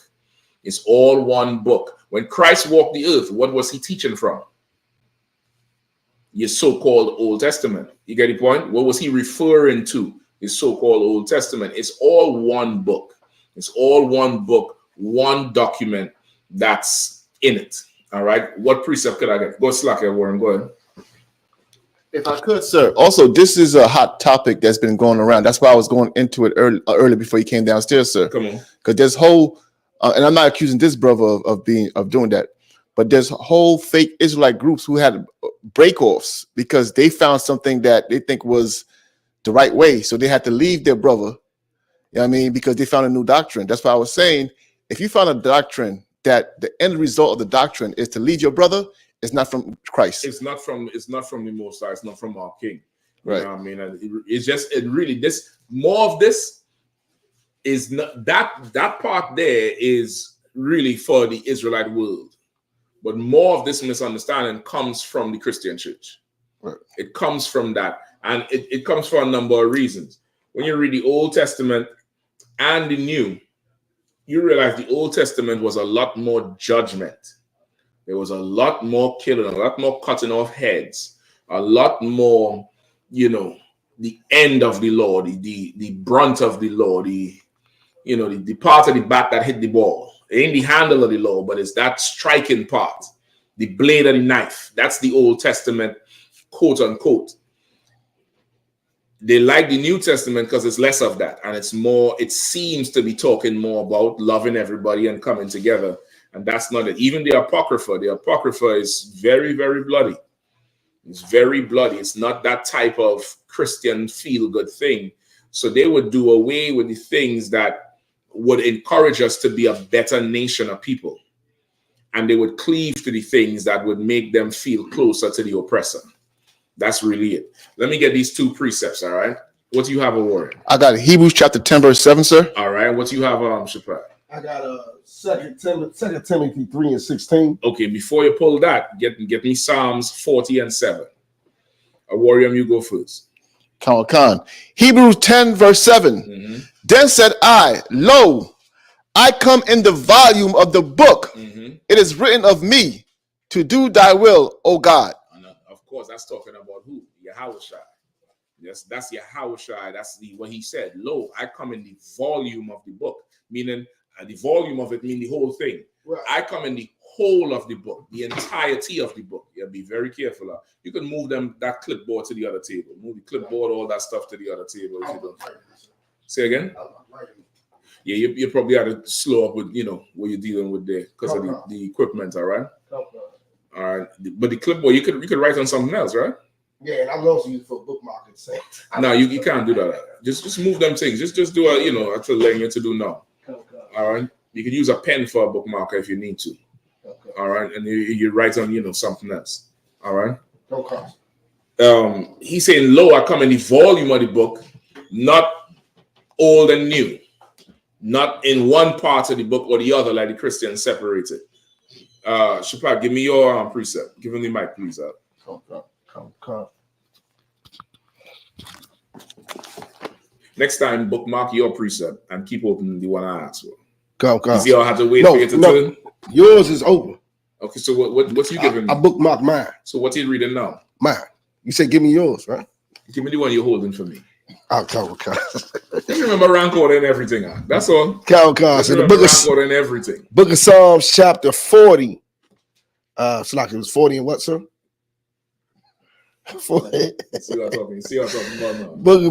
S3: It's all one book. When Christ walked the earth, what was he teaching from? Your so-called Old Testament. You get the point? What was he referring to? His so-called Old Testament. It's all one book. It's all one book, one document that's in it. All right. What precept could I get? Go slack here, Warren. Go ahead.
S6: If I could, sir. Also, this is a hot topic that's been going around. That's why I was going into it early before you came downstairs, sir.
S3: Come on.
S6: Because there's whole, and I'm not accusing this brother of doing that, but there's whole fake Israelite groups who had break-offs because they found something that they think was the right way, so they had to leave their brother. You know what I mean? Because they found a new doctrine. That's why I was saying, if you found a doctrine that the end result of the doctrine is to leave your brother, it's not from Christ.
S3: It's not from the Most High. It's not from our King.
S6: Right.
S3: You know what I mean? It's just this more of this is not that part there is really for the Israelite world. But more of this misunderstanding comes from the Christian church.
S6: Right.
S3: It comes from that. And it comes for a number of reasons. When you read the Old Testament and the New, you realize the Old Testament was a lot more judgment. There was a lot more killing, a lot more cutting off heads, a lot more, the end of the law, the brunt of the law, the part of the bat that hit the ball. It ain't the handle of the law, but it's that striking part, the blade of the knife. That's the Old Testament, quote unquote. They like the New Testament because it's less of that. And it's more, it seems to be talking more about loving everybody and coming together. And that's not it. Even the Apocrypha is very, very bloody. It's very bloody. It's not that type of Christian feel-good thing. So they would do away with the things that would encourage us to be a better nation of people. And they would cleave to the things that would make them feel closer to the oppressor. That's really it. Let me get these two precepts, all right? What do you have, Warren?
S6: I got Hebrews chapter 10, verse 7, sir.
S3: All right. What do you have, Shapai?
S2: I got 2 Timothy 3 and 16.
S3: Okay, before you pull that, get me Psalms 40 and 7. Warrior, you go first.
S6: Khan. Hebrews 10, verse 7.
S3: Mm-hmm.
S6: Then said I, lo, I come in the volume of the book.
S3: Mm-hmm.
S6: It is written of me to do thy will, O God.
S3: Of course, that's talking about who? Yahawashi. Yes, that's Yahawashi. That's what he said. Lo, I come in the volume of the book, meaning the volume of it means the whole thing. I come in the whole of the book, the entirety of the book. Yeah, be very careful. You can move that clipboard to the other table. Move the clipboard, all that stuff to the other table. If you don't. Say again? Yeah, you probably have to slow up with, what you're dealing with there because of the equipment, all right? All right. But the clipboard, you could write on something else, right?
S2: Yeah, and I would also use it for bookmarking. So.
S3: No, you can't do that. Just move them things. Just do a, I'm letting you to do now. All right. You can use a pen for a bookmarker if you need to. All right. And you write on, something else. All right.
S2: Okay.
S3: He's saying, lo, I come in the volume of the book, not old and new, not in one part of the book or the other, like the Christians separated. Shapak, give me your precept. Give him the mic, please.
S2: Okay.
S3: Next time, bookmark your precept and keep opening the one I asked for.
S2: Come.
S3: You see, I'll have to wait for you to turn.
S2: Yours is open.
S3: Okay, so what's you giving me?
S2: I bookmarked mine.
S3: So what are you reading now?
S2: Mine. You said give me yours, right?
S3: Give me the one you're holding for me.
S2: Okay.
S3: Just remember rank order and everything. That's all.
S2: Okay. So the book of
S3: rank order and everything.
S2: Book of Psalms, chapter 40. So like it was 40 and what, sir? 40.
S3: See what I'm talking about now.
S2: Book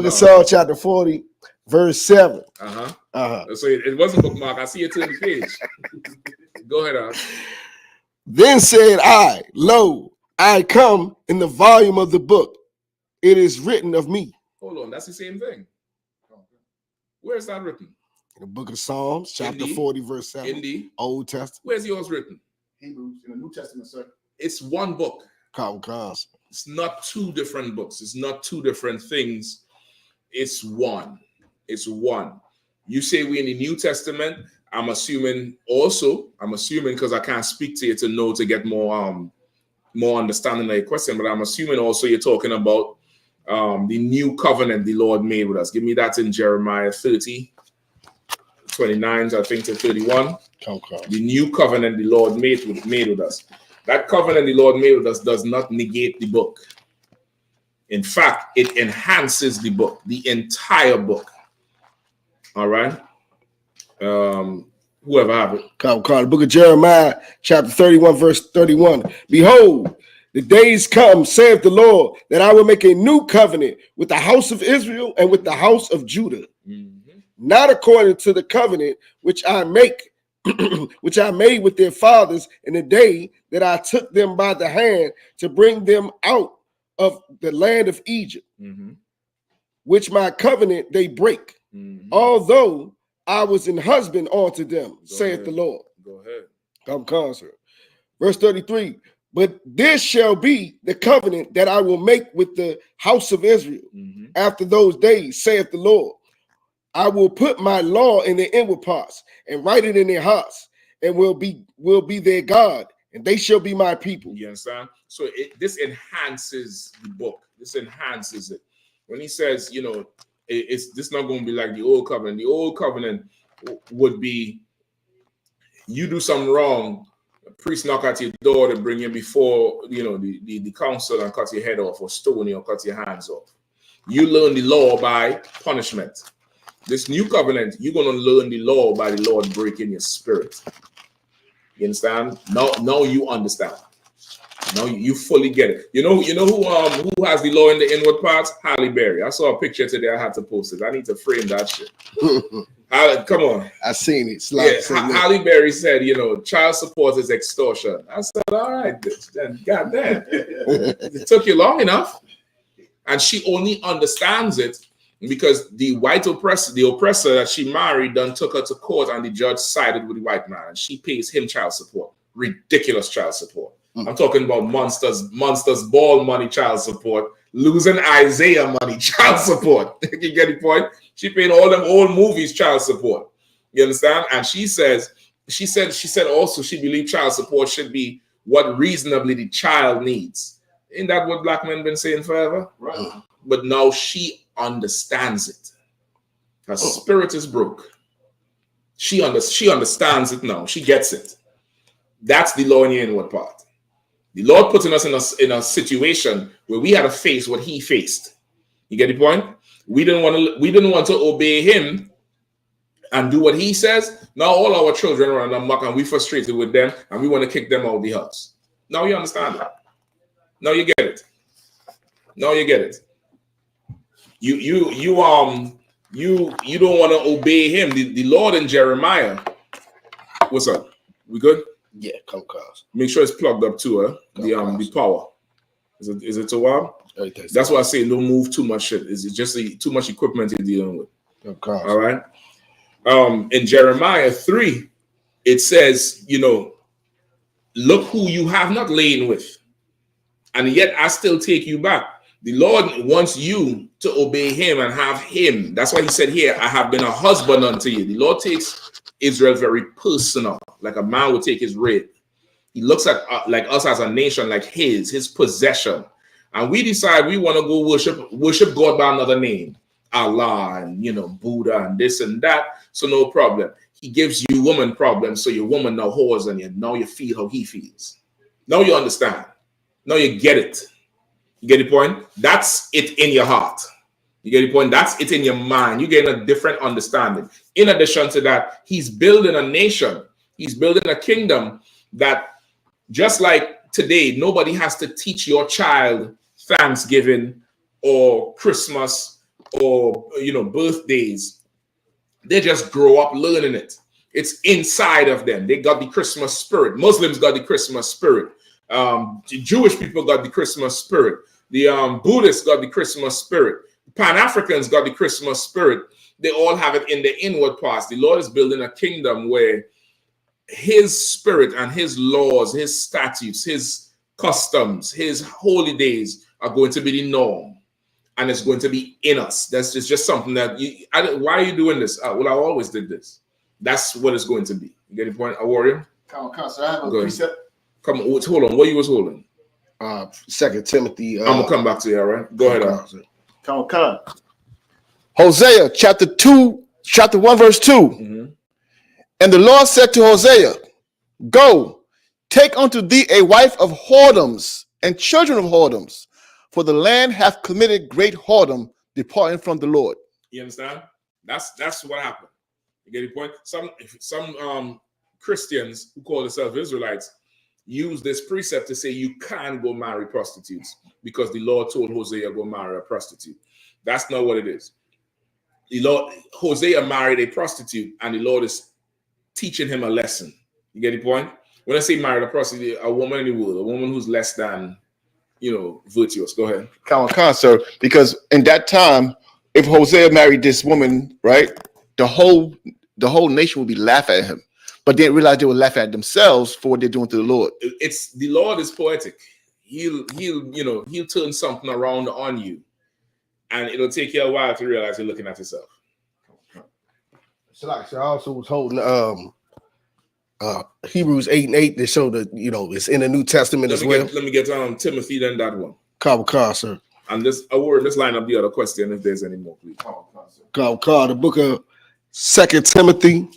S2: of Psalms, chapter 40, verse 7.
S3: So it wasn't bookmark. I see it to the page. Go ahead,
S2: Then said I, lo, I come in the volume of the book. It is written of me.
S3: Hold on, that's the same thing. Where is that written?
S2: In the book of Psalms, chapter 40, verse 7.
S3: In the
S2: Old Testament.
S3: Where's yours written?
S1: Hebrews in the New Testament, sir.
S3: It's one book.
S2: It's
S3: not two different books. It's not two different things. It's one. You say we're in the New Testament. I'm assuming because I can't speak to you to know to get more understanding of your question, but I'm assuming also you're talking about the new covenant the Lord made with us. Give me that in Jeremiah 30, 29, I think, to 31. The new covenant the Lord made with us. That covenant the Lord made with us does not negate the book. In fact, it enhances the book, the entire book. All right? Whoever have it.
S2: The book of Jeremiah, chapter 31, verse 31. Behold, the days come, saith the Lord, that I will make a new covenant with the house of Israel and with the house of Judah. Not according to the covenant which I make, which I made with their fathers in the day that I took them by the hand to bring them out of the land of Egypt, which my covenant they break, although I was an husband unto them, saith the Lord.
S3: Go ahead.
S2: Come, sir. Verse 33. But this shall be the covenant that I will make with the house of Israel after those days, saith the Lord. I will put my law in their inward parts and write it in their hearts, and will be their God, and they shall be my people.
S3: You understand? So this enhances the book. This enhances it. When he says, it's not going to be like the old covenant. The old covenant would be you do something wrong, a priest knock at your door to bring you before the council and cut your head off or stone you or cut your hands off. You learn the law by punishment. This new covenant, you're going to learn the law by the Lord breaking your spirit. You understand? Now you understand. Now you fully get it. You know who has the law in the inward parts? Halle Berry. I saw a picture today. I had to post it. I need to frame that shit. Come on.
S2: I seen it.
S3: Halle Berry said, child support is extortion. I said, all right, bitch. Then goddamn, it took you long enough, and she only understands it because the oppressor that she married, done took her to court, and the judge sided with the white man, and she pays him child support. Ridiculous child support. I'm talking about monsters ball money child support, losing Isaiah money child support. You get the point? She paid all them old movies child support. You understand? And she said also she believed child support should be what reasonably the child needs. Isn't that what black men been saying forever? Right. But now she understands it. Her spirit is broke. She understands it now. She gets it. That's the law in the inward part. The Lord putting us in a situation where we had to face what He faced. You get the point? We didn't want to obey Him and do what he says, now all our children run amok and we frustrated with them and we want to kick them out of the house. Now you understand it. Now you get it. Now you get it. You don't want to obey him. The Lord in Jeremiah. What's up? We good?
S5: Yeah, come cars.
S3: Make sure it's plugged up too, the power. Is it too wild? That's why I say don't move too much shit. It's just too much equipment you're dealing with. All right. In Jeremiah 3, it says, look who you have not lain with, and yet I still take you back. The Lord wants you to obey him and have him. That's why he said here, I have been a husband unto you. The Lord takes Israel very personal, like a man would take his rib. He looks at like us as a nation, like his possession. And we decide we want to go worship God by another name, Allah and Buddha and this and that. So no problem. He gives you woman problems, so your woman now whores on you. Now you feel how he feels. Now you understand. Now you get it. You get the point? That's it in your heart. You get the point? That's it in your mind. You're getting a different understanding. In addition to that, he's building a nation. He's building a kingdom that, just like today, nobody has to teach your child Thanksgiving or Christmas or birthdays. They just grow up learning it. It's inside of them. They got the Christmas spirit. Muslims got the Christmas spirit. The Jewish people got the Christmas spirit. The Buddhists got the Christmas spirit. Pan-Africans got the Christmas spirit. They all have it in the inward parts. The Lord is building a kingdom where his spirit and his laws, his statutes, his customs, his holy days are going to be the norm. And it's going to be in us. That's just something that why are you doing this? Well, I always did this. That's what it's going to be. You get the point, a warrior?
S2: Come on, sir. I have a precept.
S3: Come on, hold on. What you was holding?
S5: 2 Timothy.
S3: I'm gonna come back to you, all right? Go ahead.
S2: Come on.
S6: Hosea chapter 1, verse 2.
S3: Mm-hmm.
S6: And the Lord said to Hosea, go, take unto thee a wife of whoredoms and children of whoredoms, for the land hath committed great whoredom, departing from the Lord.
S3: You understand? That's what happened. You get the point? Some Christians who call themselves Israelites use this precept to say you can't go marry prostitutes because the Lord told Hosea go marry a prostitute. That's not what it is. Hosea married a prostitute, and the Lord is teaching him a lesson. You get the point? When I say married a prostitute, a woman in the world, a woman who's less than, virtuous. Go ahead.
S6: Sir, because in that time, if Hosea married this woman, right, the whole nation would be laughing at him. But they didn't realize they were laughing at themselves for what they're doing to the Lord.
S3: It's the Lord is poetic. He'll turn something around on you, and it'll take you a while to realize you're looking at yourself.
S5: So I also was holding Hebrews 8:8 to show that it's in the New Testament as well.
S3: Let me get Timothy, then that one.
S5: Car, sir.
S3: And let's line up the other question if there's any more, please.
S5: The book of 2 Timothy,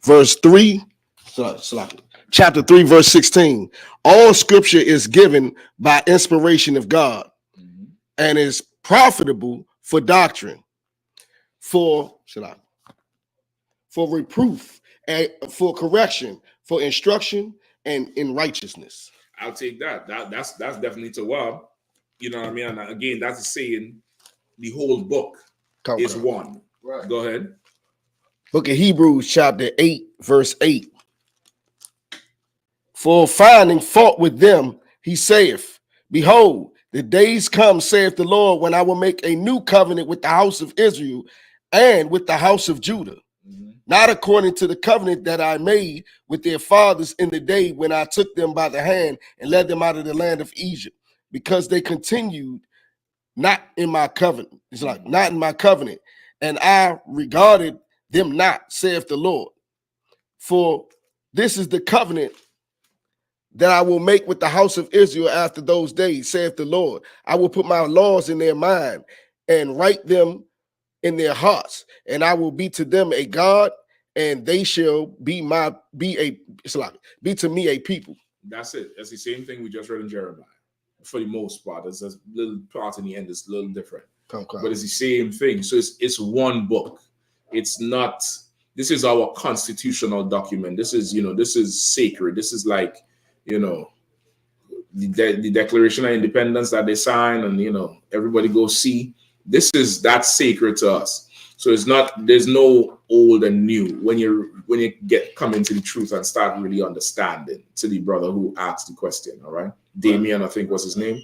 S5: verse 3, chapter 3, verse 16. All scripture is given by inspiration of God and is profitable for doctrine, for reproof, and for correction, for instruction, and in righteousness.
S3: I'll take that. That's definitely to wow. You know what I mean? And again, that's saying the whole book is one. Right. Go ahead.
S5: Book of Hebrews, chapter 8, verse 8. For finding fault with them, he saith, behold, the days come, saith the Lord, when I will make a new covenant with the house of Israel and with the house of Judah, not according to the covenant that I made with their fathers in the day when I took them by the hand and led them out of the land of Egypt, because they continued not in my covenant. It's like not in my covenant, and I regarded them not, saith the Lord. For this is the covenant that I will make with the house of Israel after those days, saith the Lord. I will put my laws in their mind and write them in their hearts, and I will be to them a God, and they shall be to me a people.
S3: That's it. That's the same thing we just read in Jeremiah. For the most part, there's a little part in the end that's a little different, but it's the same thing. So it's one book. It's not. This is our constitutional document. This is, this is sacred. This is like, the Declaration of Independence that they sign, and everybody go see. That's sacred to us. So it's not. There's no old and new when you come into the truth and start really understanding. To the brother who asked the question, all right, Damien, I think was his name.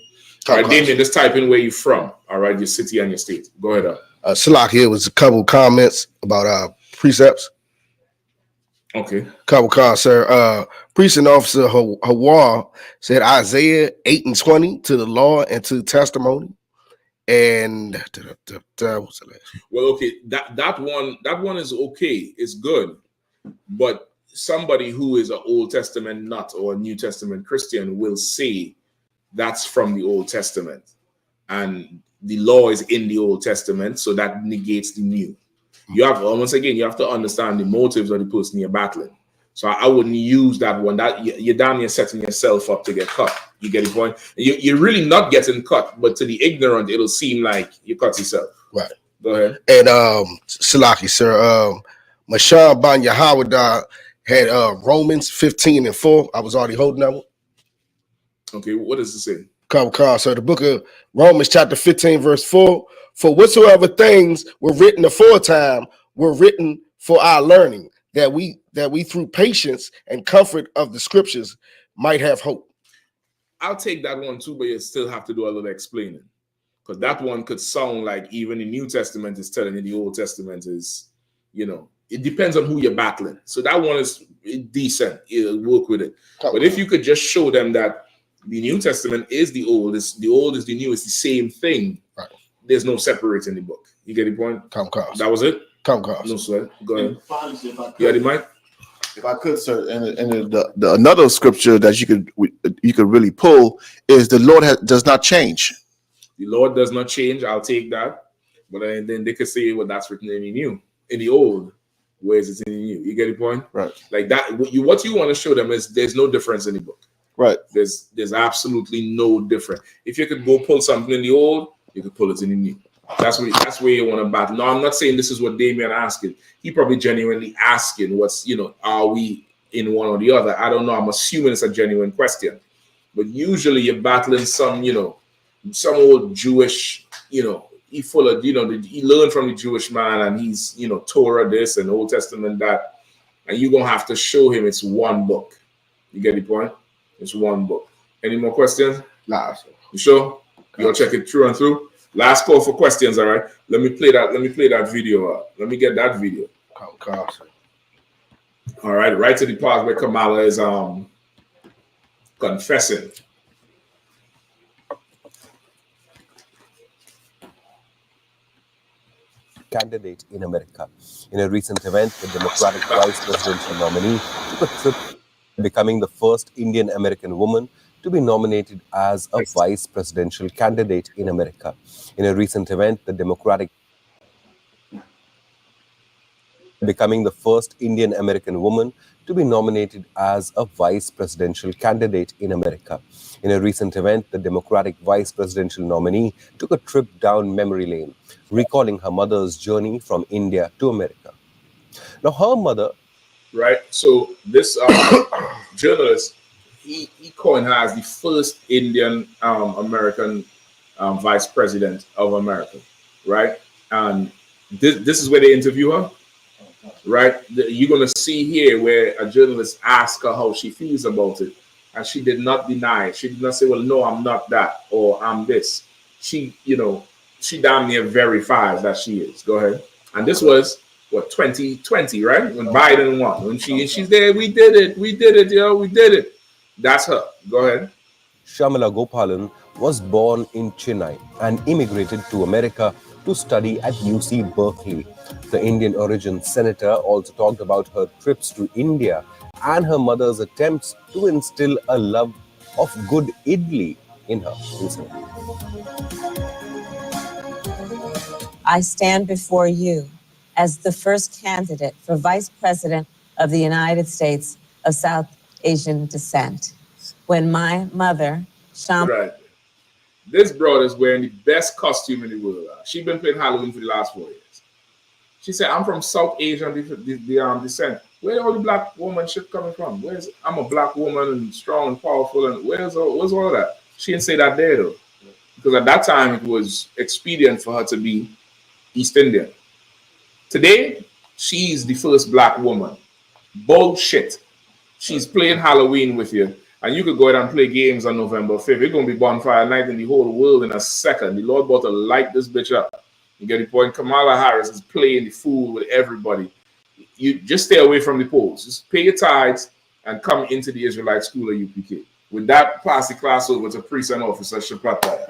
S3: All right, Damien, just type in where you're from. All right, your city and your state. Go ahead.
S5: Shalak, here was a couple comments about precepts.
S3: Okay.
S5: Couple comments, sir. Precinct Officer Hawa said Isaiah 8:20 to the law and to testimony. And what's the last?
S3: Well, okay, that one is okay. It's good, but somebody who is an Old Testament nut or a New Testament Christian will say that's from the Old Testament, and the law is in the Old Testament, so that negates the New. You have once again, you have to understand the motives of the person you're battling. So I wouldn't use that one. That you're damn near setting yourself up to get cut. You get the point? You're really not getting cut, but to the ignorant, it'll seem like you cut yourself.
S5: Right.
S3: Go ahead.
S5: And Salaki, sir, Mashan Ban Yahawada had Romans 15:4. I was already holding that one.
S3: Okay, what does it say?
S5: So the book of Romans chapter 15, verse 4. For whatsoever things were written aforetime were written for our learning, that we through patience and comfort of the scriptures might have hope.
S3: I'll take that one too, but you still have to do a little explaining. Because that one could sound like even the New Testament is telling you the Old Testament is, it depends on who you're battling. So that one is decent. It'll work with it. But if you could just show them that the New Testament is the old, the old is the new, it's the same thing.
S5: Right.
S3: There's no separating the book. You get the point? That was it? No sweat. Go ahead. Yeah, the mic.
S6: If I could, sir, and the another scripture that you could really pull is the Lord does not change.
S3: The Lord does not change. I'll take that. But then they could say, well, that's written in the new, in the old. Whereas it's in the new. You get the point?
S6: Right.
S3: Like that. What you want to show them is there's no difference in the book.
S6: Right.
S3: There's absolutely no difference. If you could go pull something in the old, you could pull it in the new. That's where you want to battle. No, I'm not saying this is what Damien asking. He probably genuinely asking what's, are we in one or the other? I don't know. I'm assuming it's a genuine question. But usually you're battling some, some old Jewish, he full of, he learned from the Jewish man and he's, Torah this and Old Testament that. And you're going to have to show him it's one book. You get the point? It's one book. Any more questions?
S5: Nah.
S3: You sure? You'll check it through and through? Last call for questions, all right? Let me play that video up. Let me get that video. All right, right to the part where Kamala is confessing.
S4: Candidate in America. In a recent event, the Democratic vice presidential nominee took a trip, becoming the first Indian American woman to be nominated as a vice presidential candidate in America. In a recent event, the Democratic becoming the first Indian American woman to be nominated as a vice presidential candidate in America. In a recent event, the Democratic vice presidential nominee took a trip down memory lane, recalling her mother's journey from India to America. Now, her mother...
S3: Right, so this journalist, he coined her as the first Indian American vice president of America, right? And this is where they interview her, right? You're going to see here where a journalist asked her how she feels about it. And she did not deny it. She did not say, well, no, I'm not that, or I'm this. She, she damn near verifies that she is. Go ahead. And this was, 2020, right? When Biden won. When she's there, we did it, we did it. That's her. Go ahead.
S4: Shamala Gopalan was born in Chennai and immigrated to America to study at UC Berkeley. The Indian origin senator also talked about her trips to India and her mother's attempts to instill a love of good idli in her.
S8: I stand before you as the first candidate for Vice President of the United States of South Asian descent. When my mother,
S3: Right. This broad is wearing the best costume in the world. She's been playing Halloween for the last 4 years. She said, I'm from South Asian descent. Where all the black woman shit coming from? I'm a black woman and strong and powerful, and where's all of that? She didn't say that there though. Because at that time it was expedient for her to be East Indian. Today, she's the first black woman. Bullshit. She's playing Halloween with you. And you could go ahead and play games on November 5th. It's going to be bonfire night in the whole world in a second. The Lord about to light this bitch up. You get the point? Kamala Harris is playing the fool with everybody. You just stay away from the polls. Just pay your tithes and come into the Israelite school of UPK. With that, pass the class over to priest and officer Shapata.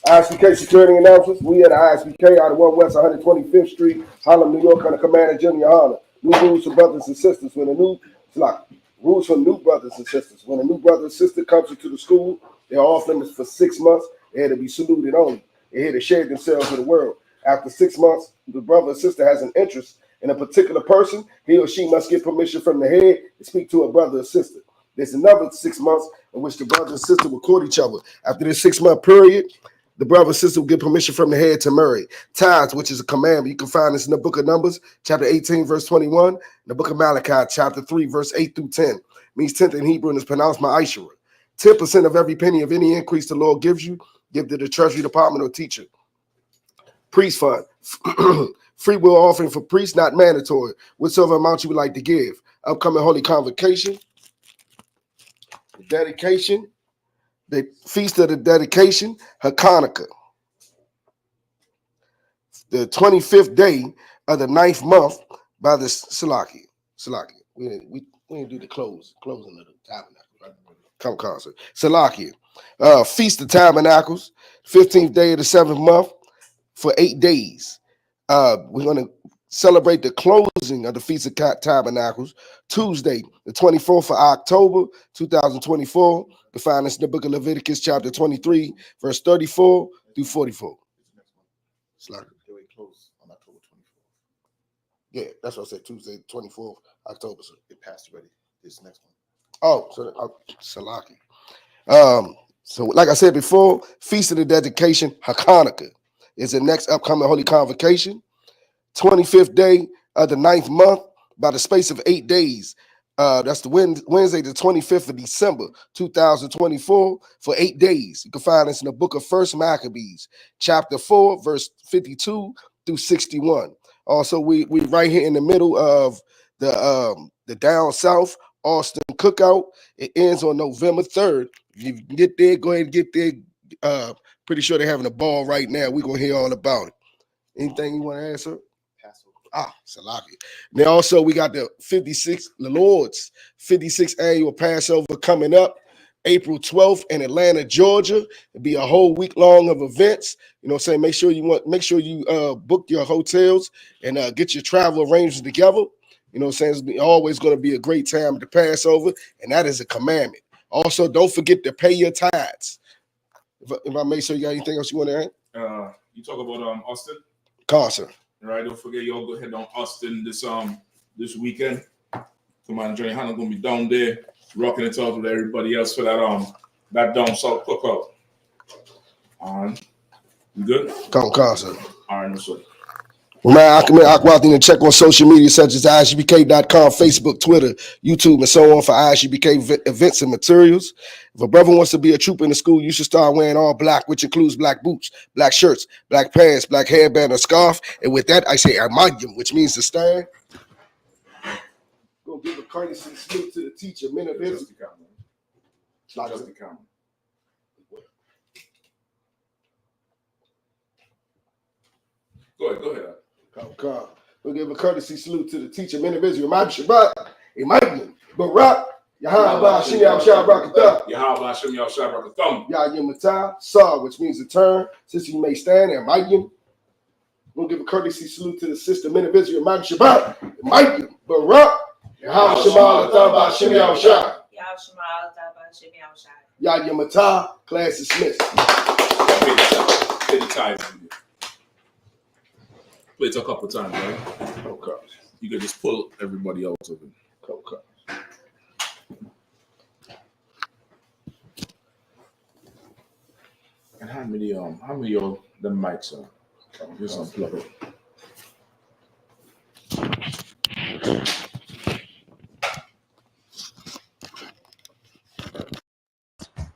S2: I.S.U.P.K security announcements. We at I.S.U.P.K out of 1 West 125th Street, Harlem, New York, under Commander Jim YAHANNA. New rules for brothers and sisters. Rules for new brothers and sisters. When a new brother and sister comes into the school, they're off limits for 6 months. They're here to be saluted only. They're here to share themselves with the world. After 6 months, the brother or sister has an interest in a particular person. He or she must get permission from the head to speak to a brother or sister. There's another 6 months in which the brother and sister will court each other. After this 6-month period, the brother and sister will get permission from the head to marry. Tithes, which is a commandment. You can find this in the book of Numbers, chapter 18, verse 21. In the book of Malachi, chapter 3, verse 8 through 10. Means 10th in Hebrew and is pronounced ma'ashera. 10% of every penny of any increase the Lord gives you, give to the treasury department or teacher. Priest fund. Free will offering for priests, not mandatory. Whatsoever amount you would like to give. Upcoming holy convocation. Dedication. The feast of the dedication, Hanukkah. The 25th day of the 9th month by the Salaki. We didn't do the closing of the tabernacle, right? Come concert. Salaki. Feast of Tabernacles, 15th day of the 7th month for 8 days. We're going to celebrate the closing of the Feast of Tabernacles, Tuesday, the 24th of October, 2024. You can find this in the book of Leviticus, chapter 23, verse 34 through 44.
S1: On October 24th.
S2: Yeah, that's what I said. Tuesday, 24th October. So
S1: It passed already. This next one.
S2: Oh, so Salaki. So like I said before, Feast of the Dedication, Hanukkah, is the next upcoming holy convocation. 25th day of the 9th month by the space of 8 days. That's the Wednesday, the 25th of December, 2024, for 8 days. You can find this in the book of 1 Maccabees, chapter 4, verse 52 through 61. Also, we right here in the middle of the down south Austin cookout. It ends on November 3rd. If you can get there, go ahead and get there. Pretty sure they're having a ball right now. We're gonna hear all about it. Anything you want to add, sir? Salaki. Then also we got the Lord's 56th annual Passover coming up April 12th in Atlanta, Georgia. It'll be a whole week long of events. You know what I'm saying? Make sure you book your hotels and get your travel arrangements together. You know what I'm saying? It's always going to be a great time at the Passover, and that is a commandment. Also, don't forget to pay your tithes. If I may, sir, you got anything else you want to add?
S3: You talk about Austin?
S2: Concert.
S3: Right, don't forget y'all go ahead on Austin this weekend. Come on, Johnny Hannah gonna be down there rocking it off with everybody else for that down south cookout. You good?
S2: Come concert.
S3: All right, no sir.
S2: Remember, I go out there and check on social media such as ISUPK.com, Facebook, Twitter, YouTube, and so on for I.S.U.P.K events and materials. If a brother wants to be a trooper in the school, you should start wearing all black, which includes black boots, black shirts, black pants, black hairband, or scarf. And with that, I say Armadium, which means to stand. Go give a courtesy salute to the teacher, men of Israel.
S3: Go ahead.
S2: Come. We'll give a courtesy salute to the teacher, men of Israel. My Shabbat, Imagine, Barak, Yahanna, Shimi Al-Shah, Brakatah.
S3: Yahanna, Shimi Al-Shah, Brakatah.
S2: Yahamatah, Saw, which means to turn, since you may stand, and Imagine. We'll give a courtesy salute to the sister, men of Israel. My Shabbat, Imagine, Barak, Yahanna, Shimi Al-Shah. Yahamatah, class dismissed.
S3: Pay the tithes. Play it a couple times, right?
S2: Okay.
S3: You can just pull everybody out of it.
S2: Okay.
S3: And how many of the mics are? Just unplug it.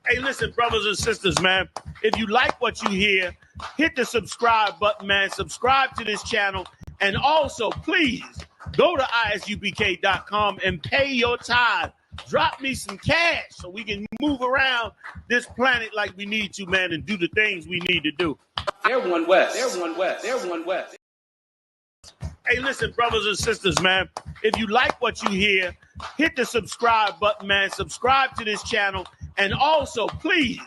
S9: Hey, listen, brothers and sisters, man. If you like what you hear, hit the subscribe button, man. Subscribe to this channel. And also, please go to ISUPK.com and pay your tithe. Drop me some cash so we can move around this planet like we need to, man, and do the things we need to do.
S22: Everyone west. Everyone west. Everyone west.
S9: Hey, listen, brothers and sisters, man. If you like what you hear, hit the subscribe button, man. Subscribe to this channel. And also, please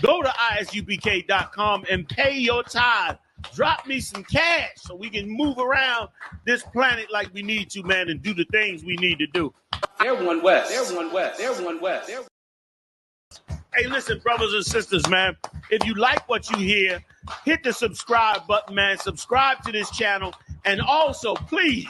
S9: go to ISUPK.com and pay your tithe. Drop me some cash so we can move around this planet like we need to, man, and do the things we need to do.
S22: Everyone west. Everyone west. Everyone west.
S9: Hey, listen, brothers and sisters, man. If you like what you hear, hit the subscribe button, man. Subscribe to this channel. And also, please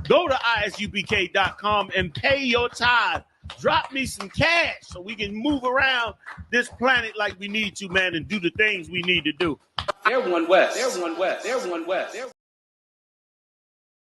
S9: go to ISUPK.com and pay your tithe. Drop me some cash so we can move around this planet like we need to, man, and do the things we need to do.
S22: Everyone west. Everyone west. Everyone west.